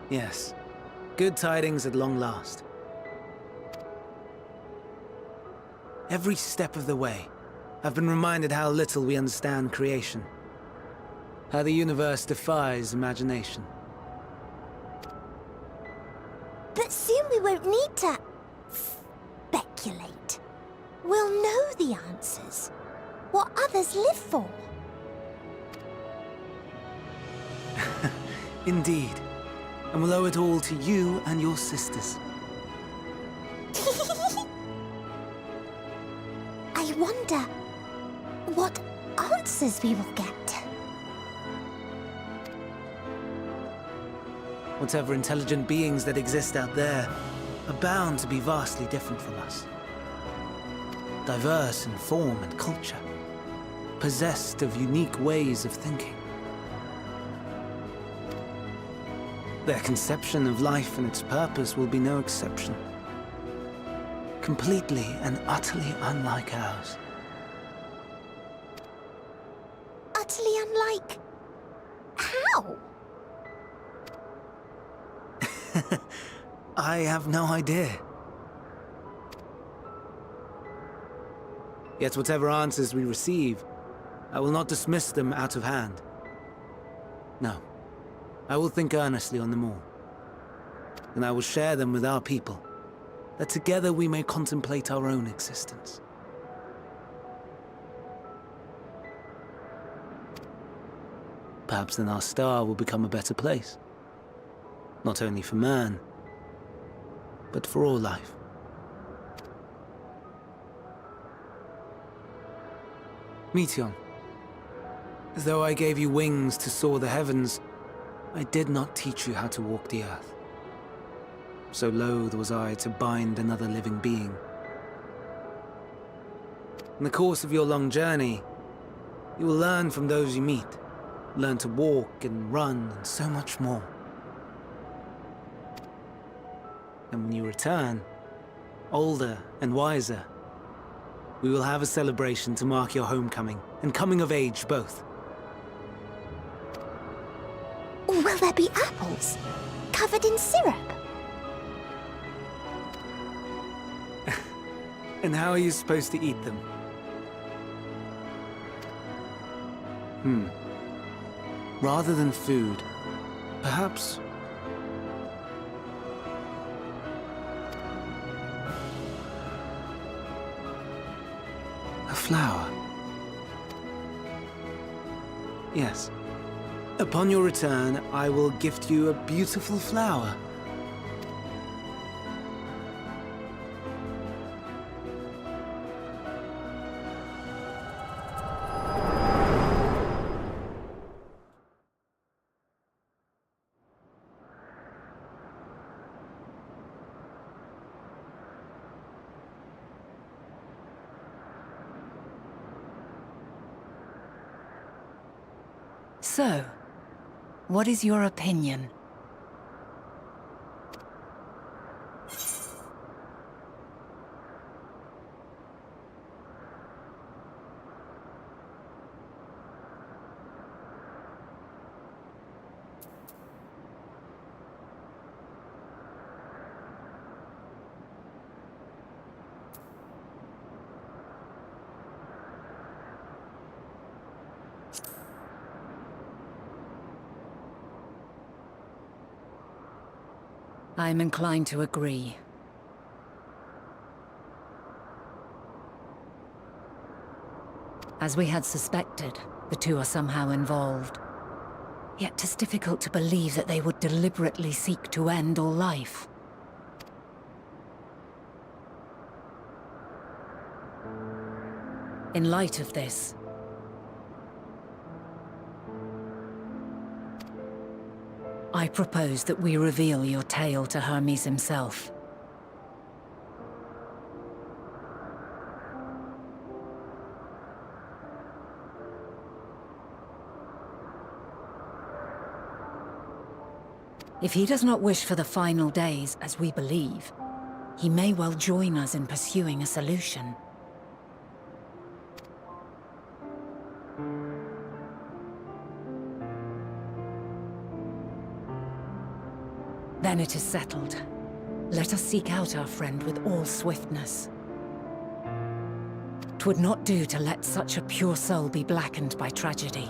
Yes. Good tidings at long last. Every step of the way, I've been reminded how little we understand creation. How the universe defies imagination. But soon we won't need to speculate. We'll know the answers. What others live for. Indeed. And we'll owe it all to you and your sisters. I wonder what answers we will get. Whatever intelligent beings that exist out there are bound to be vastly different from us. Diverse in form and culture. Possessed of unique ways of thinking. Their conception of life and its purpose will be no exception. Completely and utterly unlike ours. Utterly unlike... how? I have no idea. Yet whatever answers we receive, I will not dismiss them out of hand. No. I will think earnestly on them all. And I will share them with our people, that together we may contemplate our own existence. Perhaps then our star will become a better place. Not only for man, but for all life. Meteon, though I gave you wings to soar the heavens, I did not teach you how to walk the earth. So loath was I to bind another living being. In the course of your long journey, you will learn from those you meet, learn to walk and run and so much more. And when you return, older and wiser, we will have a celebration to mark your homecoming and coming of age both. Will there be apples covered in syrup? And how are you supposed to eat them? Rather than food, perhaps... a flower. Yes. Upon your return, I will gift you a beautiful flower. So, what is your opinion? I'm inclined to agree. As we had suspected, the two are somehow involved. Yet 'tis difficult to believe that they would deliberately seek to end all life. In light of this, I propose that we reveal your tale to Hermes himself. If he does not wish for the final days, as we believe, he may well join us in pursuing a solution. Then it is settled. Let us seek out our friend with all swiftness. 'Twould not do to let such a pure soul be blackened by tragedy.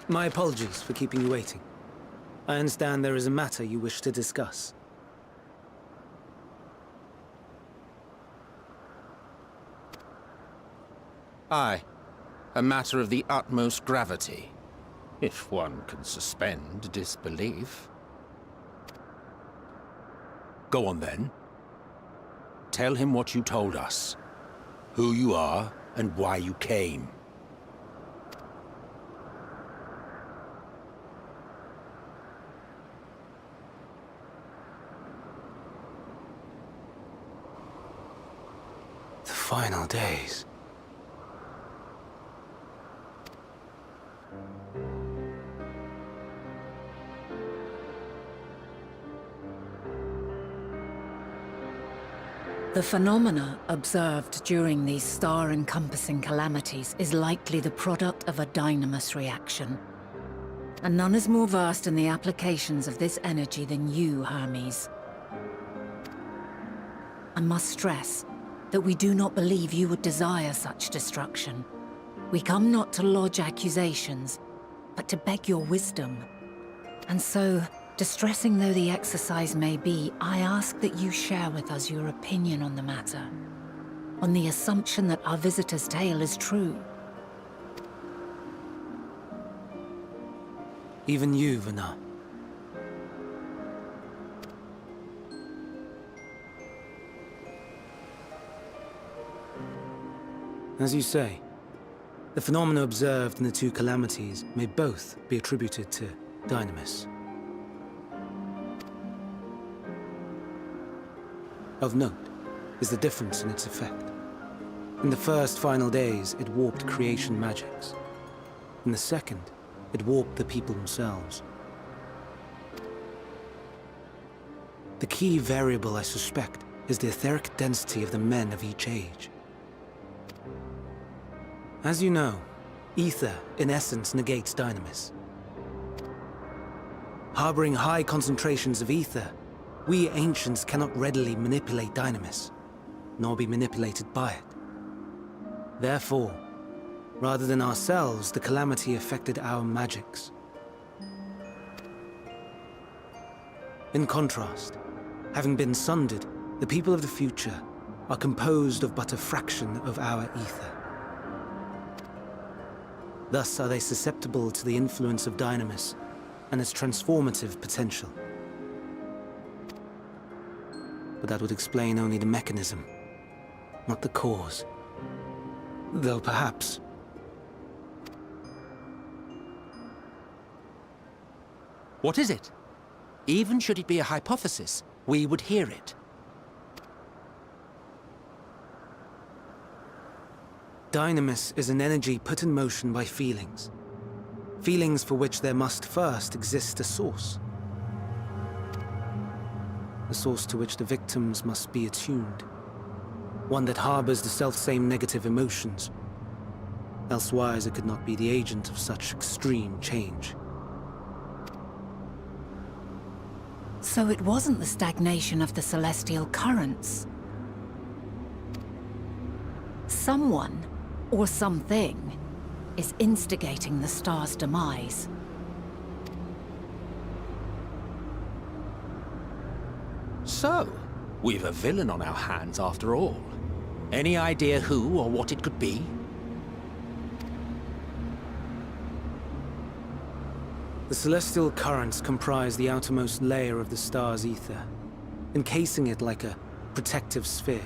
My apologies for keeping you waiting. I understand there is a matter you wish to discuss. Aye. A matter of the utmost gravity. If one can suspend disbelief. Go on then. Tell him what you told us. Who you are and why you came. The final days. The phenomena observed during these star-encompassing calamities is likely the product of a dynamis reaction. And none is more versed in the applications of this energy than you, Hermes. I must stress that we do not believe you would desire such destruction. We come not to lodge accusations, but to beg your wisdom. And so, distressing though the exercise may be, I ask that you share with us your opinion on the matter, on the assumption that our visitor's tale is true. Even you, Vana. As you say, the phenomena observed in the two calamities may both be attributed to dynamis. Of note is the difference in its effect. In the first final days, it warped creation magics. In the second, it warped the people themselves. The key variable, I suspect, is the etheric density of the men of each age. As you know, ether, in essence, negates dynamis. Harboring high concentrations of ether, we ancients cannot readily manipulate dynamis, nor be manipulated by it. Therefore, rather than ourselves, the calamity affected our magics. In contrast, having been sundered, the people of the future are composed of but a fraction of our ether. Thus are they susceptible to the influence of dynamis and its transformative potential. But that would explain only the mechanism, not the cause. Though perhaps... What is it? Even should it be a hypothesis, we would hear it. Dynamis is an energy put in motion by feelings. Feelings for which there must first exist a source. A source to which the victims must be attuned. One that harbors the selfsame negative emotions. Elsewise it could not be the agent of such extreme change. So it wasn't the stagnation of the celestial currents. Someone, or something, is instigating the star's demise. So, we've a villain on our hands after all. Any idea who or what it could be? The celestial currents comprise the outermost layer of the star's ether, encasing it like a protective sphere.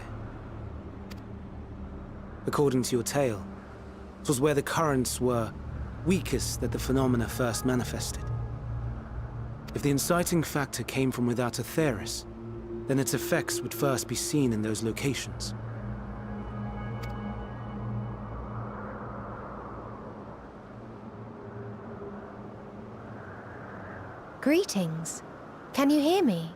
According to your tale, it was where the currents were weakest that the phenomena first manifested. If the inciting factor came from without Aetheris, then its effects would first be seen in those locations. Greetings. Can you hear me?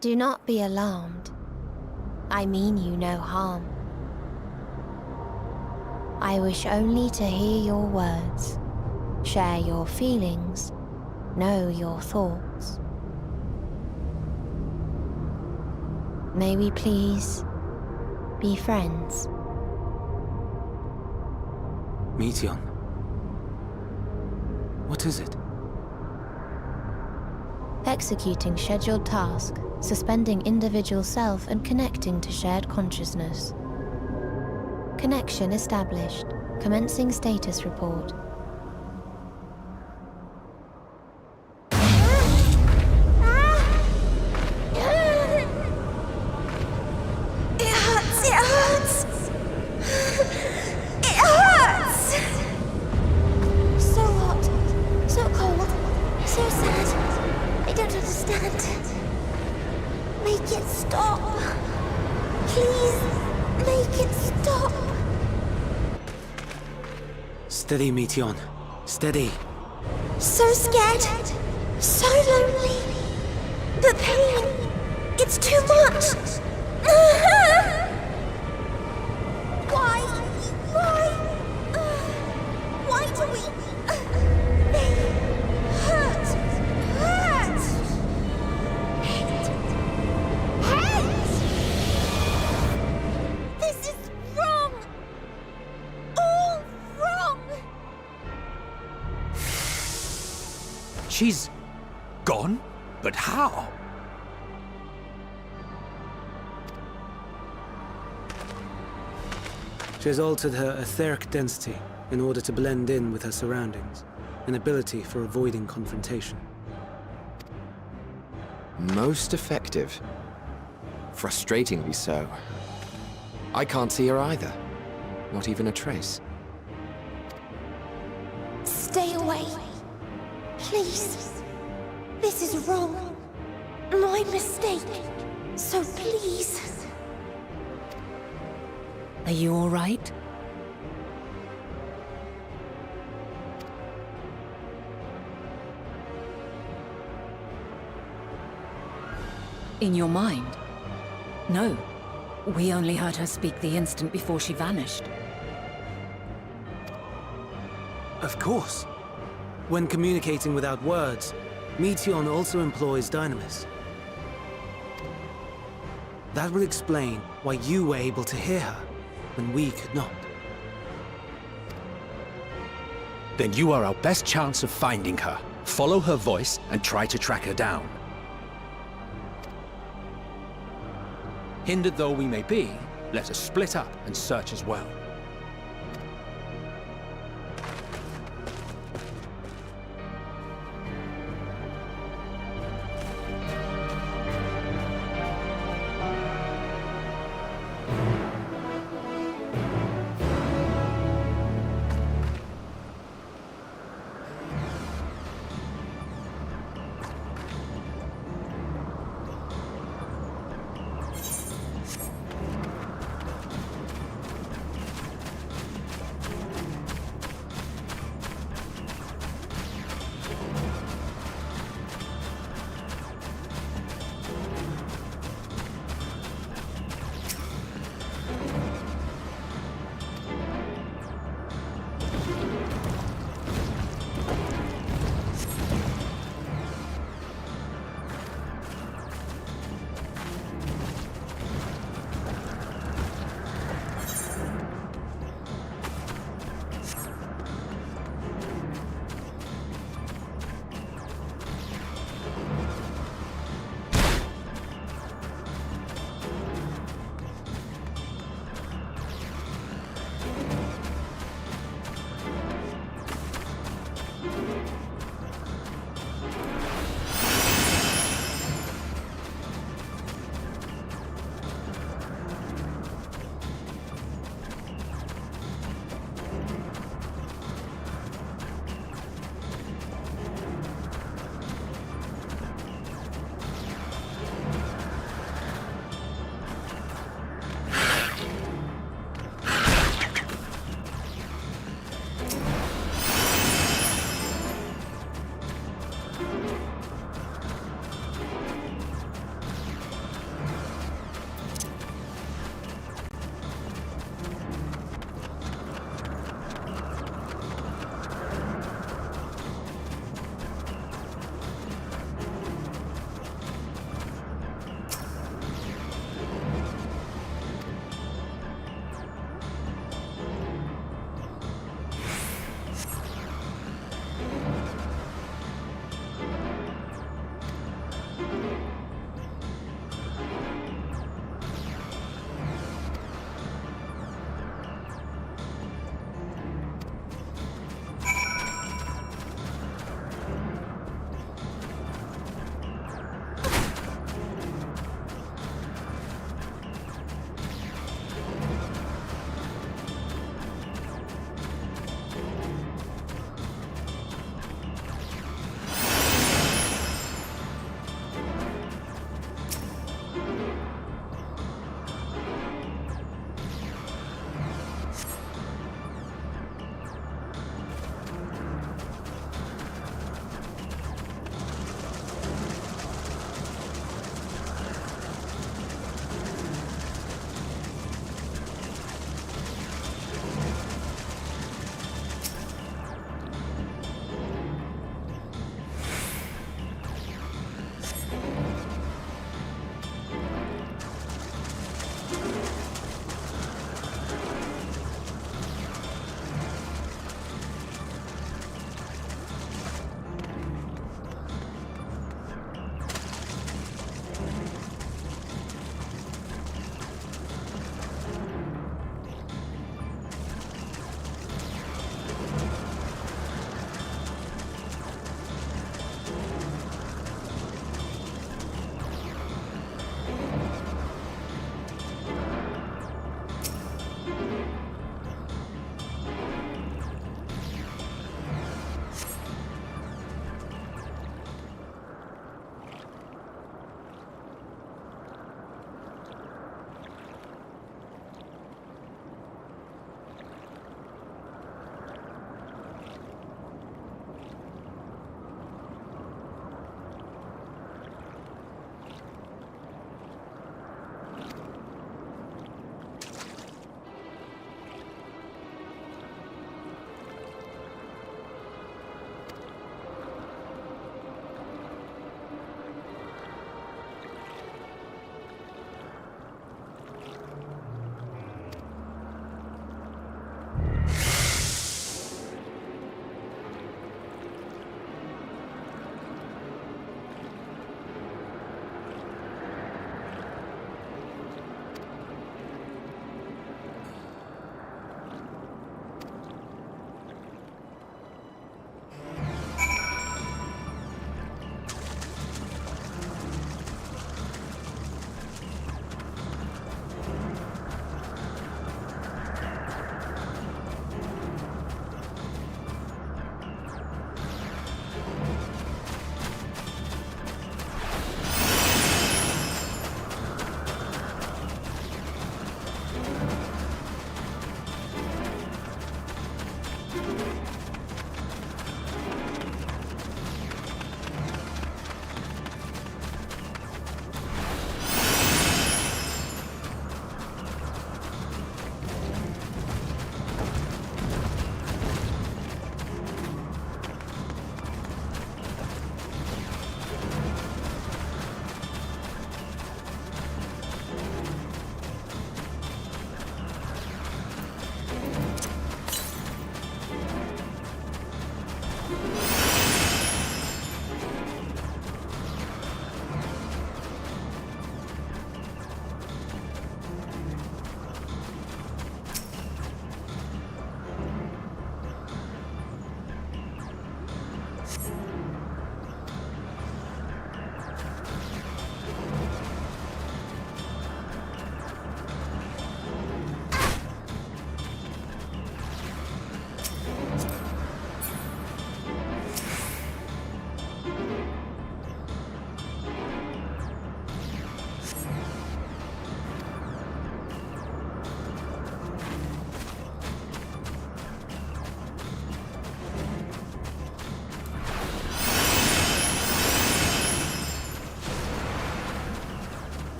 Do not be alarmed. I mean you no harm. I wish only to hear your words, share your feelings, know your thoughts. May we please be friends? Meteon. What is it? Executing scheduled task, suspending individual self and connecting to shared consciousness. Connection established. Commencing status report. Steady, Meteon. Steady. So scared. So lonely. The pain. It's too much. Why? Why do we... They hurt. Hate. This is wrong. All wrong. She's gone? But how? She has altered her etheric density in order to blend in with her surroundings, an ability for avoiding confrontation. Most effective. Frustratingly so. I can't see her either. Not even a trace. Stay away. Please. This is wrong. My mistake. So please. Are you all right? In your mind? No. We only heard her speak the instant before she vanished. Of course. When communicating without words, Meteon also employs dynamis. That would explain why you were able to hear her, when we could not. Then you are our best chance of finding her. Follow her voice and try to track her down. Hindered though we may be, let us split up and search as well.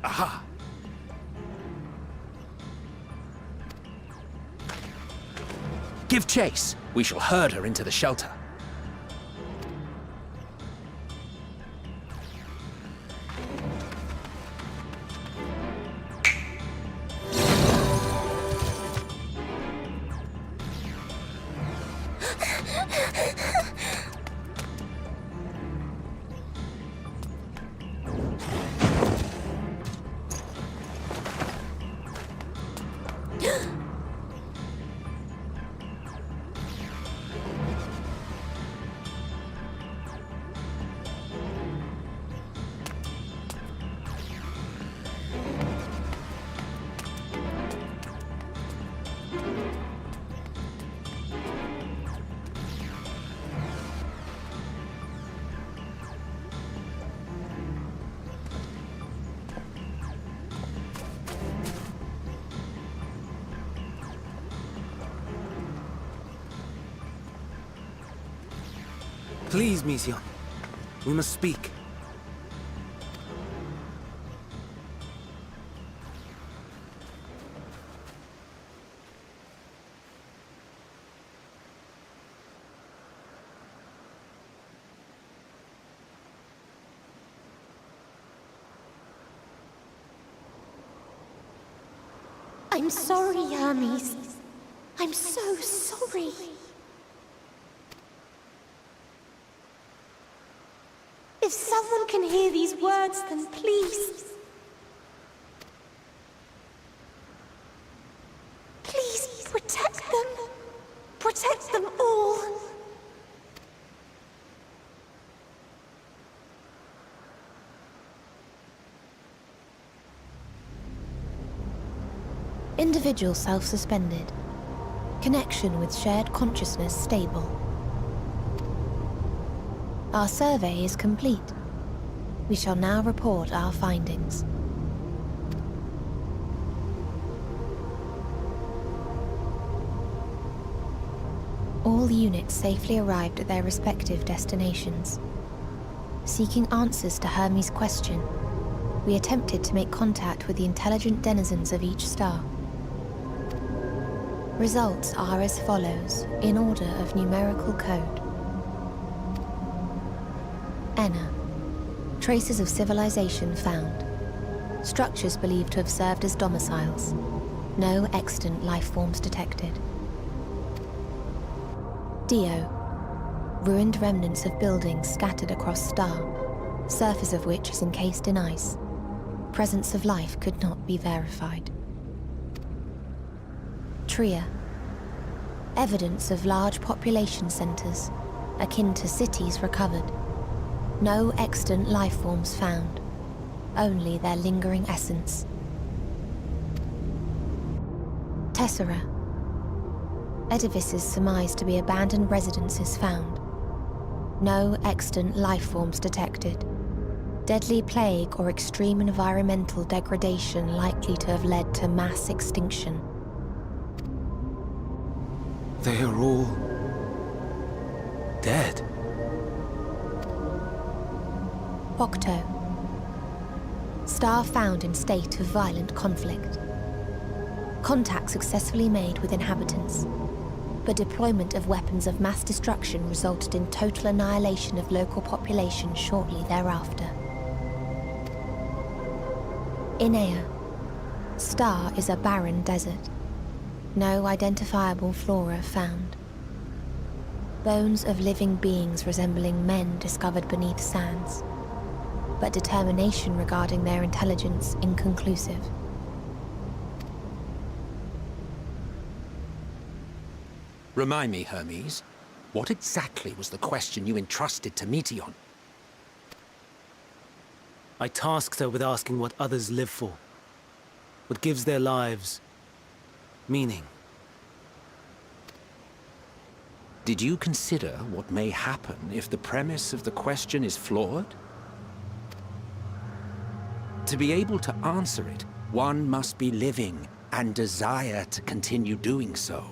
Aha! Give chase. We shall herd her into the shelter. Please, Mission. We must speak. I'm sorry, Hermes. I'm so sorry. If someone can hear these words, then please... Please protect them. Protect them all. Individual self-suspended. Connection with shared consciousness stable. Our survey is complete. We shall now report our findings. All units safely arrived at their respective destinations. Seeking answers to Hermes' question, we attempted to make contact with the intelligent denizens of each star. Results are as follows, in order of numerical code. Enna. Traces of civilization found. Structures believed to have served as domiciles. No extant life forms detected. Dio. Ruined remnants of buildings scattered across star, surface of which is encased in ice. Presence of life could not be verified. Tria. Evidence of large population centers, akin to cities recovered. No extant life forms found, only their lingering essence. Tessera. Edifices surmised to be abandoned residences found. No extant life forms detected. Deadly plague or extreme environmental degradation likely to have led to mass extinction. They are all... dead. Octo. Star found in state of violent conflict. Contact successfully made with inhabitants, but deployment of weapons of mass destruction resulted in total annihilation of local population shortly thereafter. Inea. Star is a barren desert. No identifiable flora found. Bones of living beings resembling men discovered beneath sands, but determination regarding their intelligence inconclusive. Remind me, Hermes, what exactly was the question you entrusted to Meteion? I tasked her with asking what others live for. What gives their lives meaning. Did you consider what may happen if the premise of the question is flawed? To be able to answer it, one must be living and desire to continue doing so.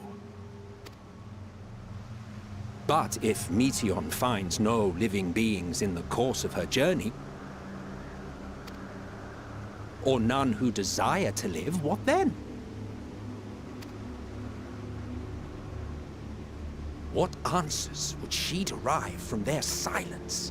But if Meteion finds no living beings in the course of her journey, or none who desire to live, what then? What answers would she derive from their silence?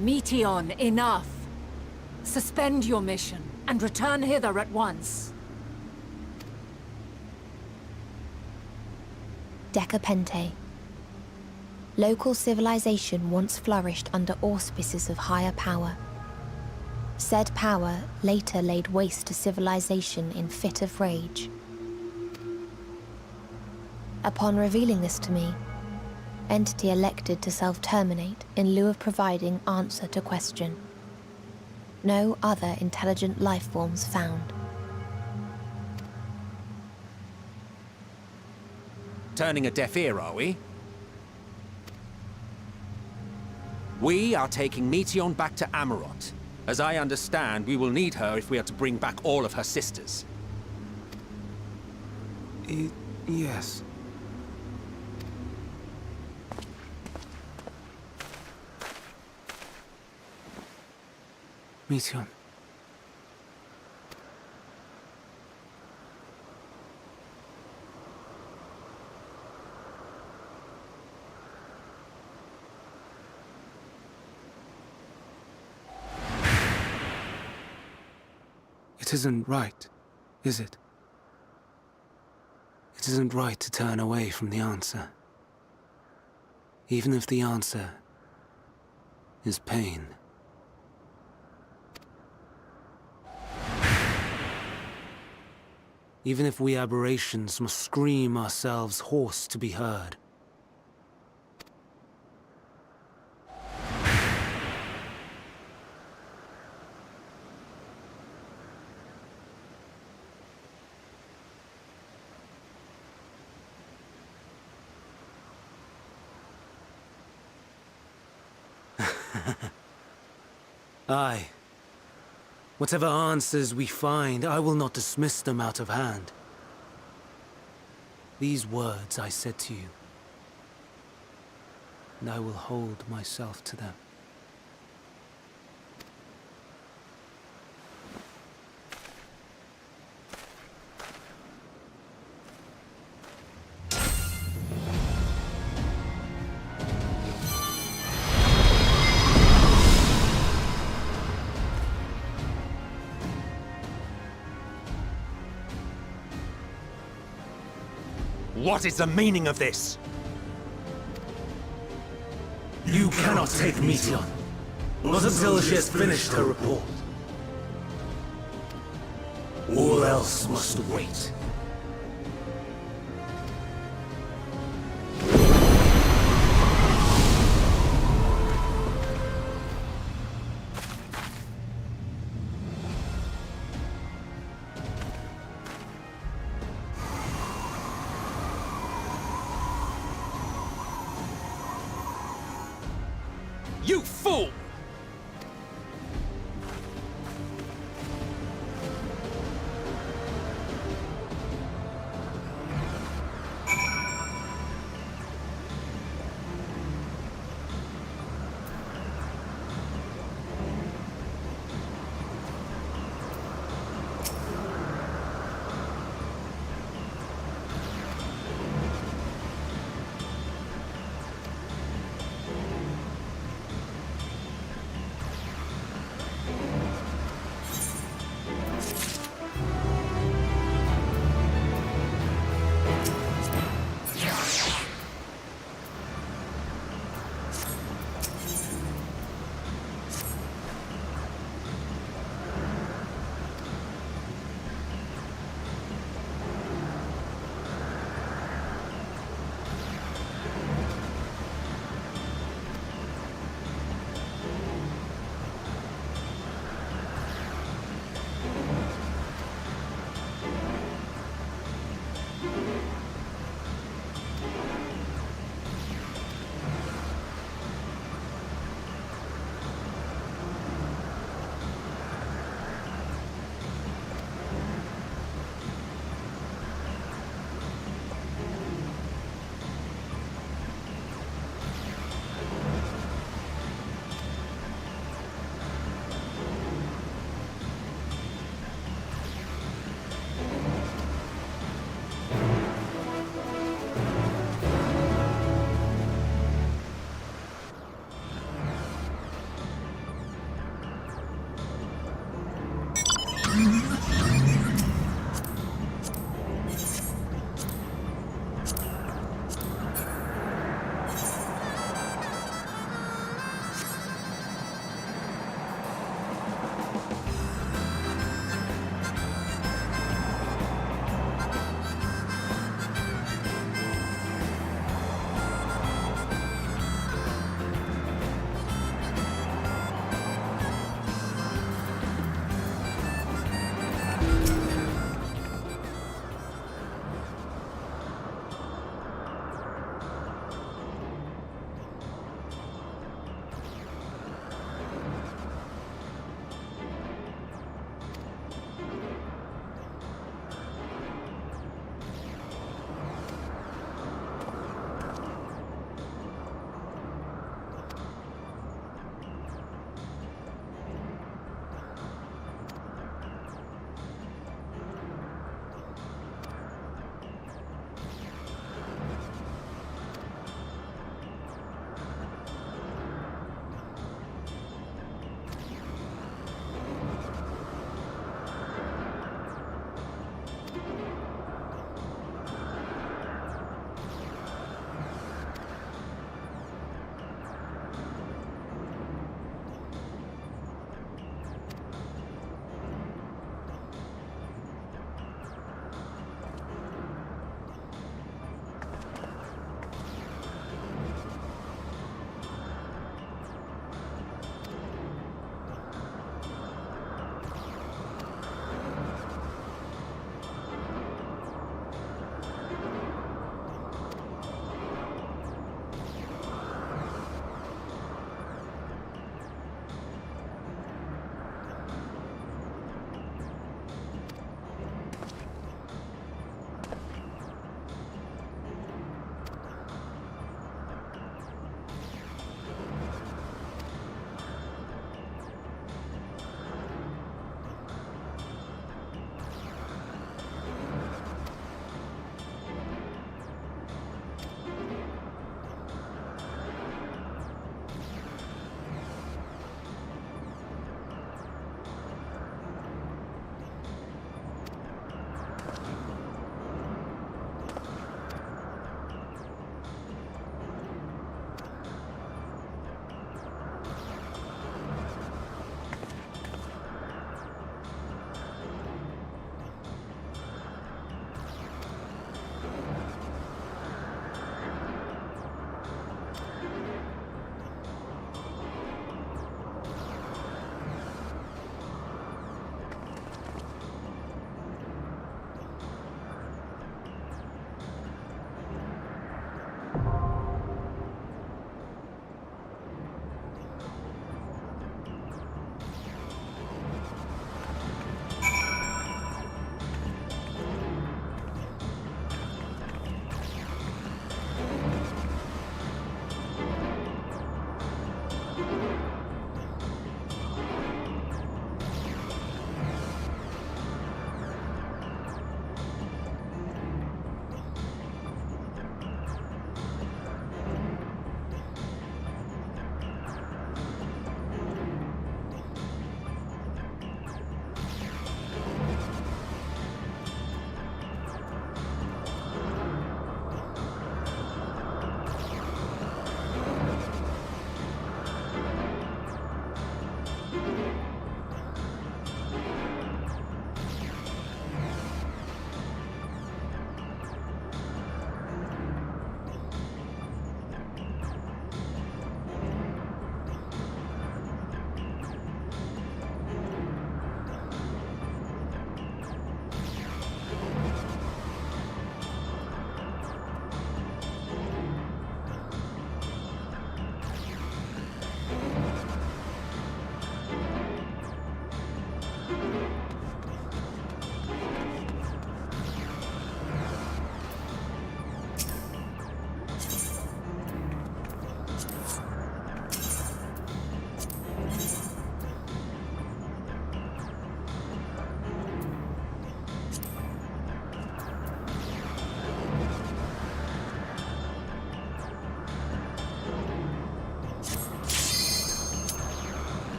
Meteion, enough! Suspend your mission and return hither at once. Decapente. Local civilization once flourished under auspices of higher power. Said power later laid waste to civilization in fit of rage. Upon revealing this to me, entity elected to self-terminate in lieu of providing answer to question. No other intelligent life forms found. Turning a deaf ear, are we? We are taking Meteion back to Amarot. As I understand, we will need her if we are to bring back all of her sisters. Yes. Meteion. It isn't right, is it? It isn't right to turn away from the answer. Even if the answer is pain. Even if we aberrations must scream ourselves hoarse to be heard. Aye. Whatever answers we find, I will not dismiss them out of hand. These words I said to you, and I will hold myself to them. What is the meaning of this? You cannot take Meteion, not until she has finished her report. All else must wait. You fool!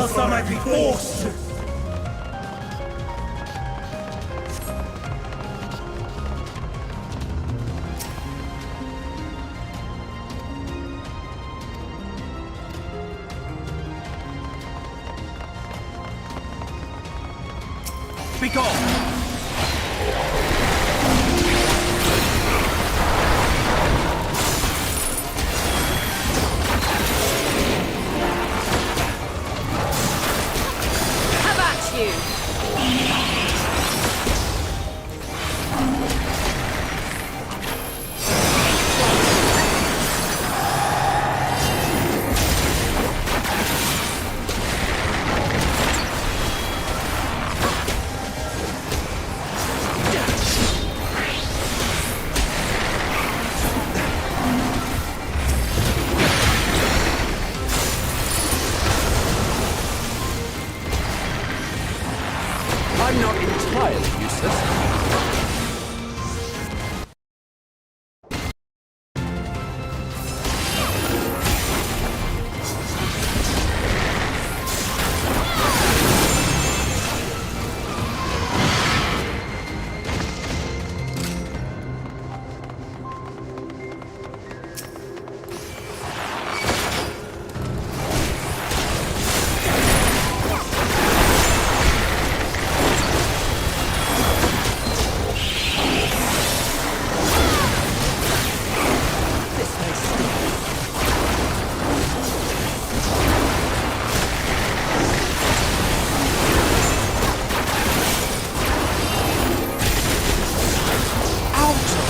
else I might be forced to... Be gone! I'm not entirely useless.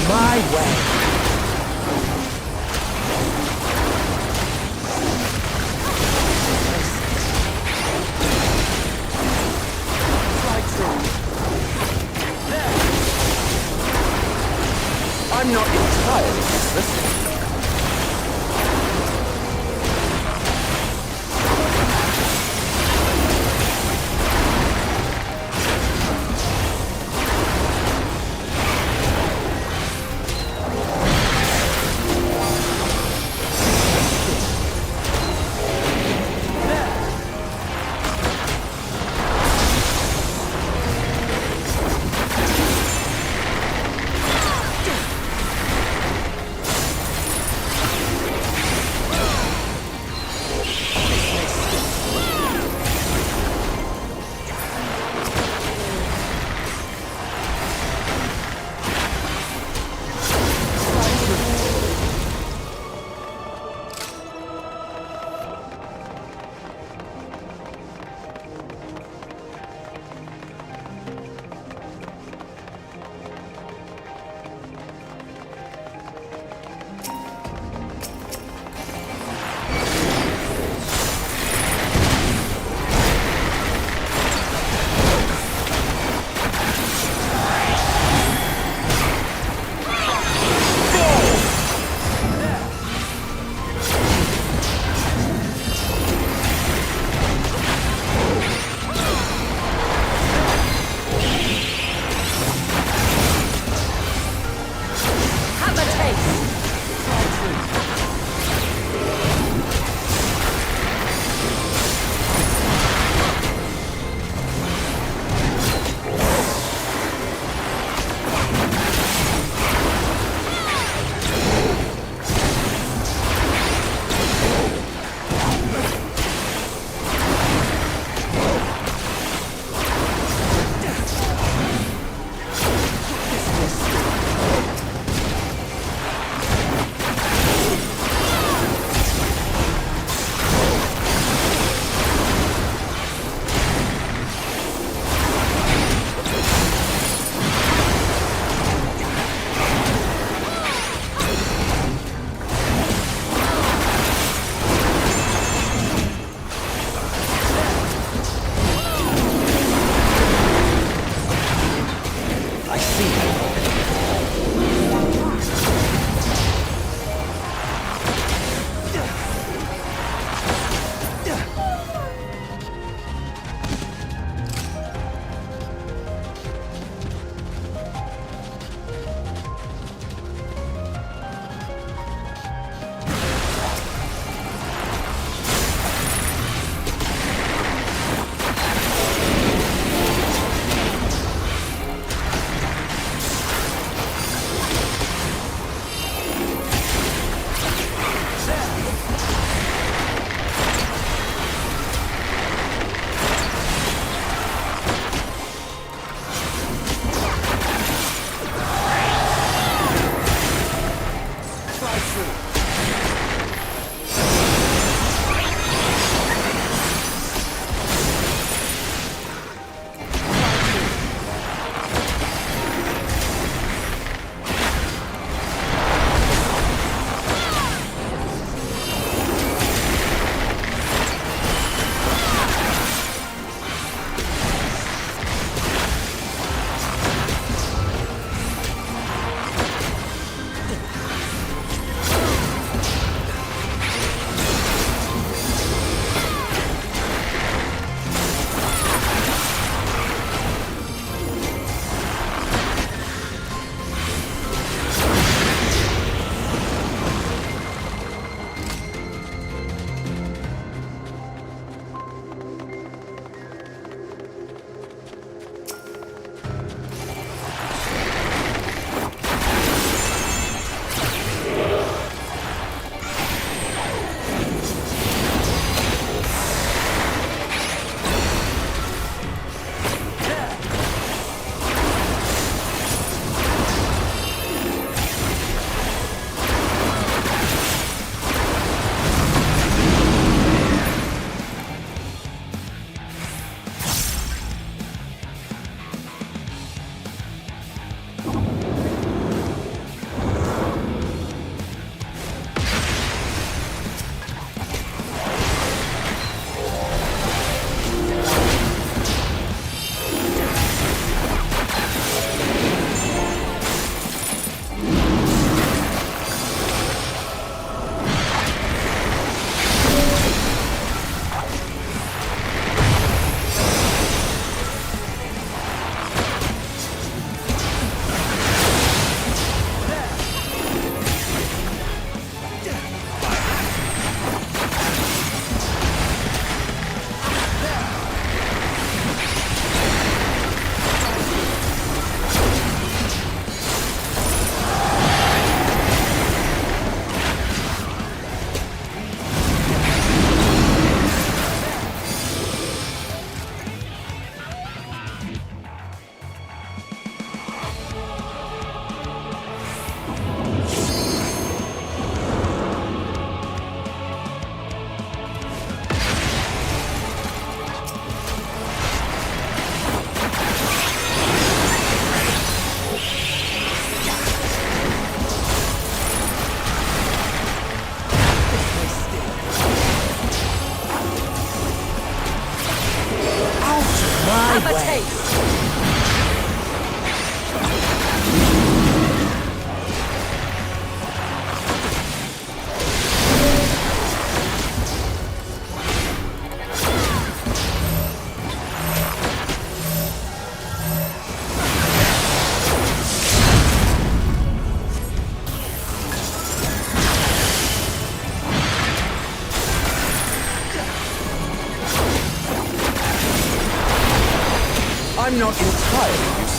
My way. I'm not entirely useless.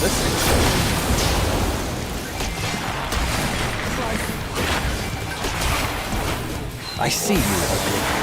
useless. I see you, ugly.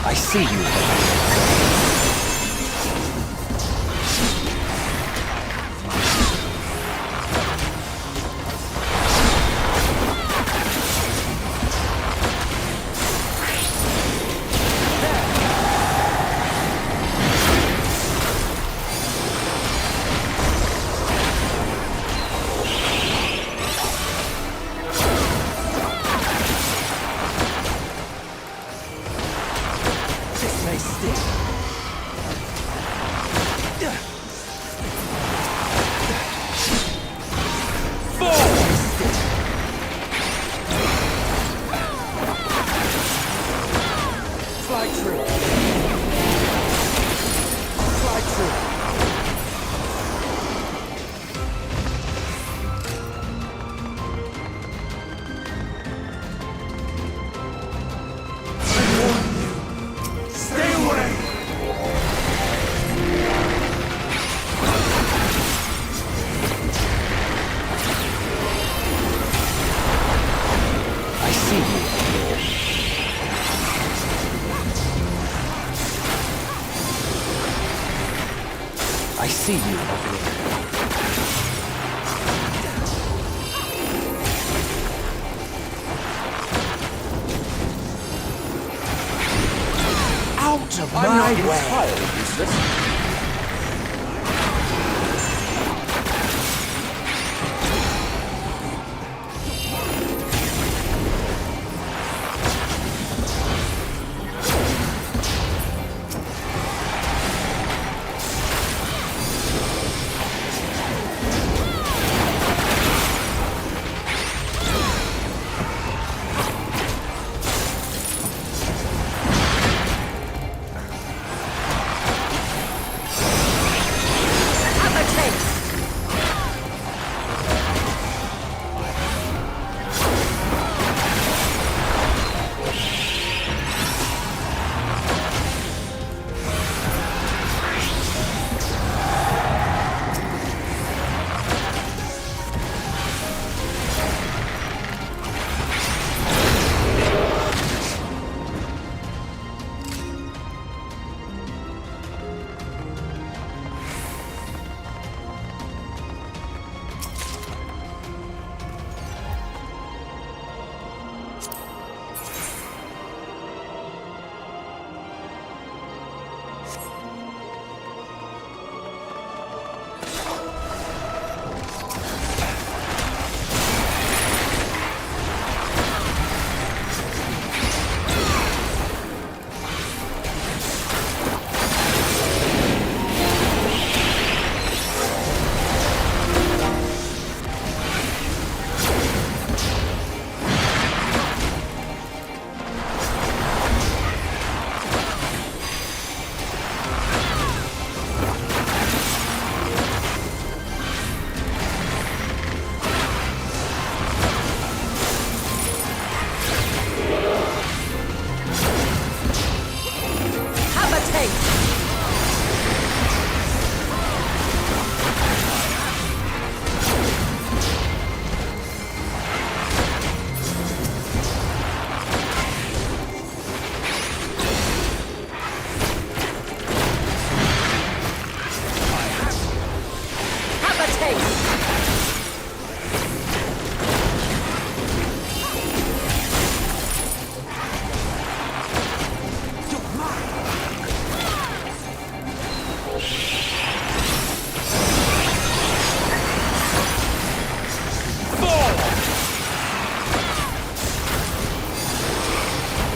I see you. I see you, ugly. Out of my way! Useless.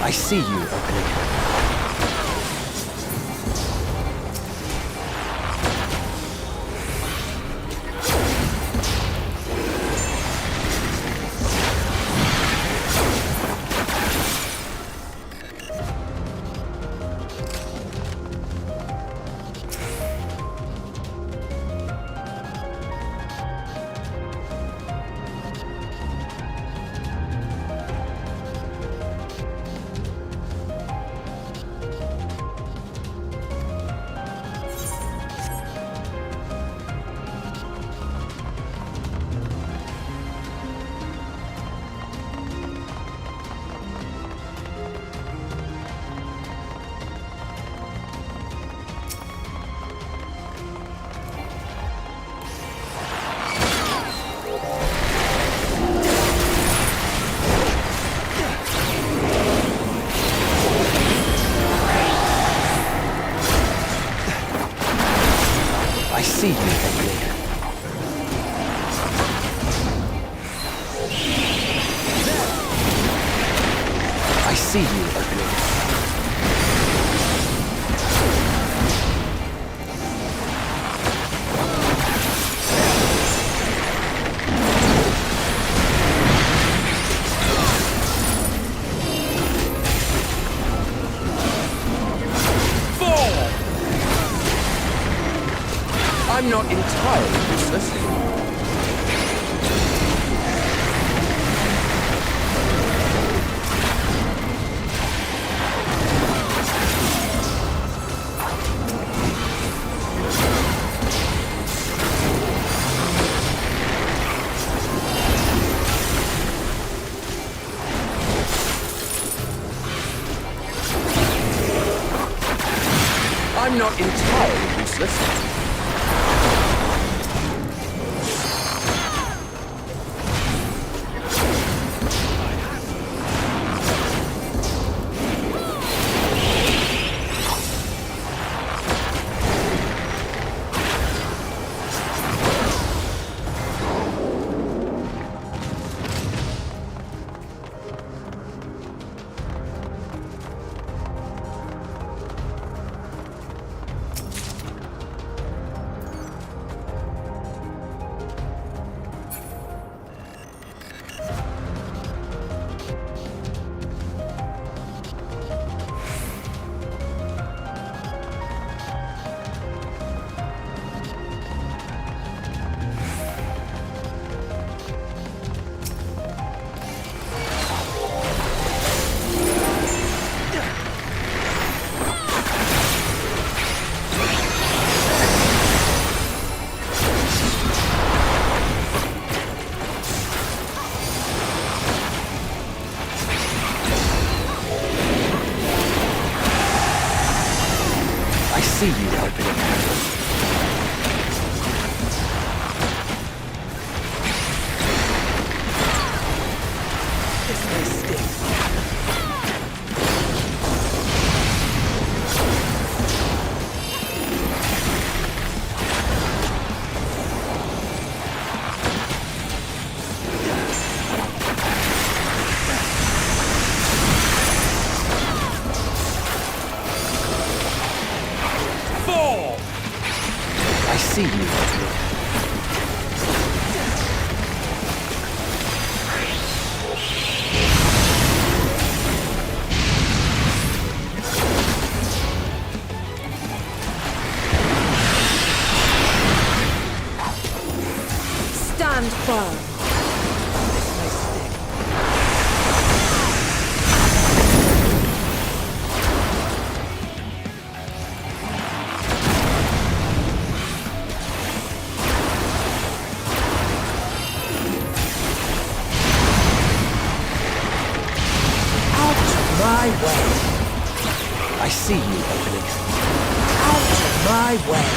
I see you opening. I see you opening. I see you opening. I'm not entirely useless. I'm not entirely useless. I see you opening. This may sting. I see you. Stand firm. My way. I see you opening. Out of my way.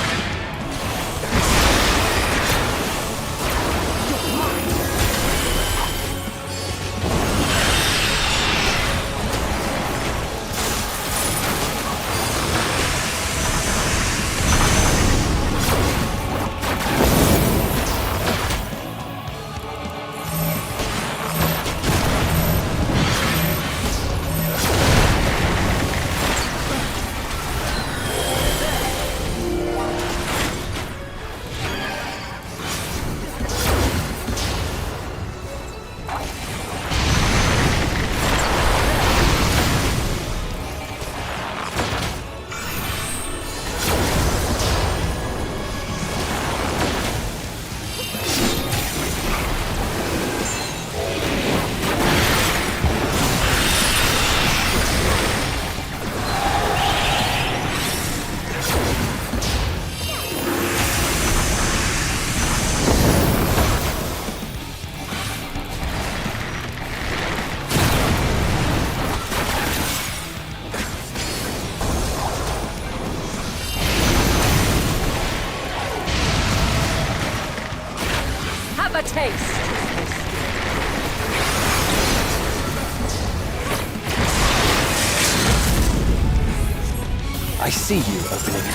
see you opening it.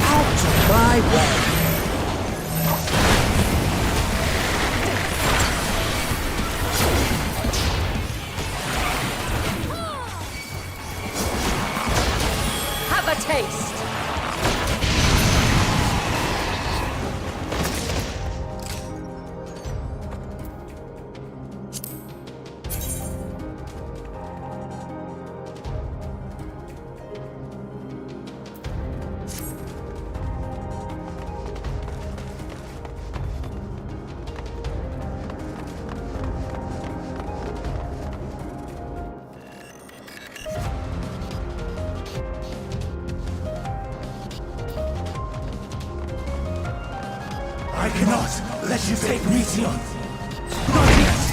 Out of my way! Have a taste! I cannot let you take Mission. Not yet.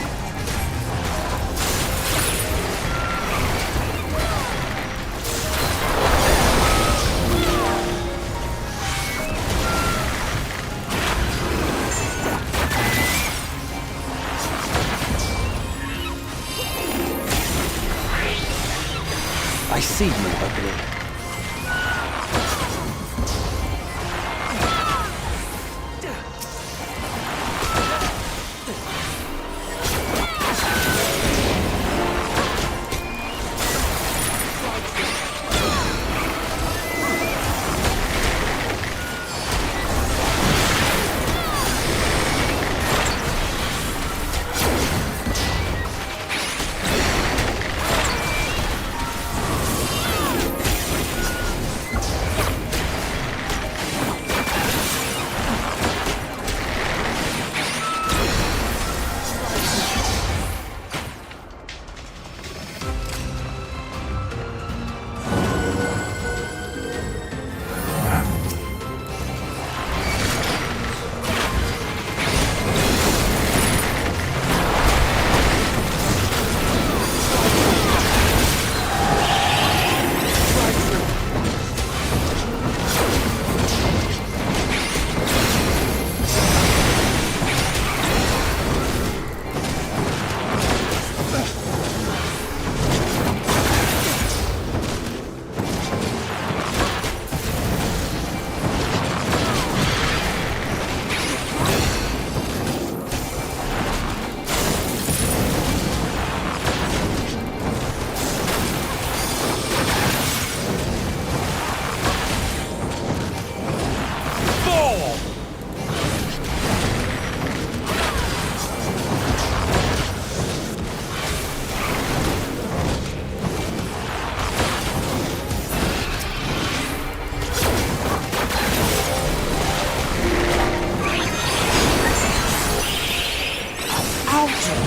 I see you opening it.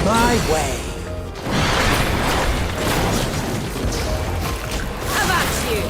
My way. How about you?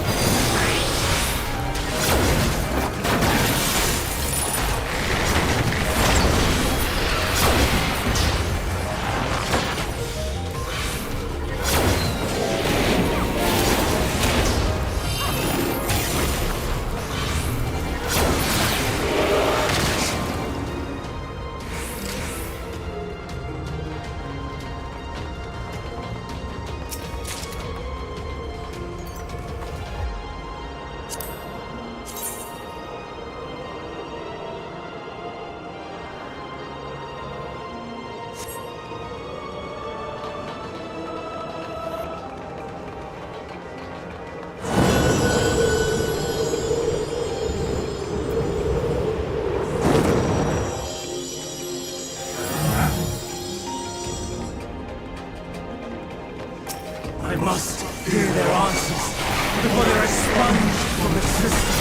I must hear their answers before they're expunged from existence.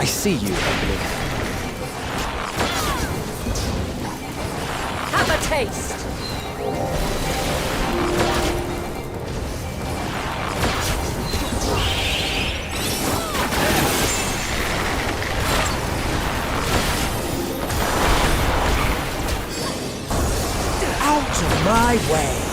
I see you opening. Have a taste! Out of my way!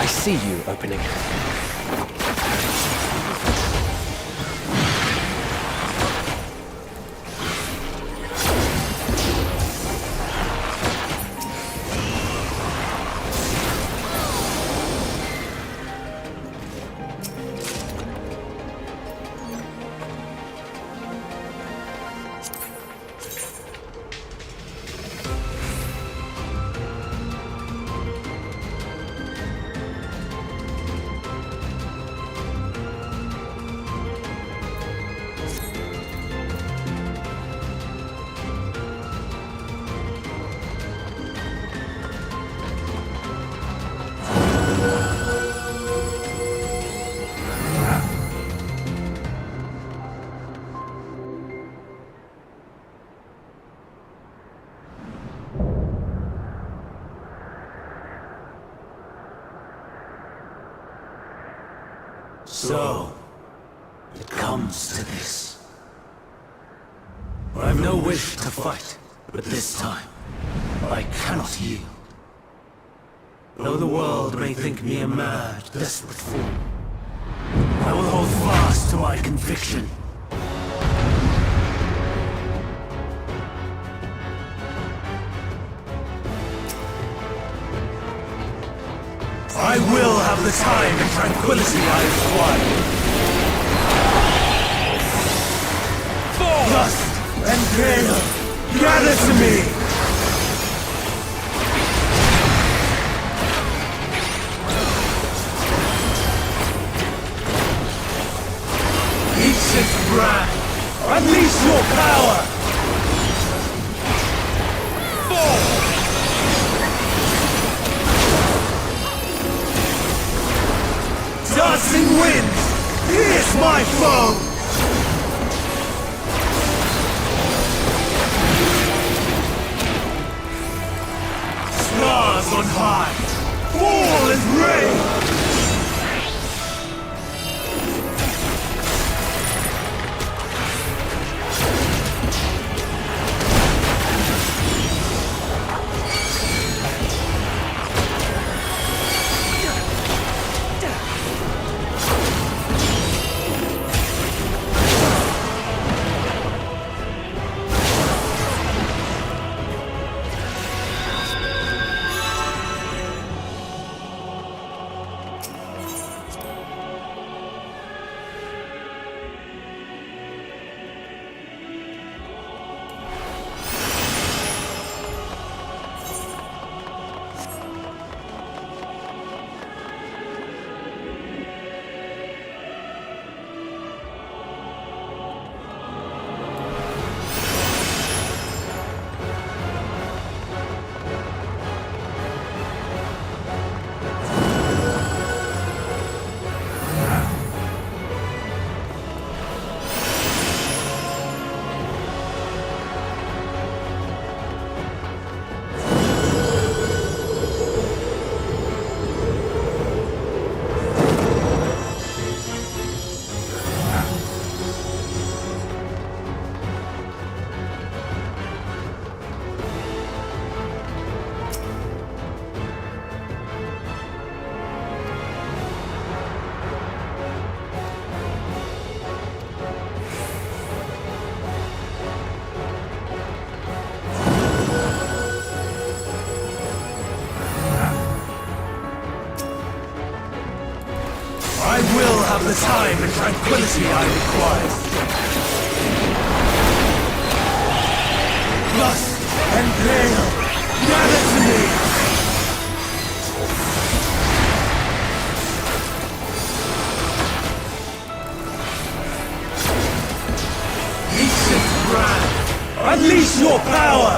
I see you opening. So, it comes to this. I've no wish to fight, but this time, I cannot yield. Though the world may think me a mad, desperate fool, I will hold fast to my conviction. I will have the time and tranquility I require. Lust and pain, gather to me! Each its brand, unleash your power! Dancing winds, here's my foe! Stars on high, fall and rain! have the time and tranquility I require. Lust and pain, gather to me! Ancient brand, unleash your power!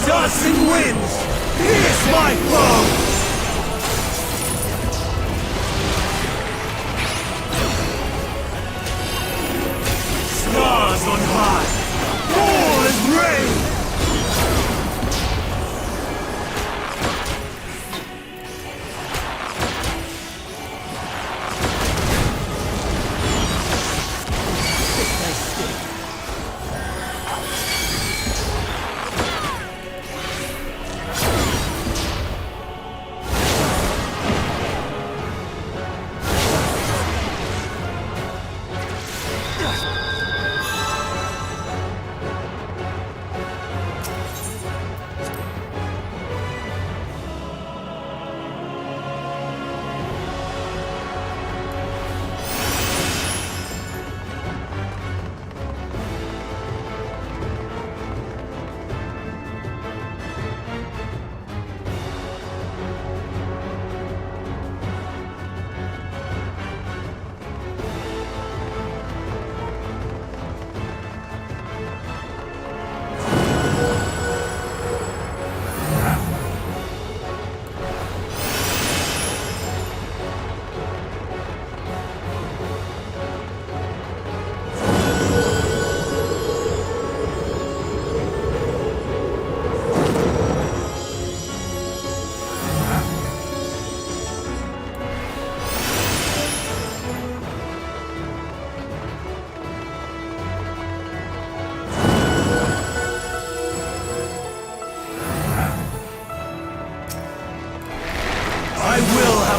Dancing winds, pierce my bow! Stars on high, fall as rain!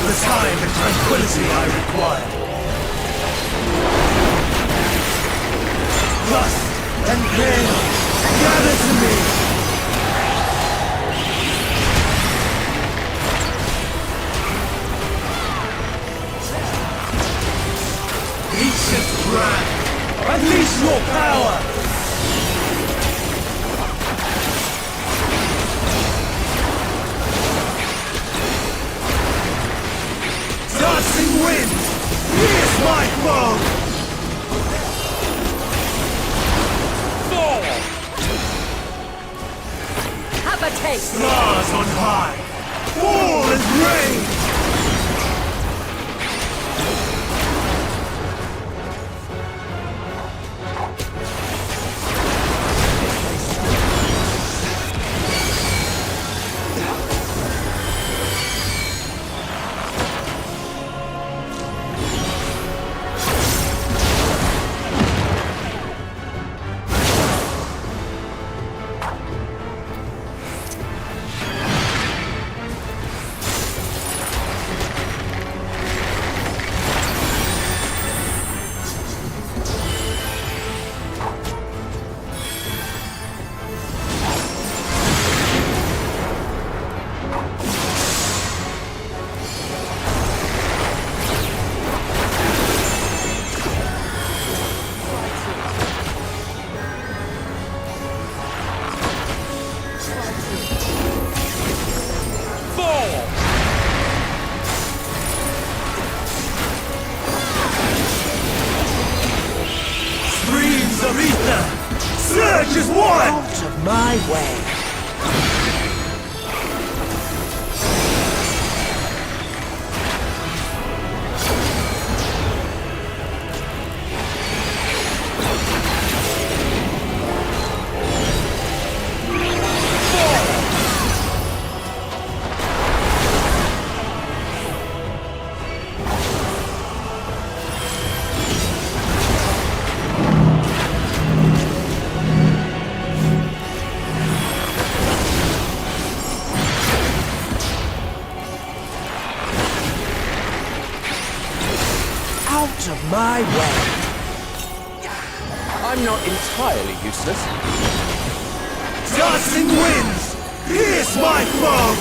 The time and tranquility I require. Lust and pain, gather to me. Ancient brand, unleash your power. Dancing winds, pierce my bow! Fall! Have a taste! Stars on high, fall as rain! Surge as one! Out of my way! Out of my way! I'm not entirely useless. dancing winds, pierce my foe!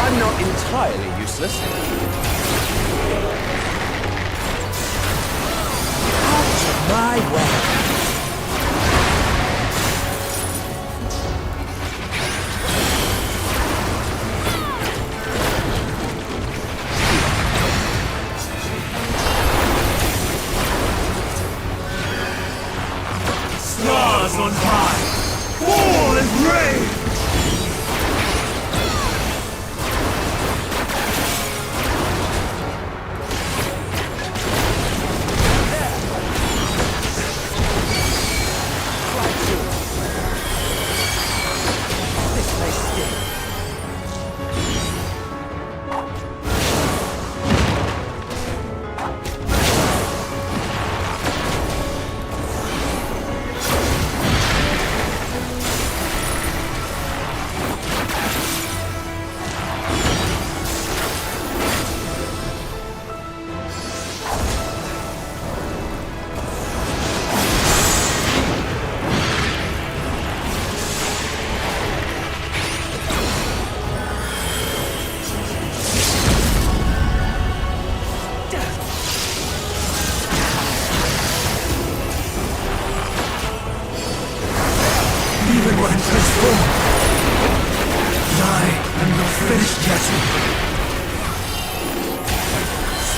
I'm not entirely useless. Out of my way! Stars on high, fall and rain!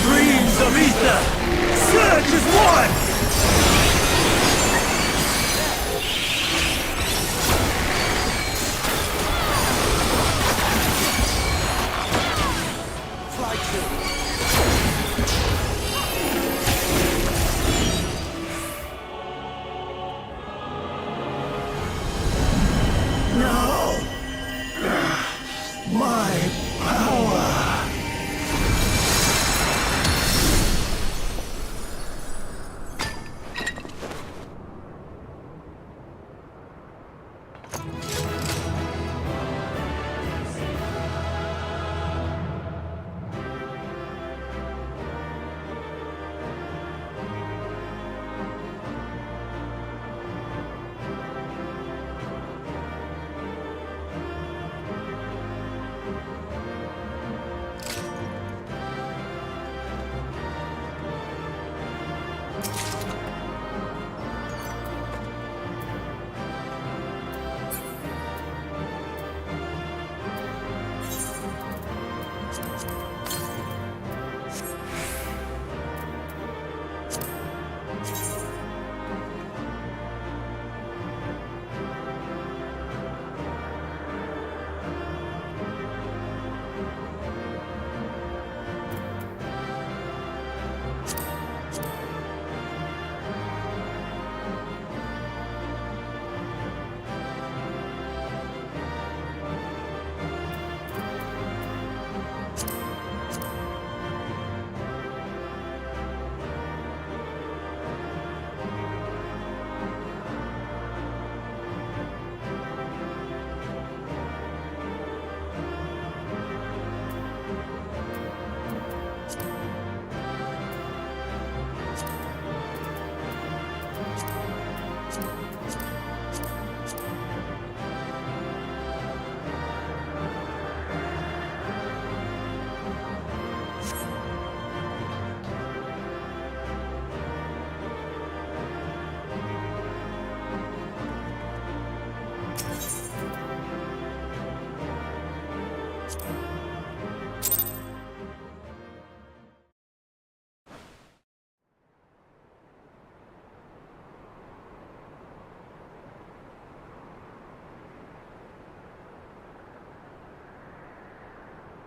Streams of ether! Surge as one!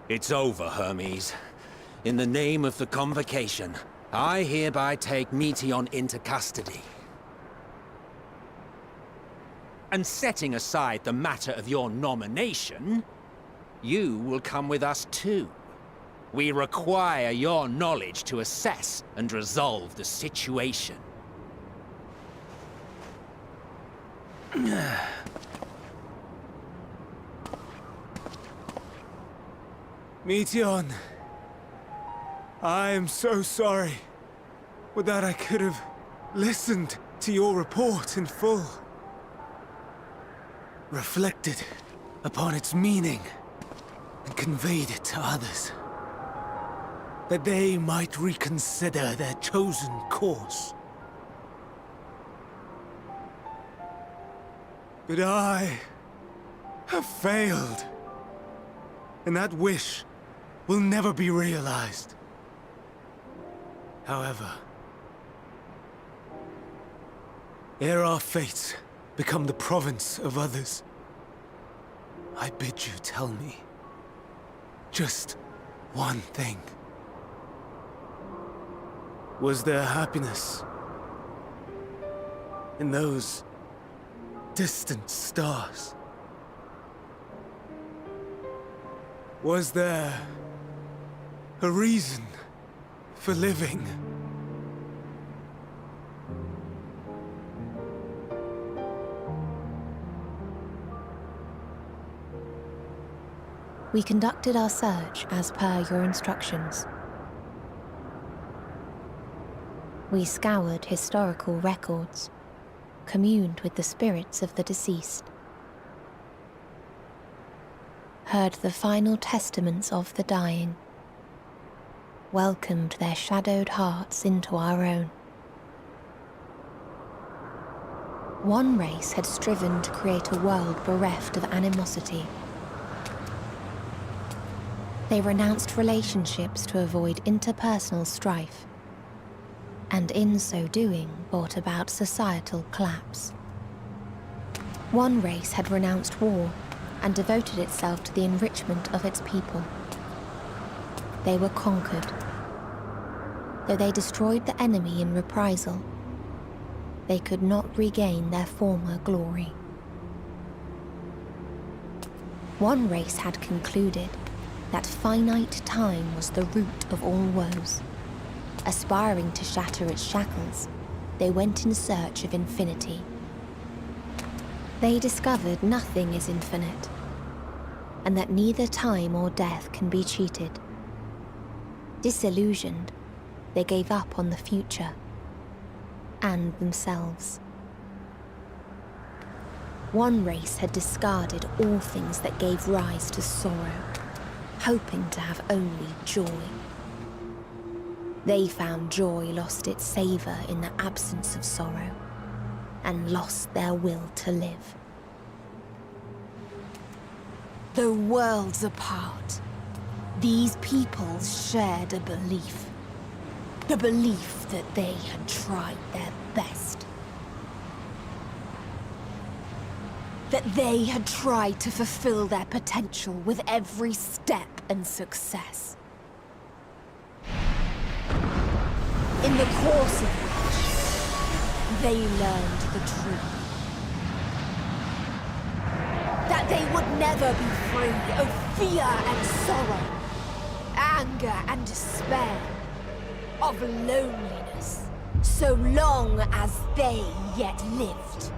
It's over, Hermes. In the name of the Convocation, I hereby take Meteion into custody. And setting aside the matter of your nomination, you will come with us too. We require your knowledge to assess and resolve the situation. Meteon, I am so sorry. Would that I could have listened to your report in full. Reflected upon its meaning and conveyed it to others. That they might reconsider their chosen course. But I have failed. And that wish will never be realized. However, ere our fates become the province of others, I bid you tell me just one thing. Was there happiness in those distant stars? Was there a reason for living? We conducted our search as per your instructions. We scoured historical records, communed with the spirits of the deceased, heard the final testaments of the dying, welcomed their shadowed hearts into our own. One race had striven to create a world bereft of animosity. They renounced relationships to avoid interpersonal strife, and in so doing brought about societal collapse. One race had renounced war and devoted itself to the enrichment of its people. They were conquered. Though they destroyed the enemy in reprisal, they could not regain their former glory. One race had concluded that finite time was the root of all woes. Aspiring to shatter its shackles, they went in search of infinity. They discovered nothing is infinite, and that neither time or death can be cheated. Disillusioned, they gave up on the future and themselves. One race had discarded all things that gave rise to sorrow, hoping to have only joy. They found joy lost its savor in the absence of sorrow, and lost their will to live. Though worlds apart, these peoples shared a belief. The belief that they had tried their best. That they had tried to fulfill their potential with every step and success. In the course of which, they learned the truth. That they would never be free of fear and sorrow, anger and despair, of loneliness, so long as they yet lived.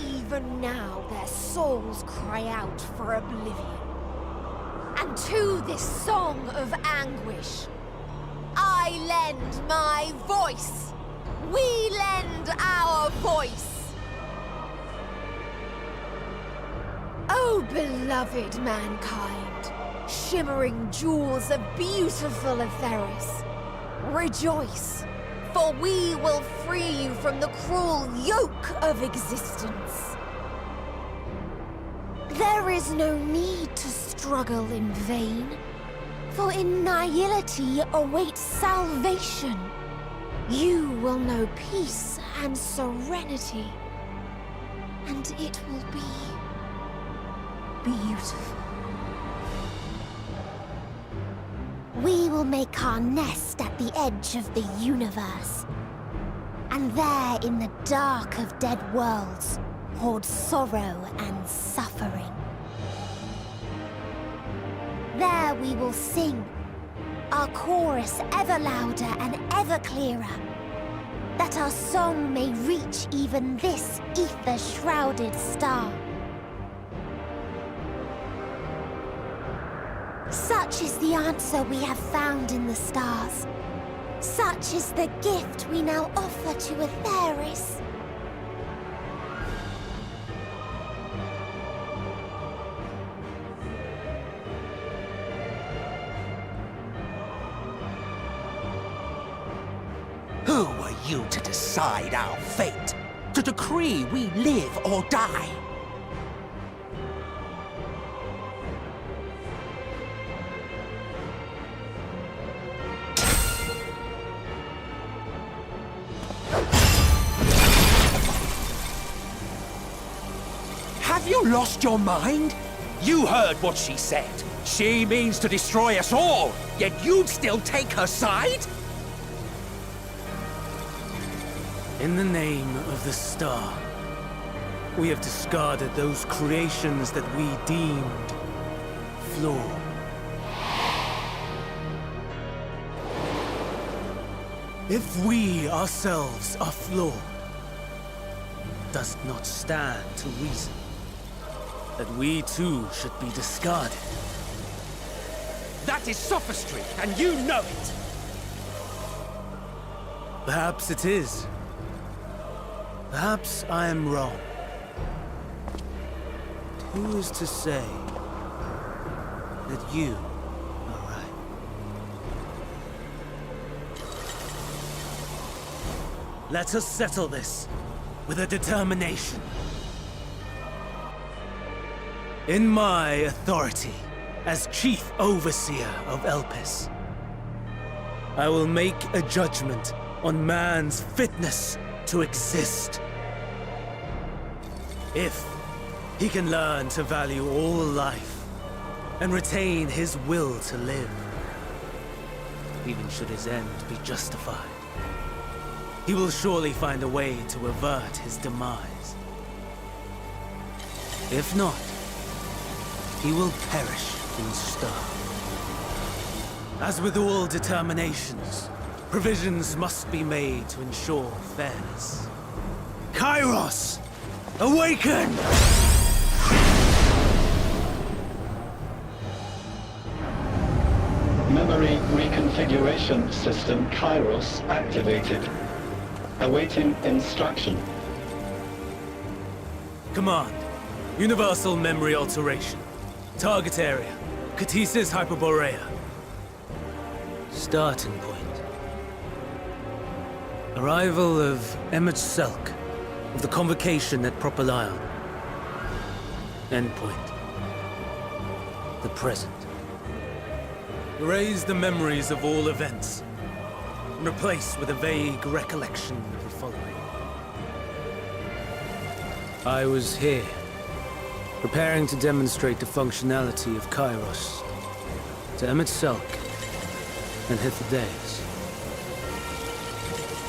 Even now their souls cry out for oblivion. And to this song of anguish, I lend my voice. We lend our voice. Oh, beloved mankind, shimmering jewels of beautiful Etheris, rejoice, for we will free you from the cruel yoke of existence. There is no need to struggle in vain, for in nihility awaits salvation. You will know peace and serenity, and it will be beautiful. We will make our nest at the edge of the universe, and there in the dark of dead worlds hoard sorrow and suffering. There we will sing, our chorus ever louder and ever clearer, that our song may reach even this ether-shrouded star. Such is the answer we have found in the stars. Such is the gift we now offer to Atheris. Who are you to decide our fate? To decree we live or die? Have you lost your mind? You heard what she said. She means to destroy us all, yet you'd still take her side? In the name of the star, we have discarded those creations that we deemed flawed. If we ourselves are flawed, does it not stand to reason that we too should be discarded? That is sophistry, and you know it! Perhaps it is. Perhaps I am wrong. Who is to say that you are right? Let us settle this with a determination. In my authority as Chief Overseer of Elpis, I will make a judgment on man's fitness to exist. If he can learn to value all life and retain his will to live, even should his end be justified, he will surely find a way to avert his demise. If not, he will perish in star. As with all determinations, provisions must be made to ensure fairness. Kairos! Awaken! Memory reconfiguration system Kairos activated. Awaiting instruction. Command. Universal memory alteration. Target area. Katisis Hyperborea. Starting point. Arrival of Emmet Selk, of the Convocation at Propylion. Endpoint. The present. Erase the memories of all events, and replace with a vague recollection of the following. I was here, preparing to demonstrate the functionality of Kairos to Emmet Selk and Hithodeus.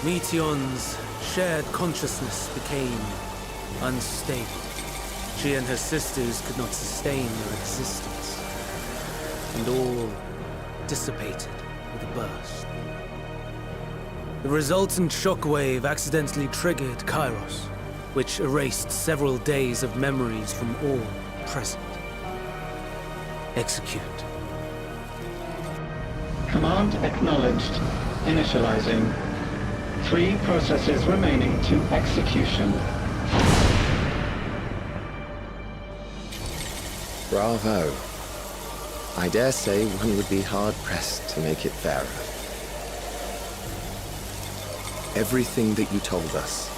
Meteon's shared consciousness became unstable. She and her sisters could not sustain their existence, and all dissipated with a burst. The resultant shockwave accidentally triggered Kairos, which erased several days of memories from all present. Execute. Command acknowledged. Initializing. 3 processes remaining to execution. Bravo. I dare say one would be hard-pressed to make it fairer. Everything that you told us,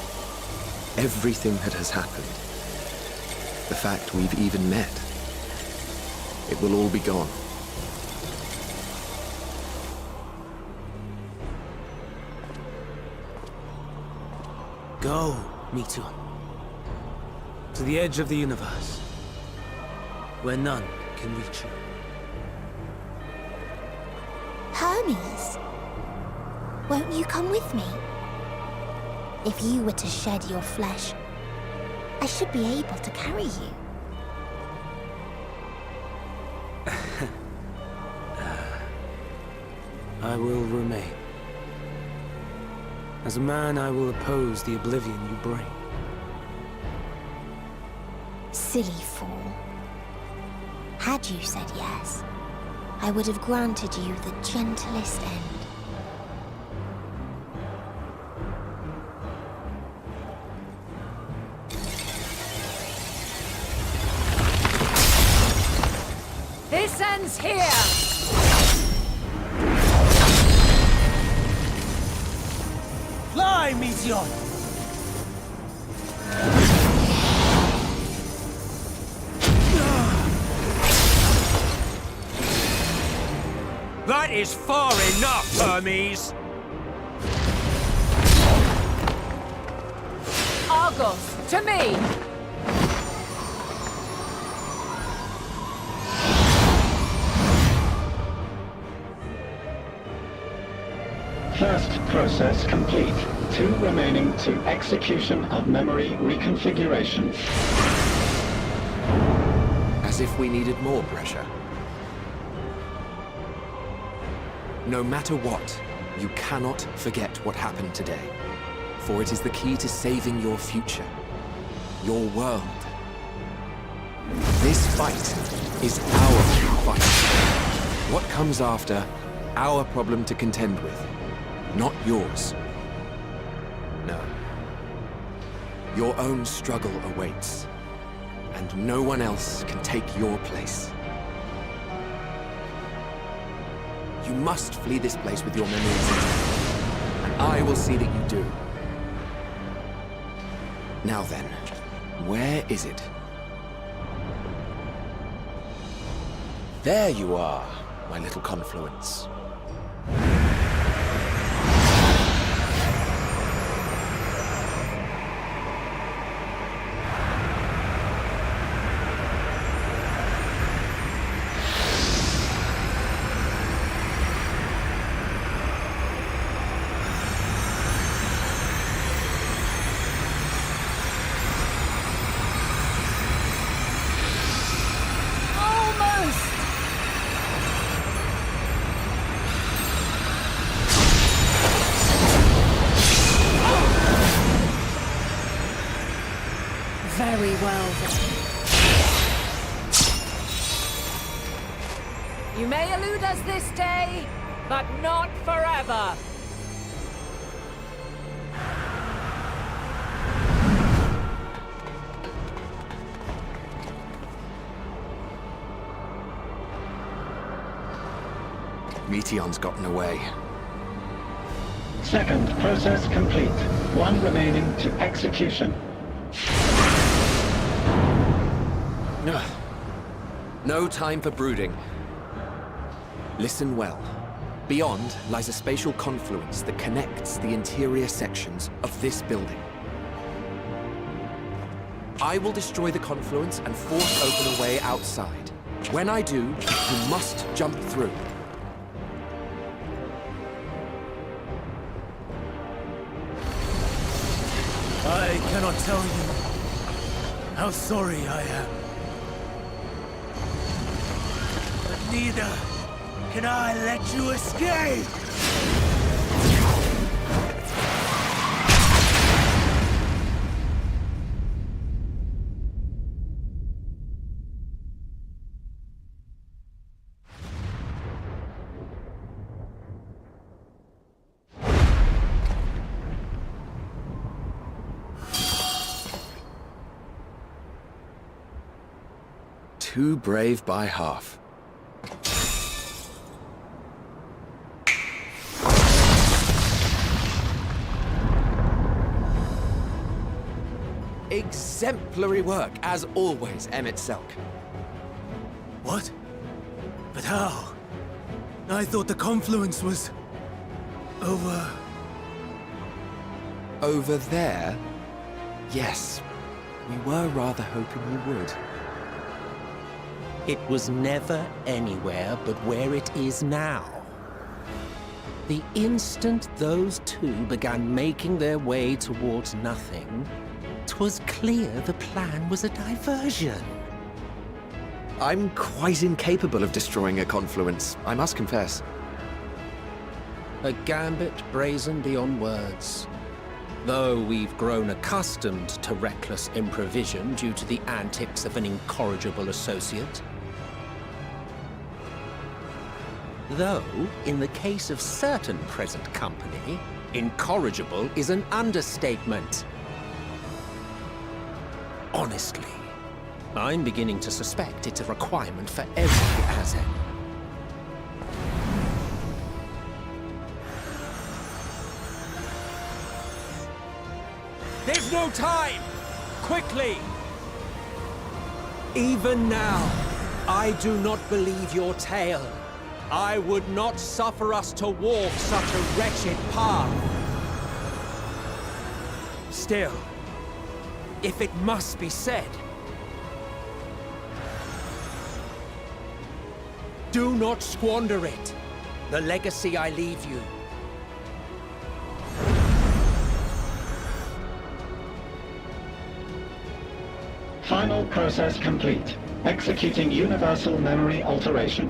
everything that has happened, the fact we've even met, it will all be gone. Go, Meteon. To the edge of the universe, where none can reach you. Hermes, won't you come with me? If you were to shed your flesh, I should be able to carry you. I will remain. As a man, I will oppose the oblivion you bring. Silly fool. Had you said yes, I would have granted you the gentlest end. This ends here! Fly, Meteor! That is far enough, Hermes! Argos, to me! First process complete. 2 remaining to execution of memory reconfiguration. As if we needed more pressure. No matter what, you cannot forget what happened today. For it is the key to saving your future. Your world. This fight is our fight. What comes after, our problem to contend with. Not yours. No. Your own struggle awaits. And no one else can take your place. You must flee this place with your memories intact. And I will see that you do. Now then, where is it? There you are, my little confluence. Very well then. You may elude us this day, but not forever. Meteon's gotten away. Second process complete. 1 remaining to execution. No time for brooding. Listen well. Beyond lies a spatial confluence that connects the interior sections of this building. I will destroy the confluence and force open a way outside. When I do, you must jump through. I cannot tell you how sorry I am. But neither can I let you escape! Too brave by half. Exemplary work, as always, Emmett Selk. What? But how? I thought the confluence was... over... Over there? Yes. We were rather hoping you would. It was never anywhere but where it is now. The instant those two began making their way towards nothing, 'twas clear the plan was a diversion. I'm quite incapable of destroying a confluence, I must confess. A gambit brazen beyond words. Though we've grown accustomed to reckless improvision due to the antics of an incorrigible associate. Though, in the case of certain present company, incorrigible is an understatement. Honestly, I'm beginning to suspect it's a requirement for every Azen. There's no time! Quickly! Even now, I do not believe your tale. I would not suffer us to walk such a wretched path. Still, if it must be said, do not squander it, the legacy I leave you. Final process complete. Executing universal memory alteration.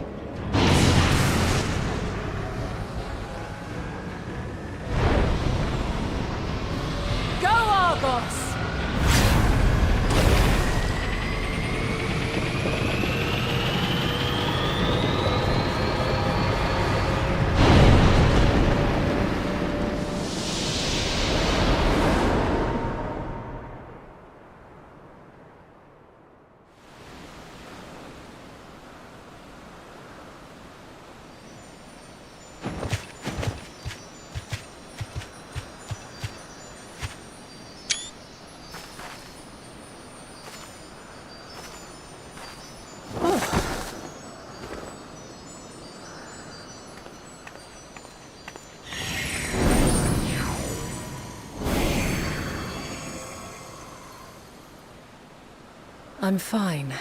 Go, Argos! I'm fine.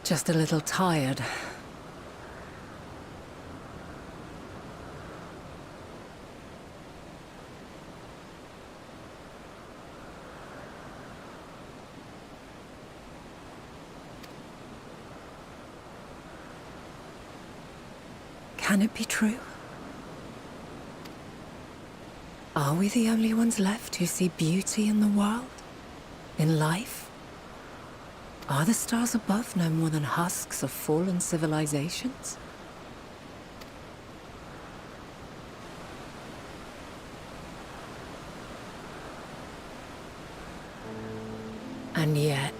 Just a little tired. Can it be true? Are we the only ones left who see beauty in the world? In life? Are the stars above no more than husks of fallen civilizations? And yet,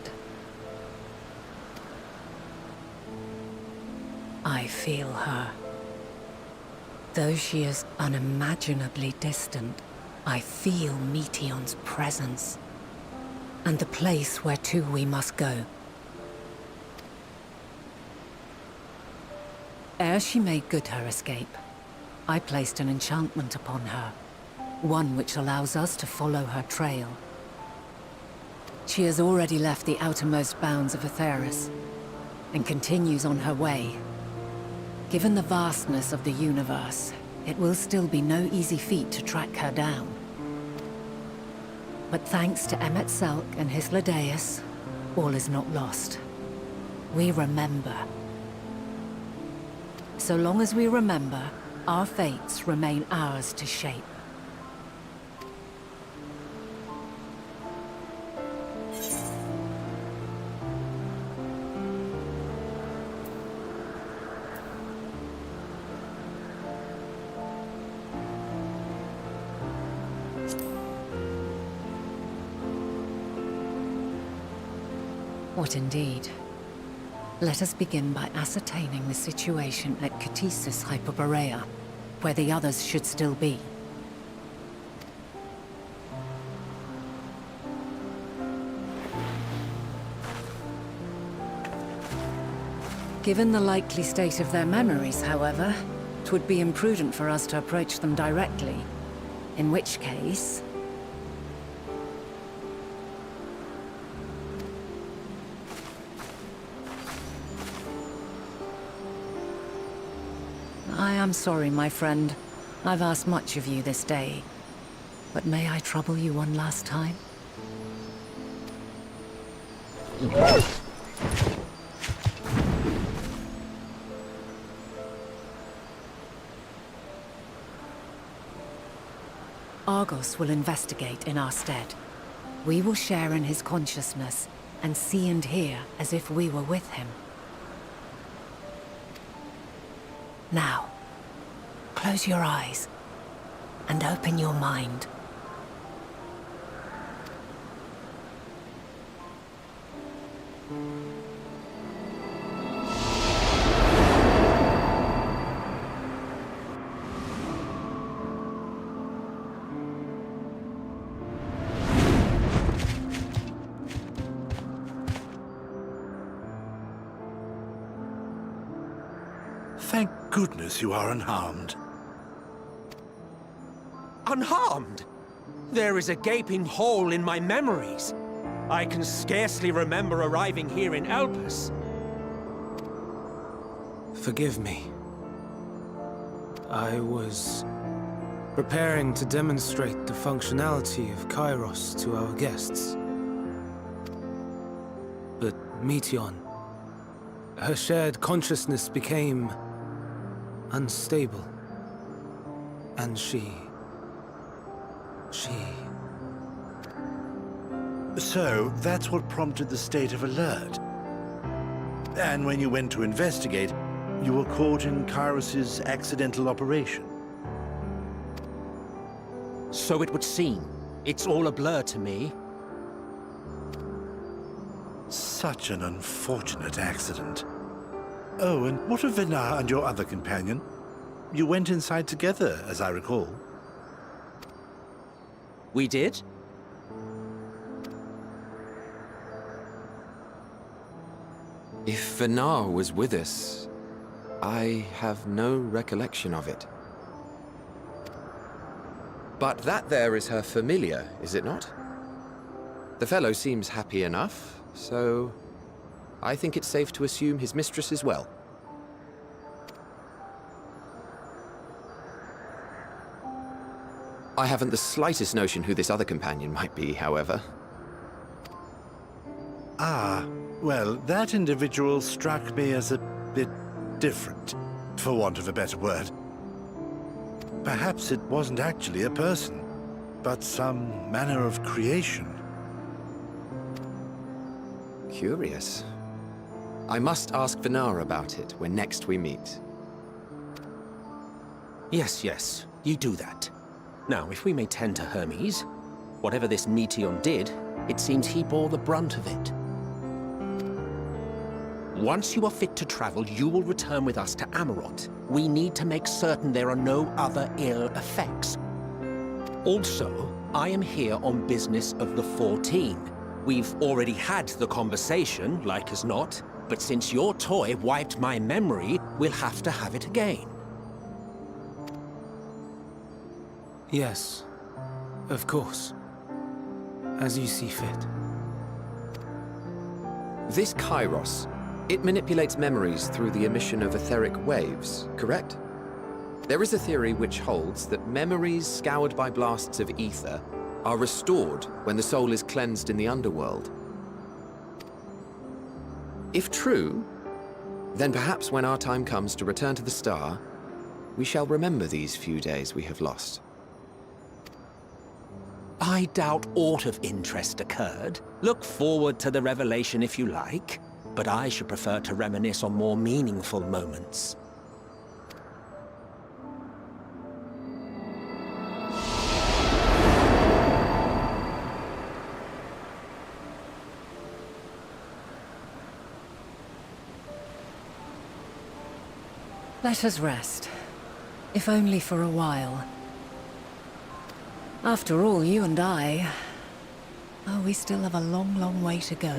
I feel her. Though she is unimaginably distant, I feel Meteion's presence, and the place where to we must go. Ere she made good her escape, I placed an enchantment upon her, one which allows us to follow her trail. She has already left the outermost bounds of Aetheris, and continues on her way. Given the vastness of the universe, it will still be no easy feat to track her down. But thanks to Emet-Selch and Hythlodaeus, all is not lost. We remember. So long as we remember, our fates remain ours to shape. What indeed? Let us begin by ascertaining the situation at Catesis Hyperborea, where the others should still be. Given the likely state of their memories, however, it would be imprudent for us to approach them directly. In which case... I am sorry, my friend. I've asked much of you this day. But may I trouble you one last time? Argos will investigate in our stead. We will share in his consciousness and see and hear as if we were with him. Now, close your eyes and open your mind. Thank goodness you are unharmed. Unharmed? There is a gaping hole in my memories. I can scarcely remember arriving here in Elpis. Forgive me. I was preparing to demonstrate the functionality of Kairos to our guests. But Meteion, her shared consciousness became unstable. And she... So, that's what prompted the state of alert. And when you went to investigate, you were caught in Kairos's accidental operation. So it would seem. It's all a blur to me. Such an unfortunate accident. Oh, and what of Venar and your other companion? You went inside together, as I recall. We did? If Venar was with us, I have no recollection of it. But that there is her familiar, is it not? The fellow seems happy enough, so I think it's safe to assume his mistress is well. I haven't the slightest notion who this other companion might be, however. Ah, well, that individual struck me as a bit different, for want of a better word. Perhaps it wasn't actually a person, but some manner of creation. Curious. I must ask Venar about it when next we meet. Yes, yes, you do that. Now, if we may tend to Hermes, whatever this Meteion did, it seems he bore the brunt of it. Once you are fit to travel, you will return with us to Amarot. We need to make certain there are no other ill effects. Also, I am here on business of the 14. We've already had the conversation, like as not, but since your toy wiped my memory, we'll have to have it again. Yes, of course. As you see fit. This Kairos, it manipulates memories through the emission of etheric waves, correct? There is a theory which holds that memories scoured by blasts of ether are restored when the soul is cleansed in the underworld. If true, then perhaps when our time comes to return to the star, we shall remember these few days we have lost. I doubt aught of interest occurred. Look forward to the revelation if you like, but I should prefer to reminisce on more meaningful moments. Let us rest, if only for a while. After all, you and I... oh, we still have a long, long way to go.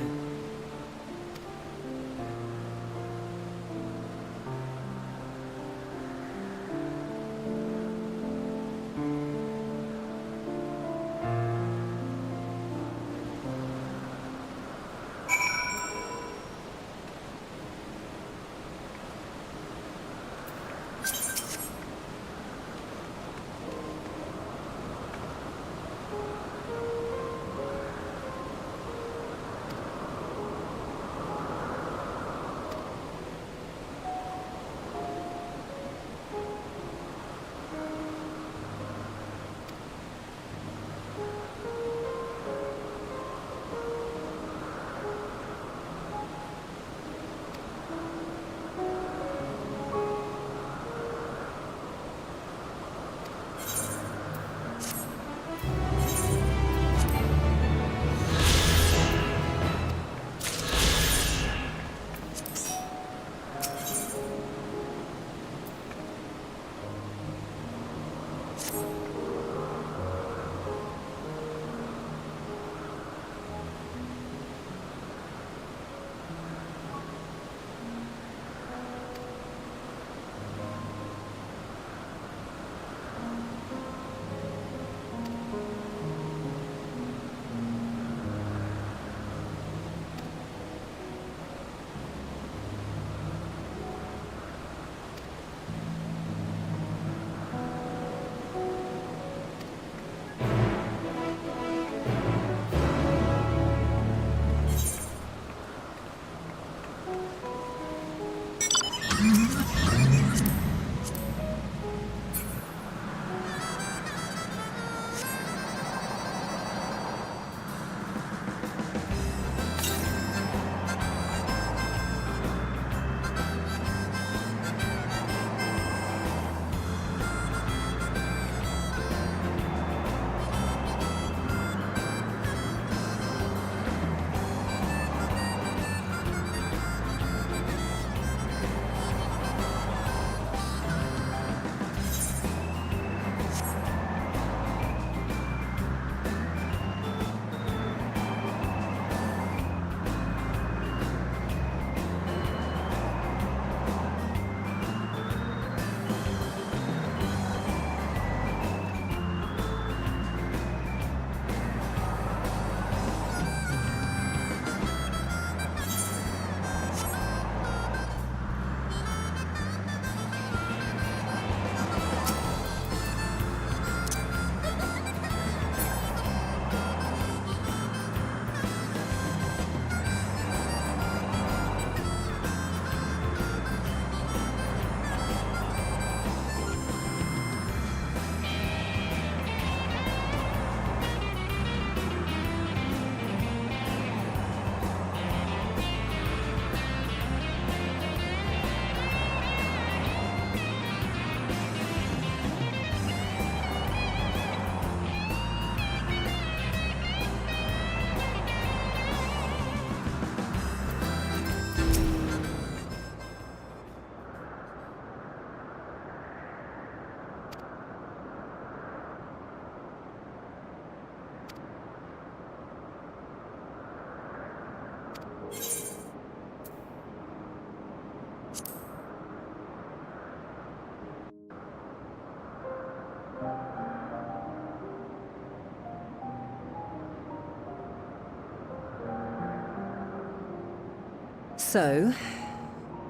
So,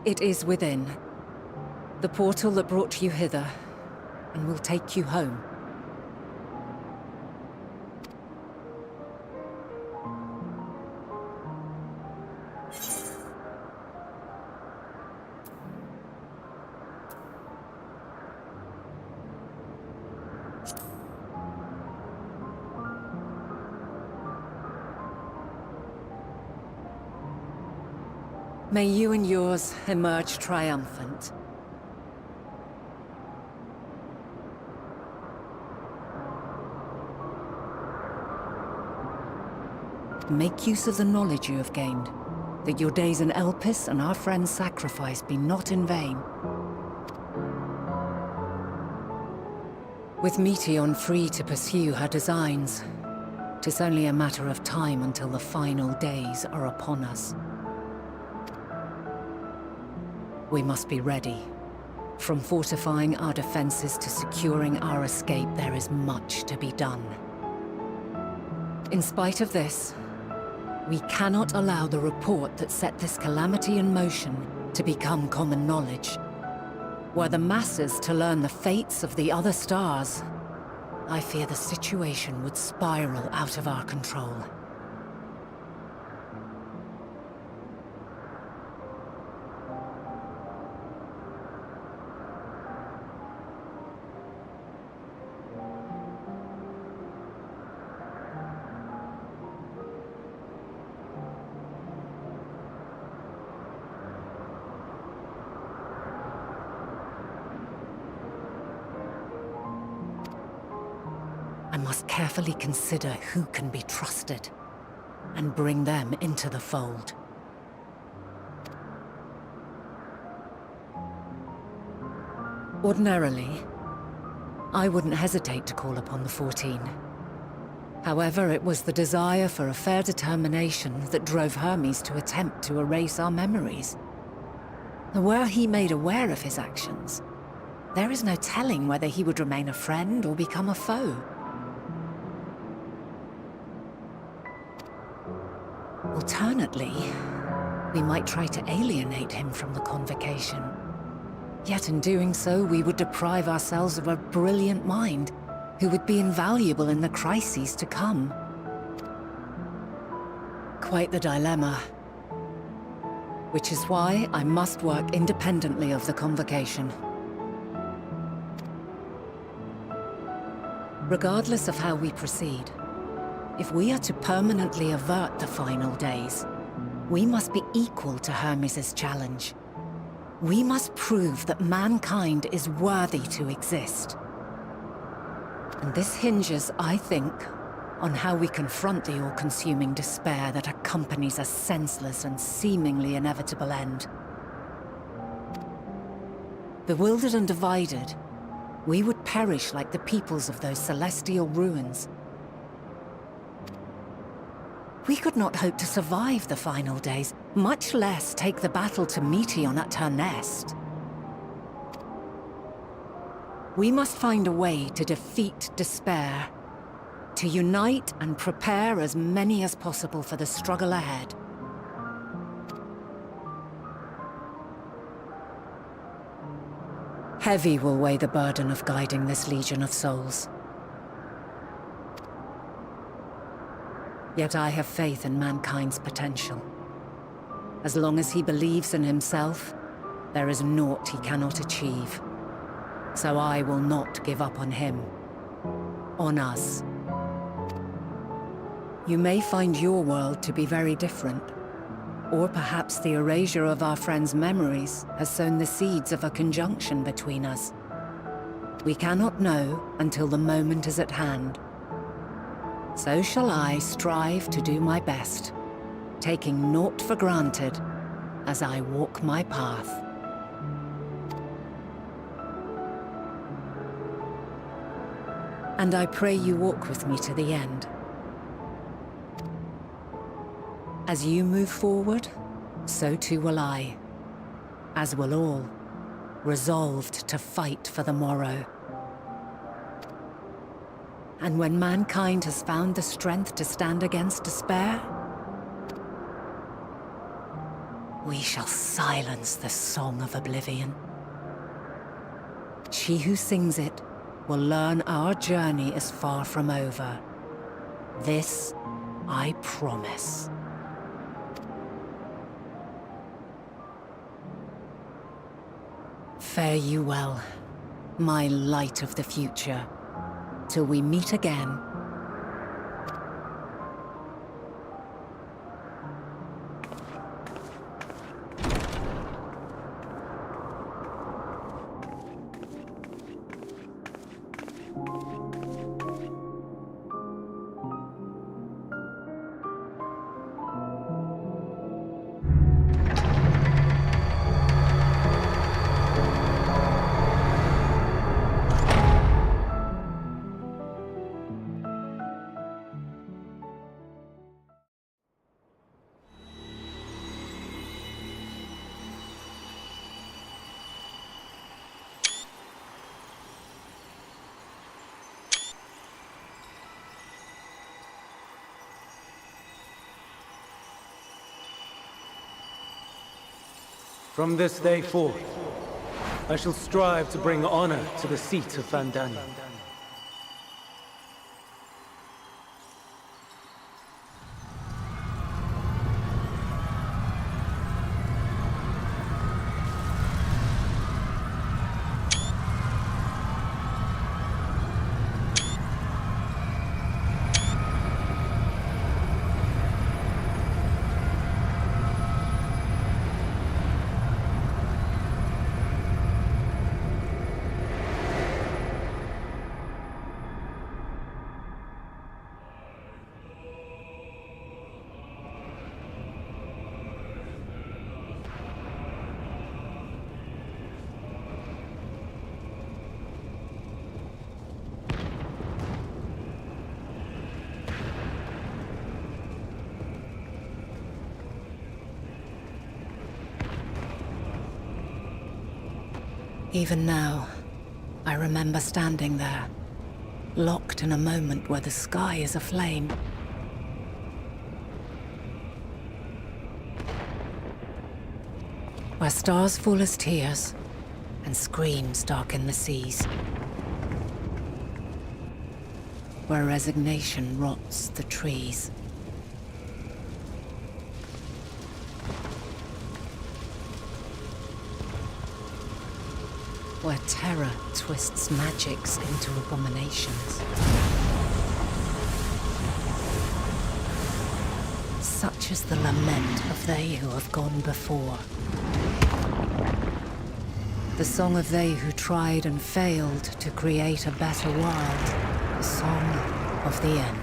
it is within. The portal that brought you hither, and will take you home. May you and yours emerge triumphant. Make use of the knowledge you have gained, that your days in Elpis and our friend's sacrifice be not in vain. With Meteion free to pursue her designs, 'tis only a matter of time until the final days are upon us. We must be ready. From fortifying our defenses to securing our escape, there is much to be done. In spite of this, we cannot allow the report that set this calamity in motion to become common knowledge. Were the masses to learn the fates of the other stars, I fear the situation would spiral out of our control. I must carefully consider who can be trusted, and bring them into the fold. Ordinarily, I wouldn't hesitate to call upon the 14. However, it was the desire for a fair determination that drove Hermes to attempt to erase our memories. Were he made aware of his actions, there is no telling whether he would remain a friend or become a foe. Alternately, we might try to alienate him from the convocation. Yet in doing so, we would deprive ourselves of a brilliant mind who would be invaluable in the crises to come. Quite the dilemma. Which is why I must work independently of the convocation. Regardless of how we proceed, if we are to permanently avert the final days, we must be equal to Hermes' challenge. We must prove that mankind is worthy to exist. And this hinges, I think, on how we confront the all-consuming despair that accompanies a senseless and seemingly inevitable end. Bewildered and divided, we would perish like the peoples of those celestial ruins. We could not hope to survive the final days, much less take the battle to Meteion at her nest. We must find a way to defeat despair, to unite and prepare as many as possible for the struggle ahead. Heavy will weigh the burden of guiding this legion of souls. Yet I have faith in mankind's potential. As long as he believes in himself, there is naught he cannot achieve. So I will not give up on him. On us. You may find your world to be very different. Or perhaps the erasure of our friend's memories has sown the seeds of a conjunction between us. We cannot know until the moment is at hand. So shall I strive to do my best, taking naught for granted as I walk my path. And I pray you walk with me to the end. As you move forward, so too will I, as will all, resolved to fight for the morrow. And when mankind has found the strength to stand against despair, we shall silence the song of oblivion. She who sings it will learn our journey is far from over. This I promise. Fare you well, my light of the future, till we meet again. From this day forth, I shall strive to bring honor to the seat of Vandania. Even now, I remember standing there, locked in a moment where the sky is aflame. Where stars fall as tears, and screams darken the seas. Where resignation rots the trees. Where terror twists magics into abominations. Such is the lament of they who have gone before. The song of they who tried and failed to create a better world. The song of the end.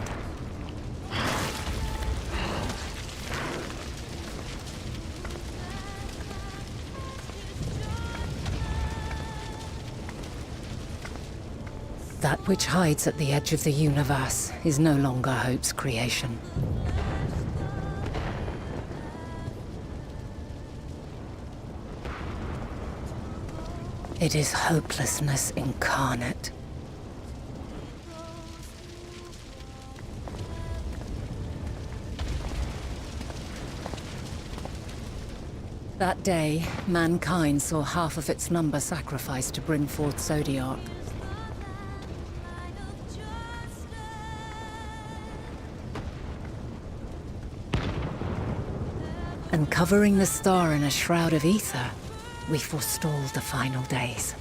That which hides at the edge of the universe is no longer hope's creation. It is hopelessness incarnate. That day, mankind saw half of its number sacrificed to bring forth Zodiark. And covering the star in a shroud of ether, we forestalled the final days.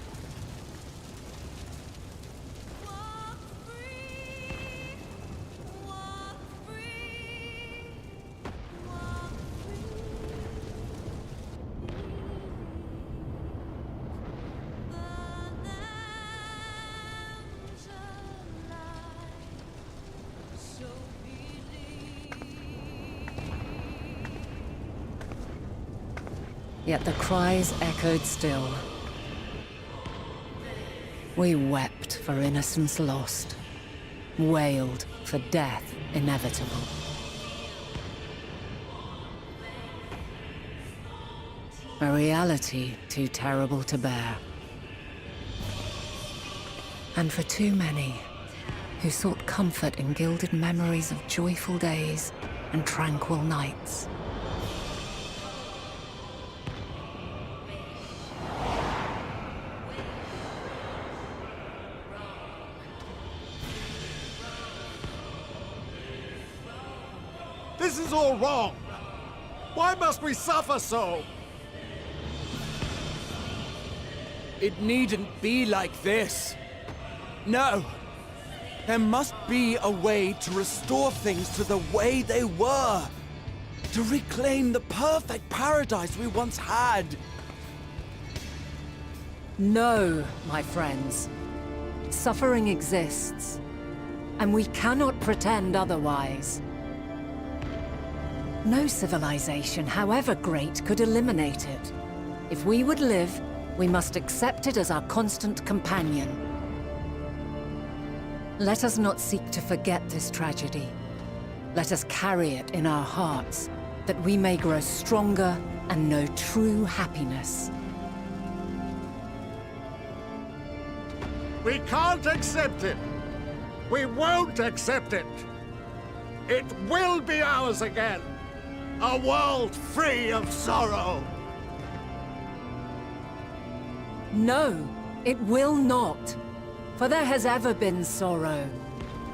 Yet the cries echoed still. We wept for innocence lost, wailed for death inevitable. A reality too terrible to bear. And for too many who sought comfort in gilded memories of joyful days and tranquil nights. This is all wrong! Why must we suffer so? It needn't be like this. No. There must be a way to restore things to the way they were. To reclaim the perfect paradise we once had. No, my friends. Suffering exists, and we cannot pretend otherwise. No civilization, however great, could eliminate it. If we would live, we must accept it as our constant companion. Let us not seek to forget this tragedy. Let us carry it in our hearts, that we may grow stronger and know true happiness. We can't accept it! We won't accept it! It will be ours again! A world free of sorrow! No, it will not. For there has ever been sorrow.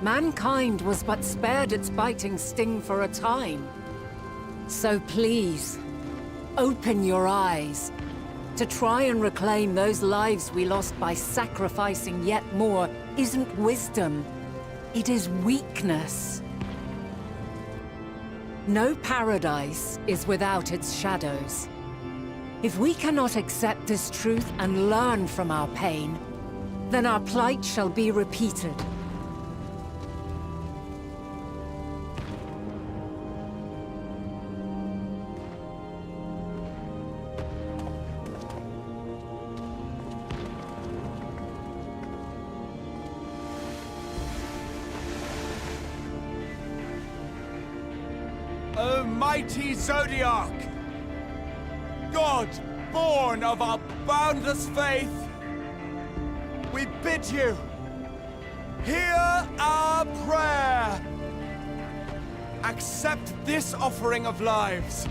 Mankind was but spared its biting sting for a time. So please, open your eyes. To try and reclaim those lives we lost by sacrificing yet more isn't wisdom. It is weakness. No paradise is without its shadows. If we cannot accept this truth and learn from our pain, then our plight shall be repeated. O mighty Zodiac! God, born of our boundless faith, we bid you, hear our prayer. Accept this offering of lives,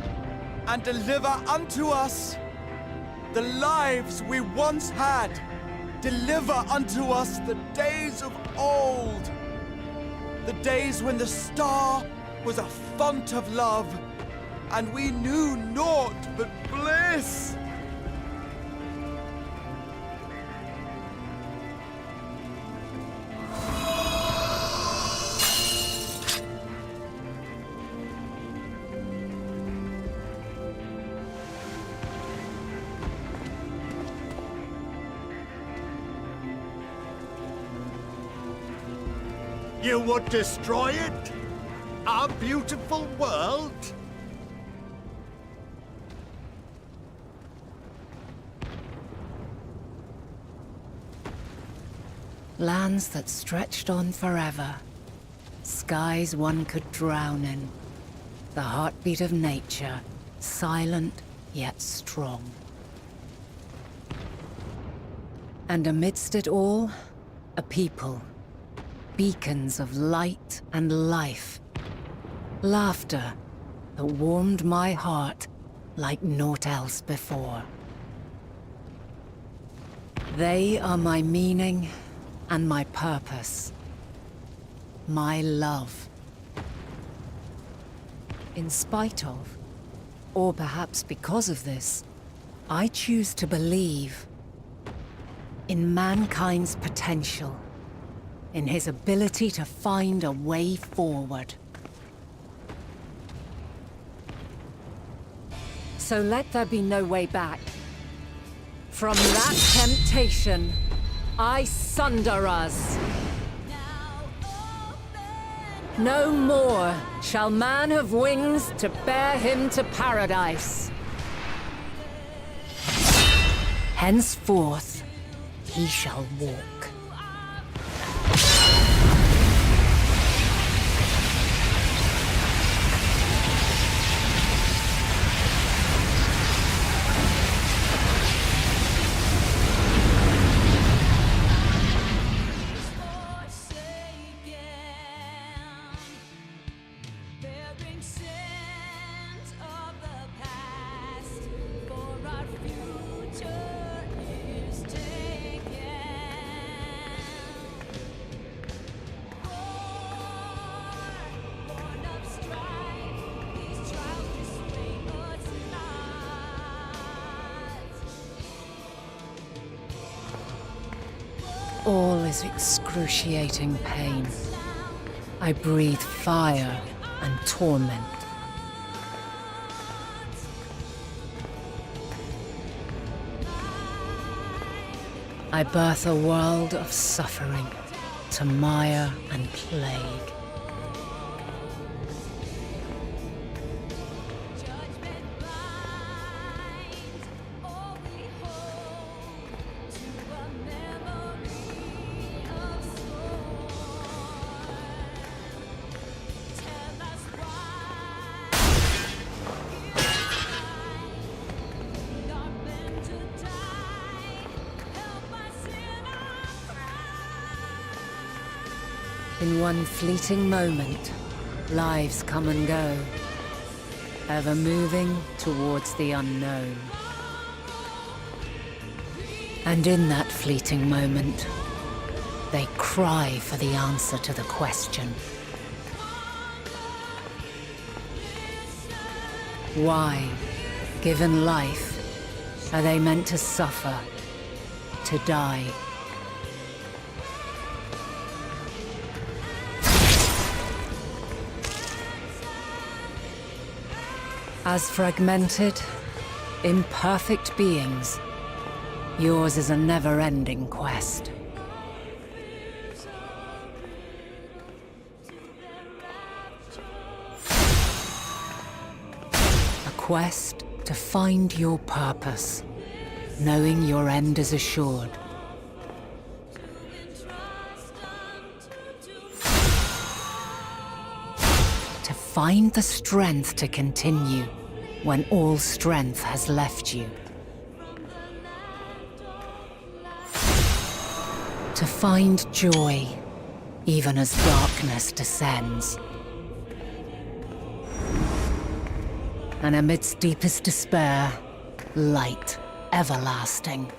and deliver unto us the lives we once had. Deliver unto us the days of old, the days when the star was a font of love, and we knew naught but bliss. You would destroy it? Our beautiful world? Lands that stretched on forever. Skies one could drown in. The heartbeat of nature, silent yet strong. And amidst it all, a people. Beacons of light and life. Laughter that warmed my heart like naught else before. They are my meaning and my purpose. My love. In spite of, or perhaps because of this, I choose to believe in mankind's potential, in his ability to find a way forward. So let there be no way back. From that temptation, I sunder us. No more shall man have wings to bear him to paradise. Henceforth, he shall walk. All is excruciating pain. I breathe fire and torment. I birth a world of suffering to mire and plague. In one fleeting moment, lives come and go, ever moving towards the unknown. And in that fleeting moment, they cry for the answer to the question. Why, given life, are they meant to suffer, to die? As fragmented, imperfect beings, yours is a never-ending quest. A quest to find your purpose, knowing your end is assured. To find the strength to continue when all strength has left you. To find joy, even as darkness descends. And amidst deepest despair, light everlasting.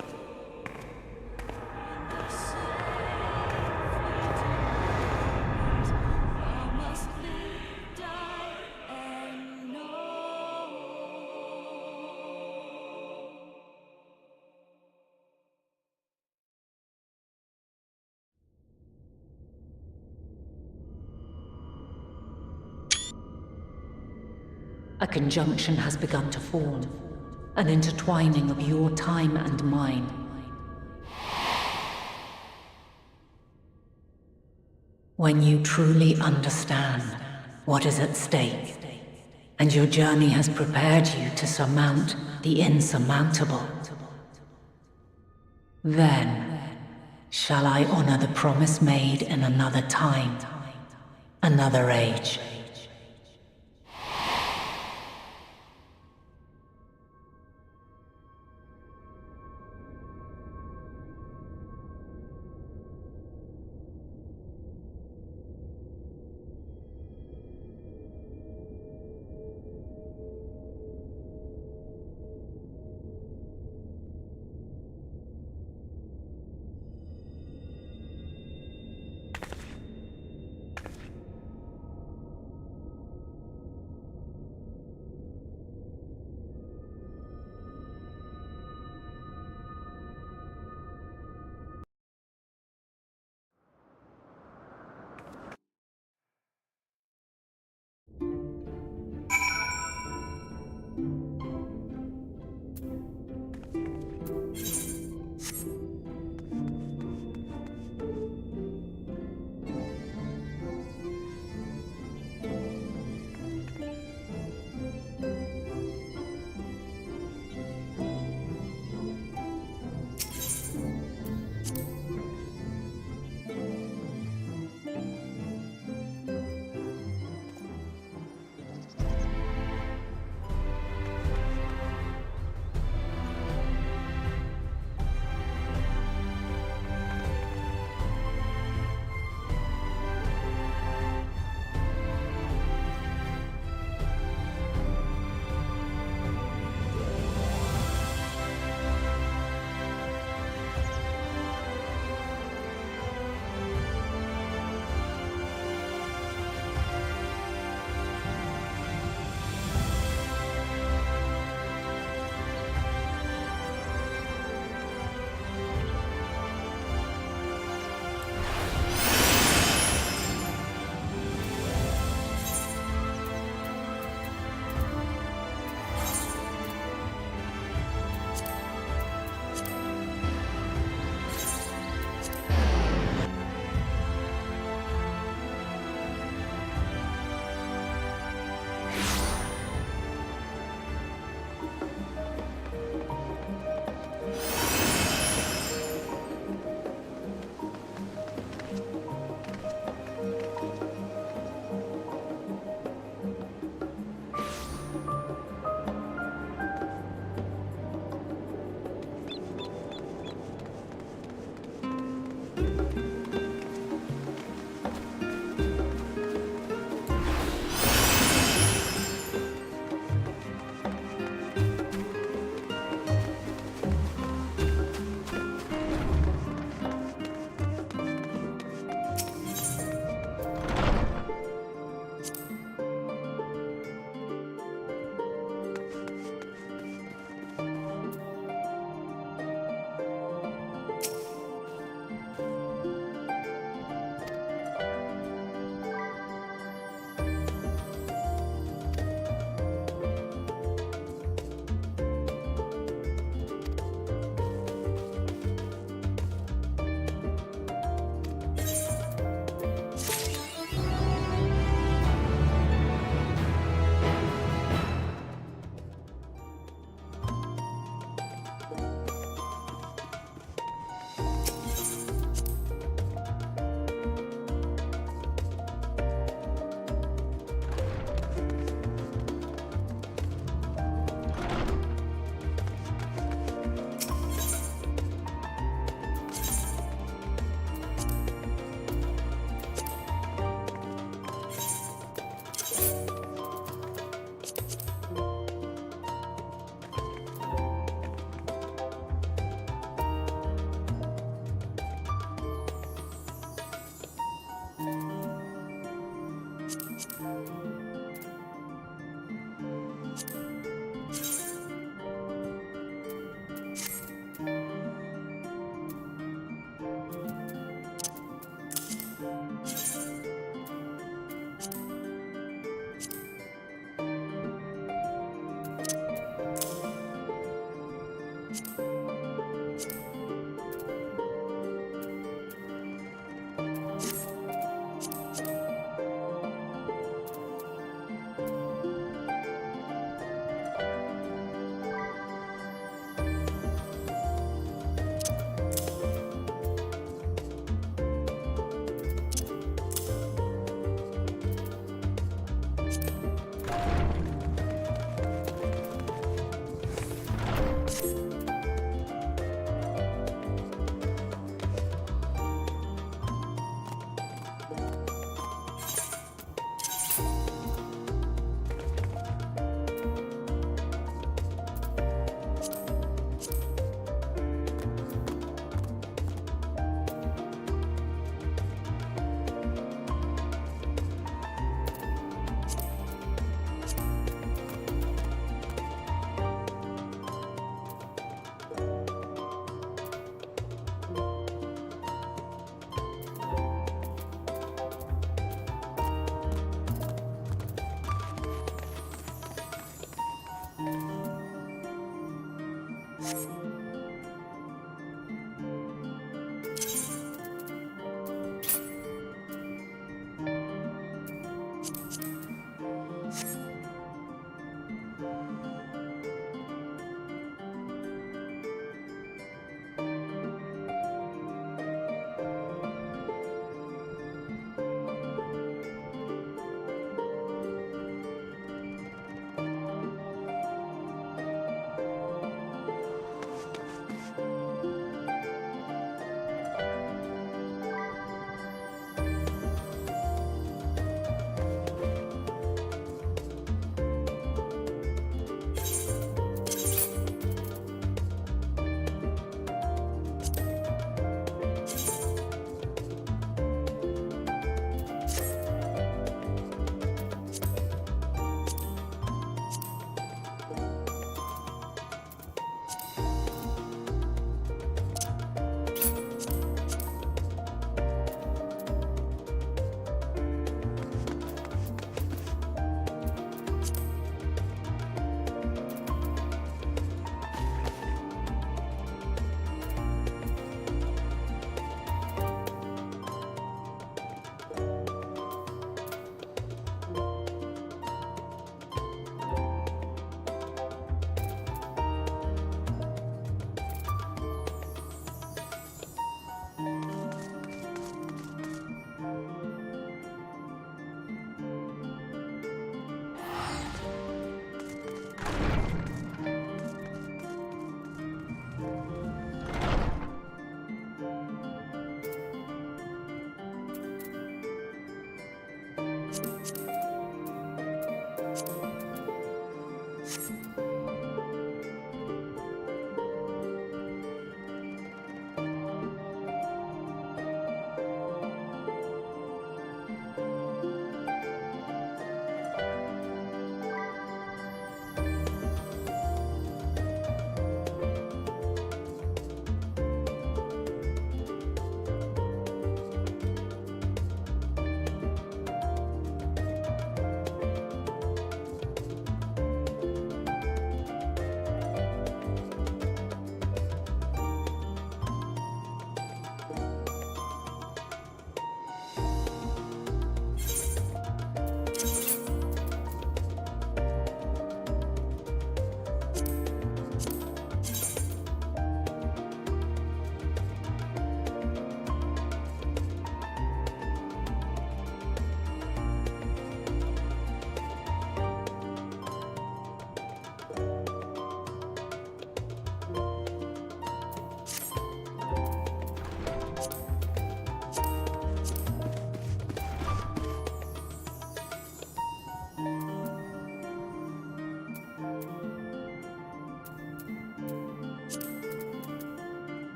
A conjunction has begun to form, an intertwining of your time and mine. When you truly understand what is at stake, and your journey has prepared you to surmount the insurmountable, then shall I honor the promise made in another time, another age.